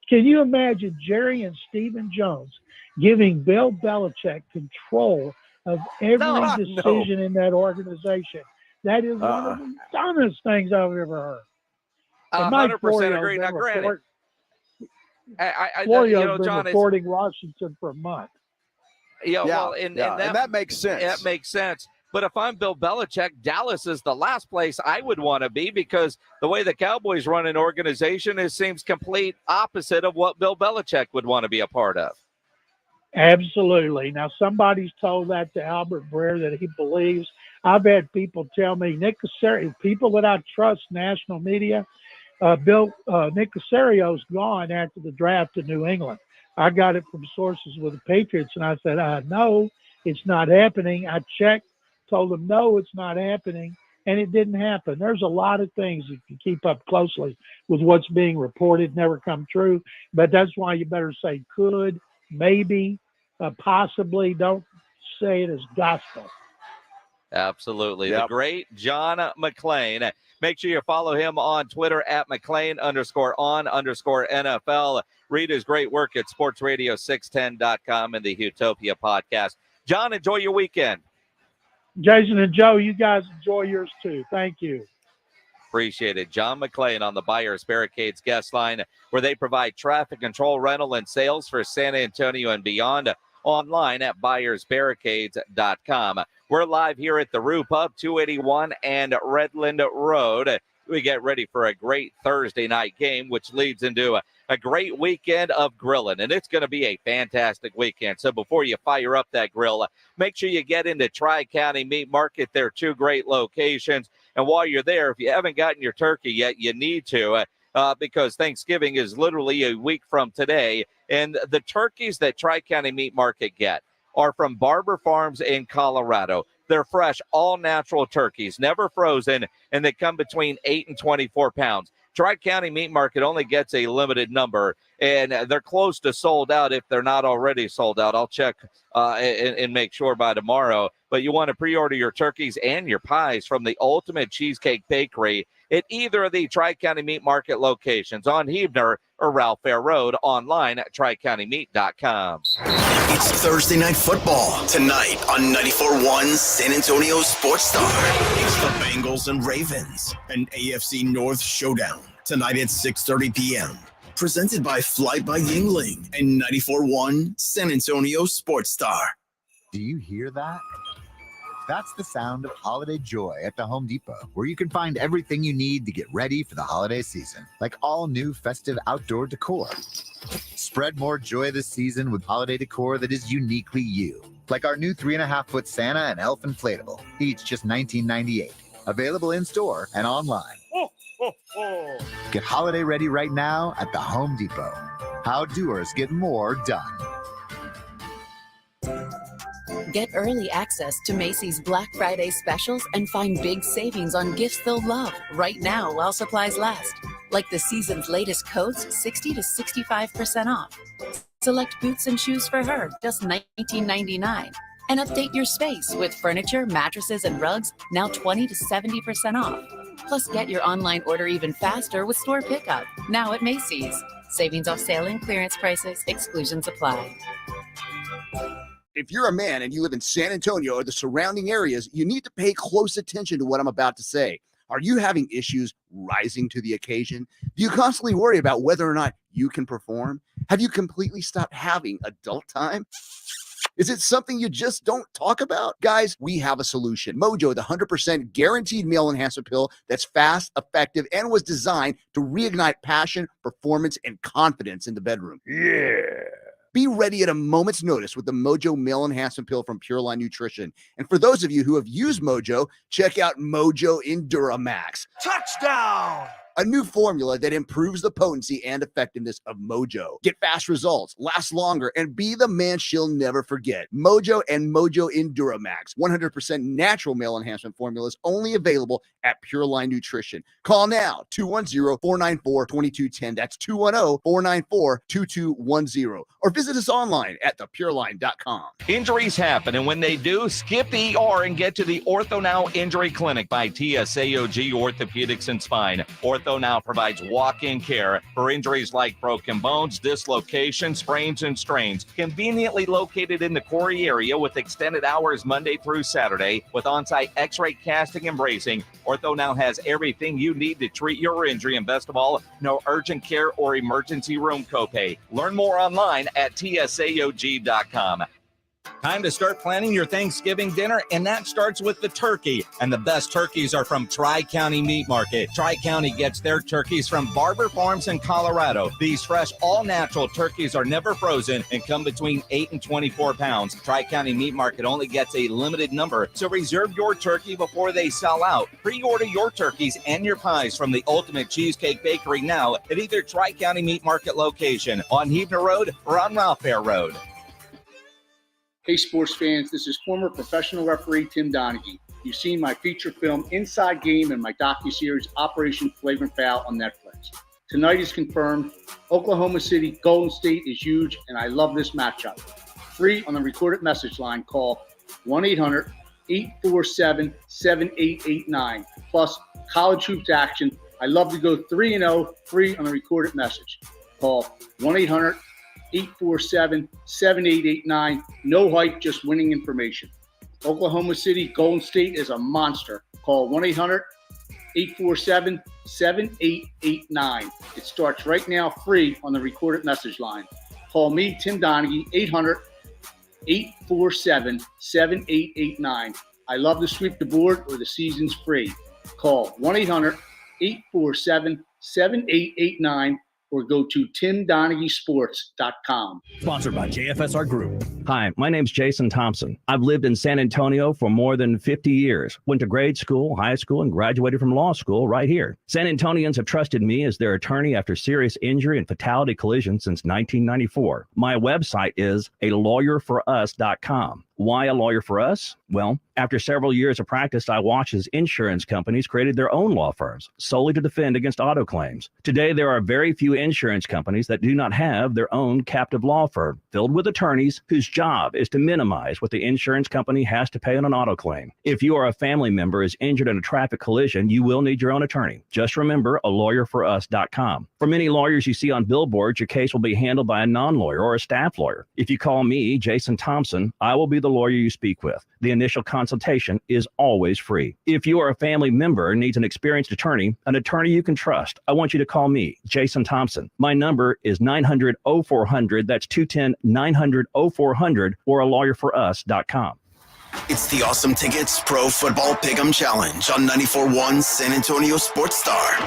Can you imagine Jerry and Stephen Jones giving Bill Belichick control of every decision in that organization? That is one of the dumbest things I've ever heard. 100% agree. Now, granted, Florio's been reporting Washington for a month. Well, and that makes sense. That makes sense. But if I'm Bill Belichick, Dallas is the last place I would want to be, because the way the Cowboys run an organization seems complete opposite of what Bill Belichick would want to be a part of. Absolutely. Now, somebody's told that to Albert Breer that he believes. I've had people tell me, Nick Caserio, people that I trust, national media, Nick Casario's gone after the draft to New England. I got it from sources with the Patriots, and I said, no, it's not happening. I checked, told them, no, it's not happening, and it didn't happen. There's a lot of things if you keep up closely with what's being reported, never come true, but that's why you better say could, maybe, possibly. Don't say it as gospel. Absolutely. Yep. The great John McClain. Make sure you follow him on Twitter at McClain_on_NFL. Read his great work at sportsradio610.com and the Utopia podcast. John, enjoy your weekend. Jason and Joe, you guys enjoy yours too. Thank you. Appreciate it. John McClain on the Buyers Barricades guest line, where they provide traffic control, rental, and sales for San Antonio and beyond. Online at buyersbarricades.com. We're live here at the Roo Pub, 281 and Redland Road. We get ready for a great Thursday night game, which leads into a great weekend of grilling, and it's going to be a fantastic weekend. So before you fire up that grill, make sure you get into Tri-County Meat Market. They're two great locations, and while you're there, if you haven't gotten your turkey yet, you need to, because Thanksgiving is literally a week from today, and the turkeys that Tri-County Meat Market get are from Barber Farms in Colorado. They're fresh, all-natural turkeys, never frozen, and they come between 8 and 24 pounds. Tri-County Meat Market only gets a limited number, and they're close to sold out if they're not already sold out. I'll check and make sure by tomorrow. But you want to pre-order your turkeys and your pies from the Ultimate Cheesecake Bakery at either of the Tri-County Meat Market locations on Huebner or Ralph Fair Road, online at tricountymeat.com. It's Thursday Night Football tonight on 94.1 San Antonio Sports Star. It's the Bengals and Ravens, an AFC North showdown tonight at 6:30 p.m. Presented by Flight by Yingling and 94.1 San Antonio Sports Star. Do you hear that? That's the sound of holiday joy at the Home Depot, where you can find everything you need to get ready for the holiday season, like all new festive outdoor decor. Spread more joy this season with holiday decor that is uniquely you, like our new 3.5-foot Santa and Elf inflatable, each just $19.98. Available in-store and online. Get holiday ready right now at the Home Depot. How doers get more done. Get early access to Macy's Black Friday specials and find big savings on gifts they'll love right now while supplies last. Like the season's latest coats, 60 to 65% off. Select boots and shoes for her, just $19.99. And update your space with furniture, mattresses, and rugs, now 20 to 70% off. Plus, get your online order even faster with store pickup, now at Macy's. Savings off sale and clearance prices, exclusions apply. If you're a man and you live in San Antonio or the surrounding areas, you need to pay close attention to what I'm about to say. Are you having issues rising to the occasion? Do you constantly worry about whether or not you can perform? Have you completely stopped having adult time? Is it something you just don't talk about? Guys, we have a solution. Mojo, the 100% guaranteed male enhancement pill that's fast, effective, and was designed to reignite passion, performance, and confidence in the bedroom. Yeah. Be ready at a moment's notice with the Mojo Male Enhancement Pill from Pure Line Nutrition. And for those of you who have used Mojo, check out Mojo Enduramax. Touchdown! A new formula that improves the potency and effectiveness of Mojo. Get fast results, last longer, and be the man she'll never forget. Mojo and Mojo Enduramax. 100% natural male enhancement formulas only available at Pure Line Nutrition. Call now, 210-494-2210. That's 210-494-2210. Or visit us online at thepureline.com. Injuries happen, and when they do, skip the ER and get to the Ortho Now Injury Clinic by TSAOG Orthopedics and Spine. Ortho Now provides walk-in care for injuries like broken bones, dislocations, sprains, and strains. Conveniently located in the Quarry area with extended hours Monday through Saturday with on-site x-ray casting and bracing, Ortho Now has everything you need to treat your injury, and best of all, no urgent care or emergency room copay. Learn more online at tsaog.com. Time to start planning your Thanksgiving dinner, and that starts with the turkey. And the best turkeys are from Tri-County Meat Market. Tri-County gets their turkeys from Barber Farms in Colorado. These fresh, all-natural turkeys are never frozen and come between 8 and 24 pounds. Tri-County Meat Market only gets a limited number, so reserve your turkey before they sell out. Pre-order your turkeys and your pies from the Ultimate Cheesecake Bakery now at either Tri-County Meat Market location on Heavener Road or on Ralph Fair Road. Hey, sports fans, this is former professional referee Tim Donaghy. You've seen my feature film Inside Game and my docuseries Operation Flagrant Foul on Netflix. Tonight is confirmed. Oklahoma City, Golden State is huge, and I love this matchup. Free on the recorded message line. Call 1-800-847-7889. Plus, college hoops action. I love to go 3-0, free on the recorded message. Call 1-800-847-7889. No hype, just winning information. Oklahoma City, Golden State is a monster. Call 1-800-847-7889. It starts right now, free on the recorded message line. Call me, Tim Donaghy, 800-847-7889. I love to sweep the board or the season's free. Call 1-800-847-7889 or go to timdonaghysports.com. Sponsored by JFSR Group. Hi, my name's Jason Thompson. I've lived in San Antonio for more than 50 years. Went to grade school, high school, and graduated from law school right here. San Antonians have trusted me as their attorney after serious injury and fatality collision since 1994. My website is alawyerforus.com. Why a lawyer for us? Well, after several years of practice, I watched as insurance companies created their own law firms solely to defend against auto claims. Today, there are very few insurance companies that do not have their own captive law firm filled with attorneys whose job is to minimize what the insurance company has to pay on an auto claim. If you or a family member is injured in a traffic collision, you will need your own attorney. Just remember alawyerforus.com. For many lawyers you see on billboards, your case will be handled by a non-lawyer or a staff lawyer. If you call me, Jason Thompson, I will be the lawyer you speak with. The initial consultation is always free. If you or a family member needs an experienced attorney you can trust, I want you to call me, Jason Thompson. My number is 900-0400. That's 210-900-0400 or alawyerforus.com. It's the Awesome Tickets Pro Football Pick'em Challenge on 94.1 San Antonio Sports Star.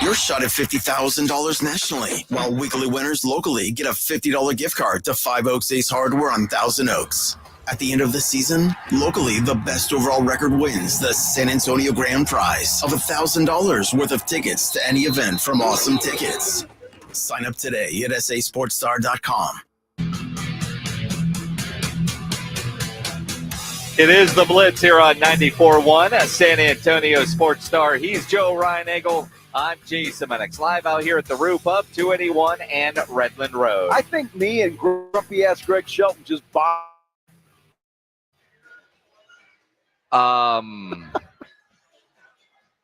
Your shot at $50,000 nationally, while weekly winners locally get a $50 gift card to Five Oaks Ace Hardware on Thousand Oaks. At the end of the season, locally, the best overall record wins the San Antonio Grand Prize of $1,000 worth of tickets to any event from Awesome Tickets. Sign up today at sasportstar.com. It is the Blitz here on 94.1 San Antonio Sports Star. He's Joe Ryan-Egel. I'm Jason Minix, live out here at the Roof Up, 281 and Redland Road. I think me and grumpy-ass Greg Shelton just bought.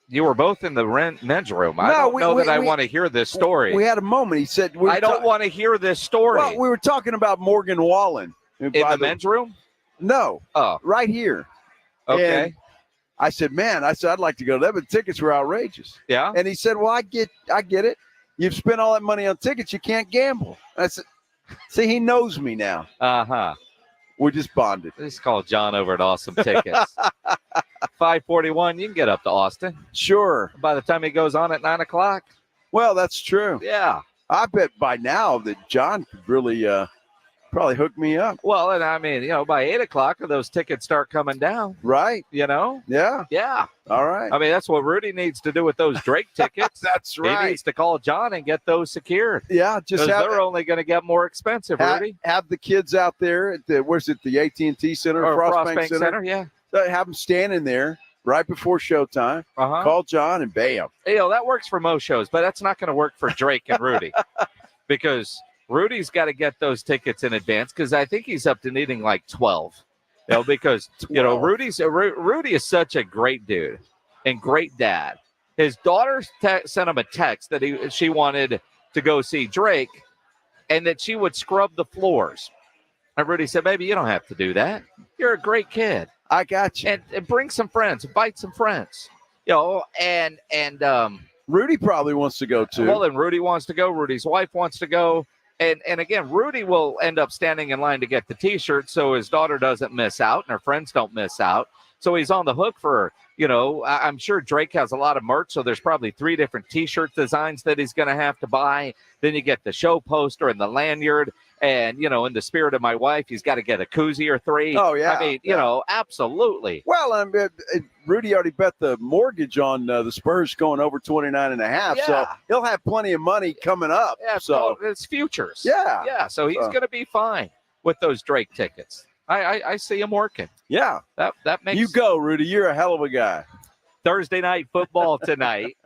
You were both in the men's room. I don't know that I want to hear this story. We had a moment. He said, I don't want to hear this story. Well, we were talking about Morgan Wallen. In the men's room? No. Oh. Right here. Okay. And I said, I'd like to go to that, but tickets were outrageous. Yeah. And he said, well, I get it. You've spent all that money on tickets. You can't gamble. I said, see, he knows me now. Uh-huh. We're just bonded. Let's call John over at Awesome Tickets. 541, you can get up to Austin. Sure. By the time he goes on at 9 o'clock. Well, that's true. Yeah. I bet by now that John could really probably hook me up. Well, and I mean, by 8 o'clock, those tickets start coming down. Right. Yeah. Yeah. All right. I mean, that's what Rudy needs to do with those Drake tickets. That's right. He needs to call John and get those secured. Yeah. Just they're only going to get more expensive, Rudy. Have the kids out there at the AT&T Center or Frost Bank Center? Yeah. Have them standing there right before showtime. Call John and bam. That works for most shows, but that's not going to work for Drake and Rudy because Rudy's got to get those tickets in advance because I think he's up to needing like 12. Because Rudy is such a great dude and great dad. His daughter sent him a text that she wanted to go see Drake and that she would scrub the floors. And Rudy said, "Baby, you don't have to do that. You're a great kid. I got you. And bring some friends, invite some friends." And Rudy probably wants to go too. Well, and Rudy wants to go. Rudy's wife wants to go. And again, Rudy will end up standing in line to get the T-shirt so his daughter doesn't miss out and her friends don't miss out. So he's on the hook for, I'm sure Drake has a lot of merch, so there's probably 3 different T-shirt designs that he's going to have to buy. Then you get the show poster and the lanyard. And, in the spirit of my wife, he's got to get a koozie or 3. Oh, yeah. I mean, absolutely. Well, Rudy already bet the mortgage on the Spurs going over 29.5, so he'll have plenty of money coming up. Yeah, so it's futures. Yeah. Yeah, so he's going to be fine with those Drake tickets. I see him working. Yeah. That makes you go, Rudy. You're a hell of a guy. Thursday night football tonight.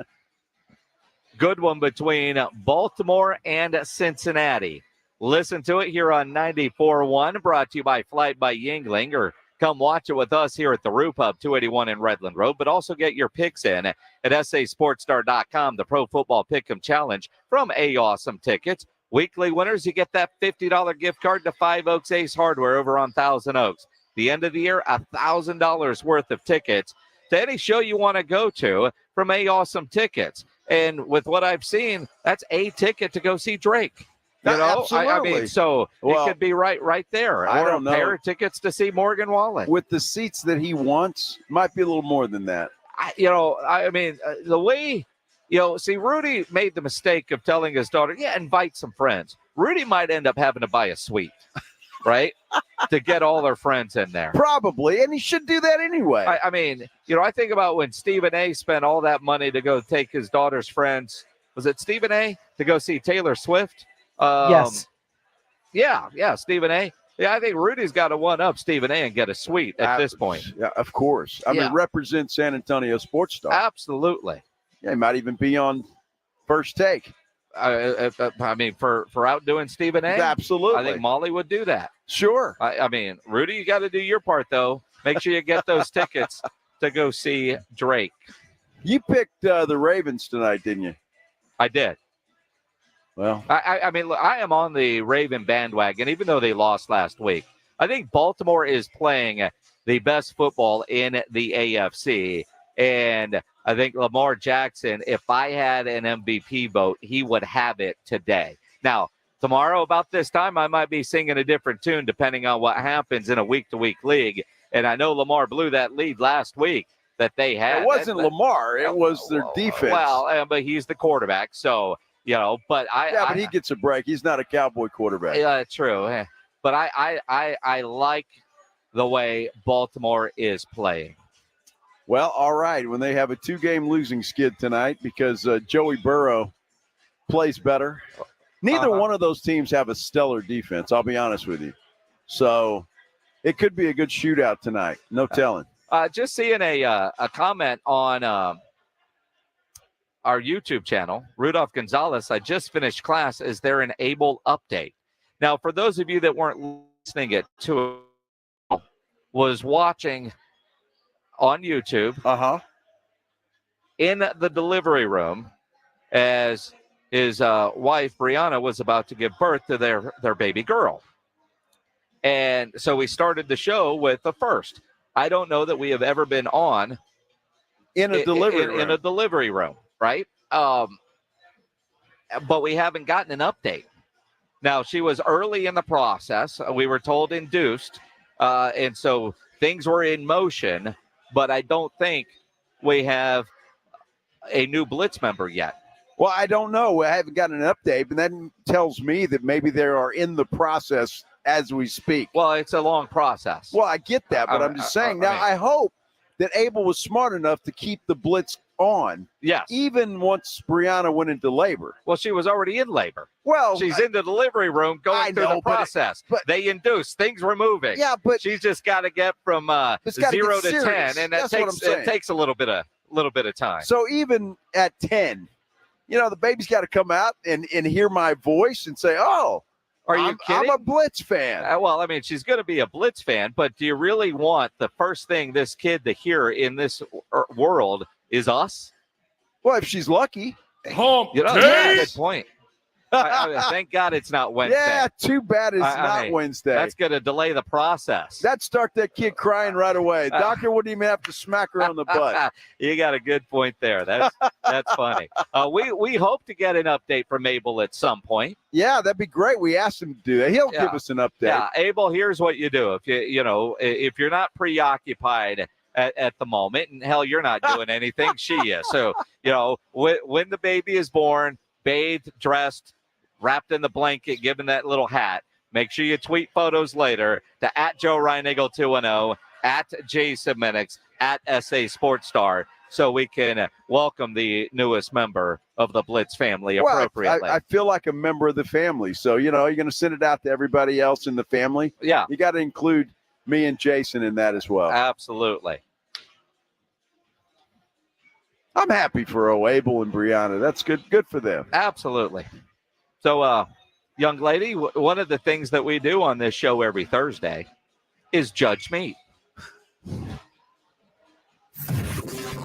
Good one between Baltimore and Cincinnati. Listen to it here on 94.1, brought to you by Flight by Yingling, or come watch it with us here at the Roo Pub, 281 in Redland Road. But also get your picks in at sasportstar.com, the Pro Football Pick'em Challenge from A-Awesome Tickets. Weekly winners, you get that $50 gift card to 5 Oaks Ace Hardware over on Thousand Oaks. The end of the year, $1,000 worth of tickets to any show you want to go to from A-Awesome Tickets. And with what I've seen, that's a ticket to go see Drake. Absolutely. So it could be right there. I Or don't a pair know. of tickets to see Morgan Wallen. With the seats that he wants, might be a little more than that. The way, see, Rudy made the mistake of telling his daughter, invite some friends. Rudy might end up having to buy a suite, right, to get all their friends in there. Probably, and he should do that anyway. I think about when Stephen A. spent all that money to go take his daughter's friends. Was it Stephen A. to go see Taylor Swift? Yes. Yeah, Stephen A. Yeah, I think Rudy's got to one-up Stephen A. and get a suite at this point. Yeah, of course. I mean, represent San Antonio Sports Star. Absolutely. Yeah, he might even be on First Take. For outdoing Stephen A. Absolutely. I think Molly would do that. Sure. Rudy, you got to do your part, though. Make sure you get those tickets to go see Drake. You picked the Ravens tonight, didn't you? I did. Well, I am on the Raven bandwagon, even though they lost last week. I think Baltimore is playing the best football in the AFC. And I think Lamar Jackson, if I had an MVP vote, he would have it today. Now, tomorrow about this time, I might be singing a different tune depending on what happens in a week-to-week league. And I know Lamar blew that lead last week that they had. It wasn't Lamar. It was their defense. Well, but he's the quarterback, so... but he gets a break. He's not a Cowboy quarterback. Yeah, true. But I like the way Baltimore is playing. Well, all right. When they have a 2-game losing skid tonight because Joey Burrow plays better. Neither one of those teams have a stellar defense, I'll be honest with you. So it could be a good shootout tonight. No telling. Just seeing a comment on our YouTube channel, Rudolph Gonzalez, I just finished class. Is there an able update? Now, for those of you that weren't listening to it, was watching on YouTube in the delivery room as his wife, Brianna, was about to give birth to their baby girl. And so we started the show with the first. I don't know that we have ever been on in a delivery room. Right? But we haven't gotten an update. Now, she was early in the process. We were told induced. And so things were in motion, but I don't think we have a new Blitz member yet. Well, I don't know. I haven't gotten an update, but that tells me that maybe they are in the process as we speak. Well, it's a long process. Well, I get that, but I'm just saying. I hope that Abel was smart enough to keep the Blitz on. Yes. Even once Brianna went into labor. Well, she was already in labor. Well, she's in the delivery room going through the process. But they induced. Things were moving. Yeah, but she's just got to get from 0 to 10, and it takes a little bit of time. So even at 10, the baby's got to come out and hear my voice and say, "Oh, are you kidding? I'm a Blitz fan." She's going to be a Blitz fan, but do you really want the first thing this kid to hear in this world is us? Well, if she's lucky. Good point. Thank God it's not Wednesday. Yeah, too bad it's not Wednesday. That's going to delay the process. That'd start that kid crying right away. Doctor wouldn't even have to smack her on the butt. You got a good point there. That's funny. We hope to get an update from Abel at some point. Yeah, that'd be great. We asked him to do that. He'll give us an update. Yeah, Abel, here's what you do. If you're not preoccupied at the moment, and hell, you're not doing anything, she is. So, when the baby is born, bathed, dressed, wrapped in the blanket, given that little hat, make sure you tweet photos later to @JoeReinigle210, @Jason @SA Sports Star, so we can welcome the newest member of the Blitz family appropriately. I feel like a member of the family. So, you're going to send it out to everybody else in the family. Yeah. You got to include me and Jason in that as well. Absolutely. I'm happy for Abel and Brianna. That's good for them. Absolutely. So, young lady, one of the things that we do on this show every Thursday is judge meat.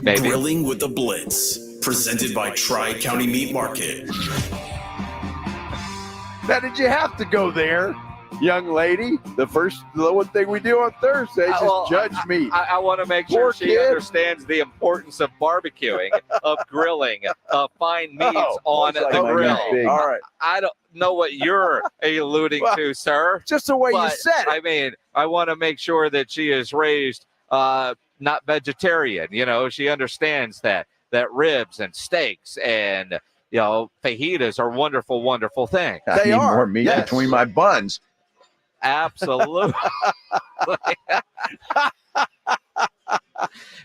Maybe. Grilling with the Blitz, presented by Tri-County Meat Market. Now, did you have to go there, young lady? The one thing we do on Thursdays is judge meat. I want to make sure she understands the importance of barbecuing, of grilling, of fine meats on the grill. All right. I don't know what you're alluding to, sir. Just the way you said it. I mean, I want to make sure that she is raised not vegetarian. She understands that ribs and steaks and fajitas are wonderful, wonderful things. They need are. more meat between my buns. Absolutely.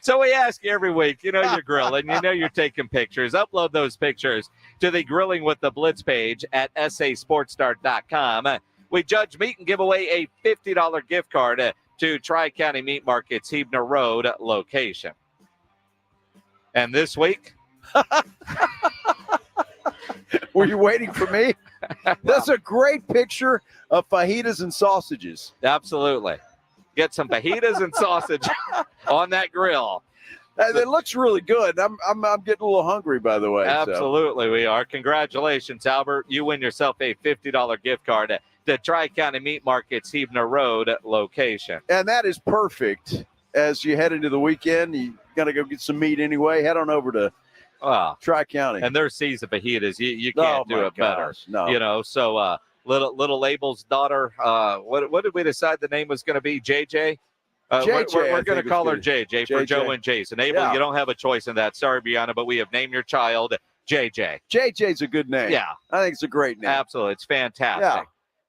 So we ask you every week, you're grilling, you're taking pictures. Upload those pictures to the Grilling with the Blitz page at sasportsstart.com. We judge meat and give away a $50 gift card to Tri-County Meat Market's Hebner Road location. And this week... Were you waiting for me? That's a great picture of fajitas and sausages. Absolutely. Get some fajitas and sausage on that grill. It looks really good. I'm getting a little hungry, by the way. Absolutely, we are. Congratulations, Albert. You win yourself a $50 gift card to Tri-County Meat Market's Hebner Road location. And that is perfect. As you head into the weekend, you got to go get some meat anyway. Head on over to Tri-County. And their season fajitas, you can't do it better. No. So little Abel's daughter, what did we decide the name was going to be? JJ? JJ, we're going to call her JJ for Joe and Jason. Abel, you don't have a choice in that. Sorry, Brianna, but we have named your child JJ. JJ's a good name. Yeah. I think it's a great name. Absolutely. It's fantastic. Yeah.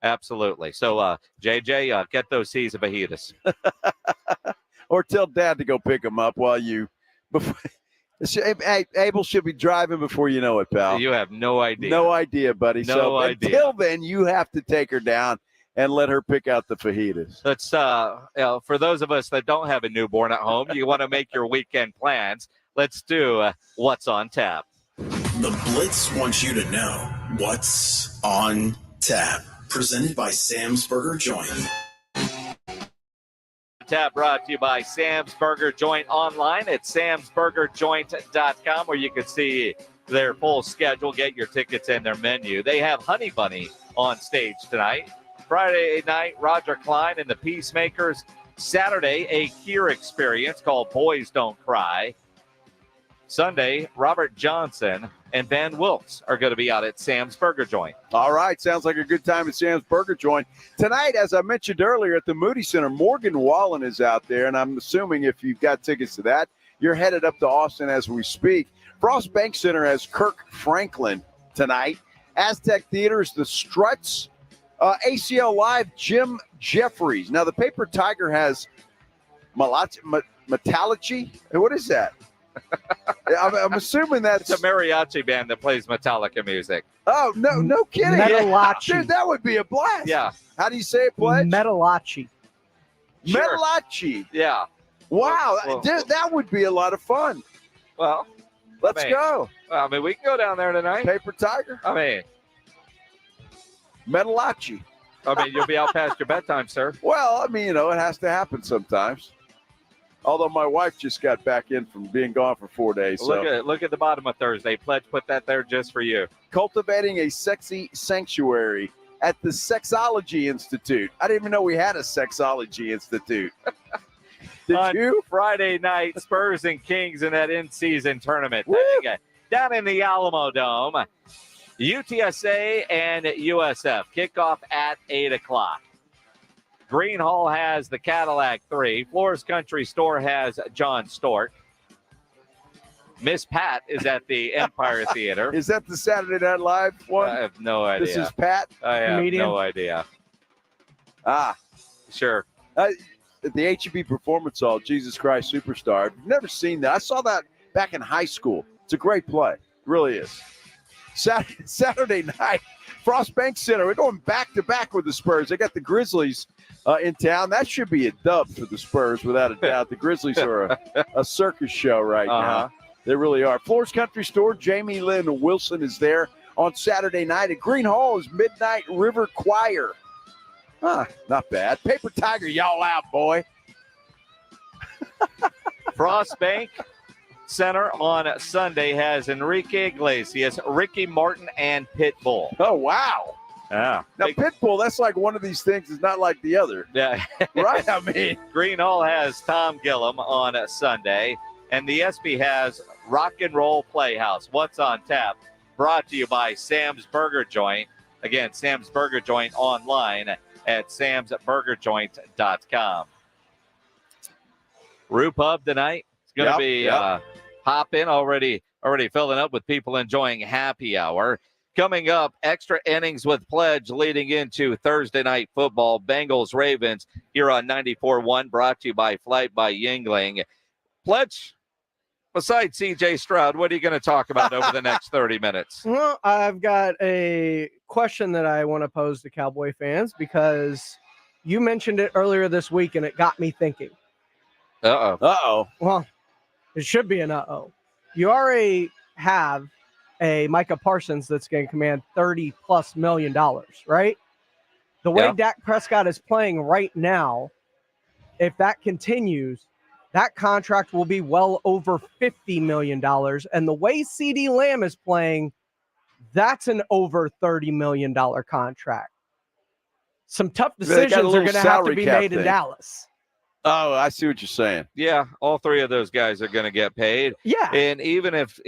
Absolutely. So, JJ, get those season fajitas. Or tell Dad to go pick them up while you... Abel should be driving before you know it, pal. You have no idea. No idea, buddy. No idea. Until then, you have to take her down and let her pick out the fajitas. Let's for those of us that don't have a newborn at home, you want to make your weekend plans. Let's do What's on Tap. The Blitz wants you to know what's on tap. Presented by Sam's Burger Joint. Tap brought to you by Sam's Burger Joint online at samsburgerjoint.com, where you can see their full schedule, get your tickets and their menu. They have Honey Bunny on stage tonight. Friday night, Roger Klein and the Peacemakers. Saturday, a Cure experience called Boys Don't Cry. Sunday, Robert Johnson and Van Wilkes are going to be out at Sam's Burger Joint. All right. Sounds like a good time at Sam's Burger Joint. Tonight, as I mentioned earlier, at the Moody Center, Morgan Wallen is out there, and I'm assuming if you've got tickets to that, you're headed up to Austin as we speak. Frost Bank Center has Kirk Franklin tonight. Aztec Theater's The Struts. ACL Live, Jim Jeffries. Now, the Paper Tiger has Metallica. What is that? I'm assuming that's a mariachi band that plays Metallica music. Oh, no kidding. Metalachi. Dude, that would be a blast. Yeah. How do you say it, Pledge? Metalachi. Sure. Metalachi. Yeah. Wow. That would be a lot of fun. Well, let's go. I mean, we can go down there tonight. Paper Tiger. I mean, Metalachi. you'll be out past your bedtime, sir. Well, I mean, it has to happen sometimes. Although my wife just got back in from being gone for 4 days. So. Look at the bottom of Thursday. Pledge put that there just for you. Cultivating a sexy sanctuary at the Sexology Institute. I didn't even know we had a Sexology Institute. Did you? Friday night, Spurs and Kings in that in-season tournament. Down in the Alamo Dome, UTSA and USF. Kickoff at 8 o'clock. Green Hall has the Cadillac 3. Flores Country Store has John Stork. Miss Pat is at the Empire Theater. Is that the Saturday Night Live one? I have no idea. This is Pat? I have comedian? no idea. Sure. At the H-E-B Performance Hall, Jesus Christ Superstar. I've never seen that. I saw that back in high school. It's a great play. It really is. Saturday night, Frost Bank Center. We're going back-to-back with the Spurs. They got the Grizzlies in town. That should be a dub for the Spurs, without a doubt. The Grizzlies are a circus show right now. They really are. Flores Country Store, Jamie Lynn Wilson is there on Saturday night. At Green Hall is Midnight River Choir. Not bad. Paper Tiger, y'all out, boy. Frost Bank Center on Sunday has Enrique Iglesias, Ricky Martin, and Pitbull. Oh, wow. Yeah. Now, Pitbull, that's like one of these things. It's not like the other. Yeah. Right? I mean. Green Hall has Tom Gillum on Sunday, and the SB has Rock and Roll Playhouse. What's on tap? Brought to you by Sam's Burger Joint. Again, Sam's Burger Joint online at samsburgerjoint.com. Rue Pub tonight. It's going to be hopping, already filling up with people enjoying happy hour. Coming up, extra innings with Pledge leading into Thursday night football. Bengals Ravens here on 94.1, brought to you by Flight by Yingling. Pledge, besides C.J. Stroud, what are you going to talk about over the next 30 minutes? Well, I've got a question that I want to pose to Cowboy fans because you mentioned it earlier this week, and it got me thinking. Uh-oh. Well, it should be an uh-oh. You already have a Micah Parsons that's going to command $30+ million, right? The way Dak Prescott is playing right now, if that continues, that contract will be well over $50 million. And the way CeeDee Lamb is playing, that's an over $30 million contract. Some tough decisions are going to have to be made in Dallas. Oh, I see what you're saying. Yeah, all three of those guys are going to get paid. Yeah. And even if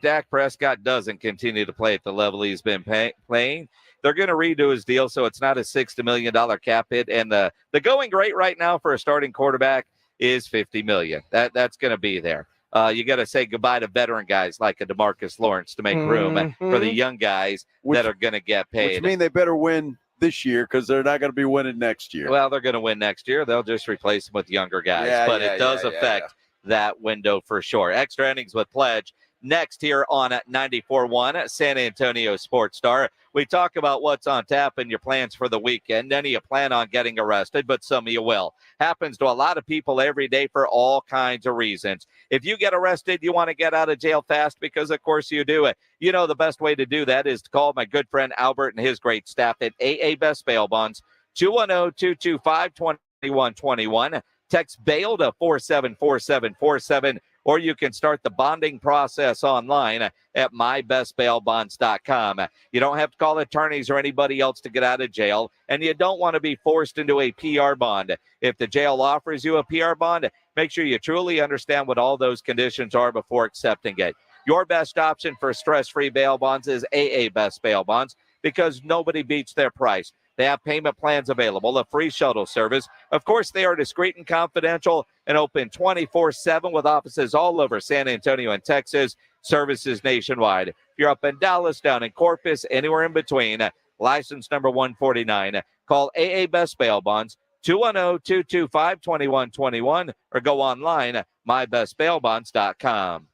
Dak Prescott doesn't continue to play at the level he's been playing, they're going to redo his deal so it's not a $60 million cap hit. And the going rate right now for a starting quarterback is $50 million. That's going to be there. You got to say goodbye to veteran guys like a DeMarcus Lawrence to make room for the young guys that are going to get paid. Which mean they better win this year because they're not going to be winning next year. Well, they're going to win next year. They'll just replace them with younger guys. But it does affect that window for sure. Extra innings with Pledge. Next here on 94.1 San Antonio Sports Star. We talk about what's on tap and your plans for the weekend. None of you plan on getting arrested, but some of you will. Happens to a lot of people every day for all kinds of reasons. If you get arrested, you want to get out of jail fast because, of course, you do it. You know the best way to do that is to call my good friend Albert and his great staff at AA Best Bail Bonds, 210-225-2121. Text bail to 474747. Or you can start the bonding process online at mybestbailbonds.com. You don't have to call attorneys or anybody else to get out of jail, and you don't want to be forced into a PR bond. If the jail offers you a PR bond, make sure you truly understand what all those conditions are before accepting it. Your best option for stress-free bail bonds is AA Best Bail Bonds because nobody beats their price. They have payment plans available, a free shuttle service. Of course, they are discreet and confidential and open 24/7 with offices all over San Antonio and Texas, services nationwide. If you're up in Dallas, down in Corpus, anywhere in between, license number 149. Call AA Best Bail Bonds, 210-225-2121, or go online, mybestbailbonds.com.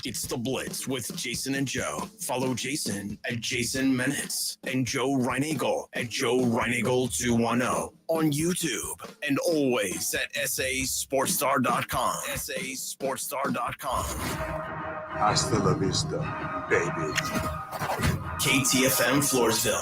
It's The Blitz with Jason and Joe. Follow Jason at Jason Minutes and Joe Reinagle at Joe Reinagle 210 on YouTube and always at sasportstar.com. sasportstar.com. Hasta la vista, baby. KTFM Floresville.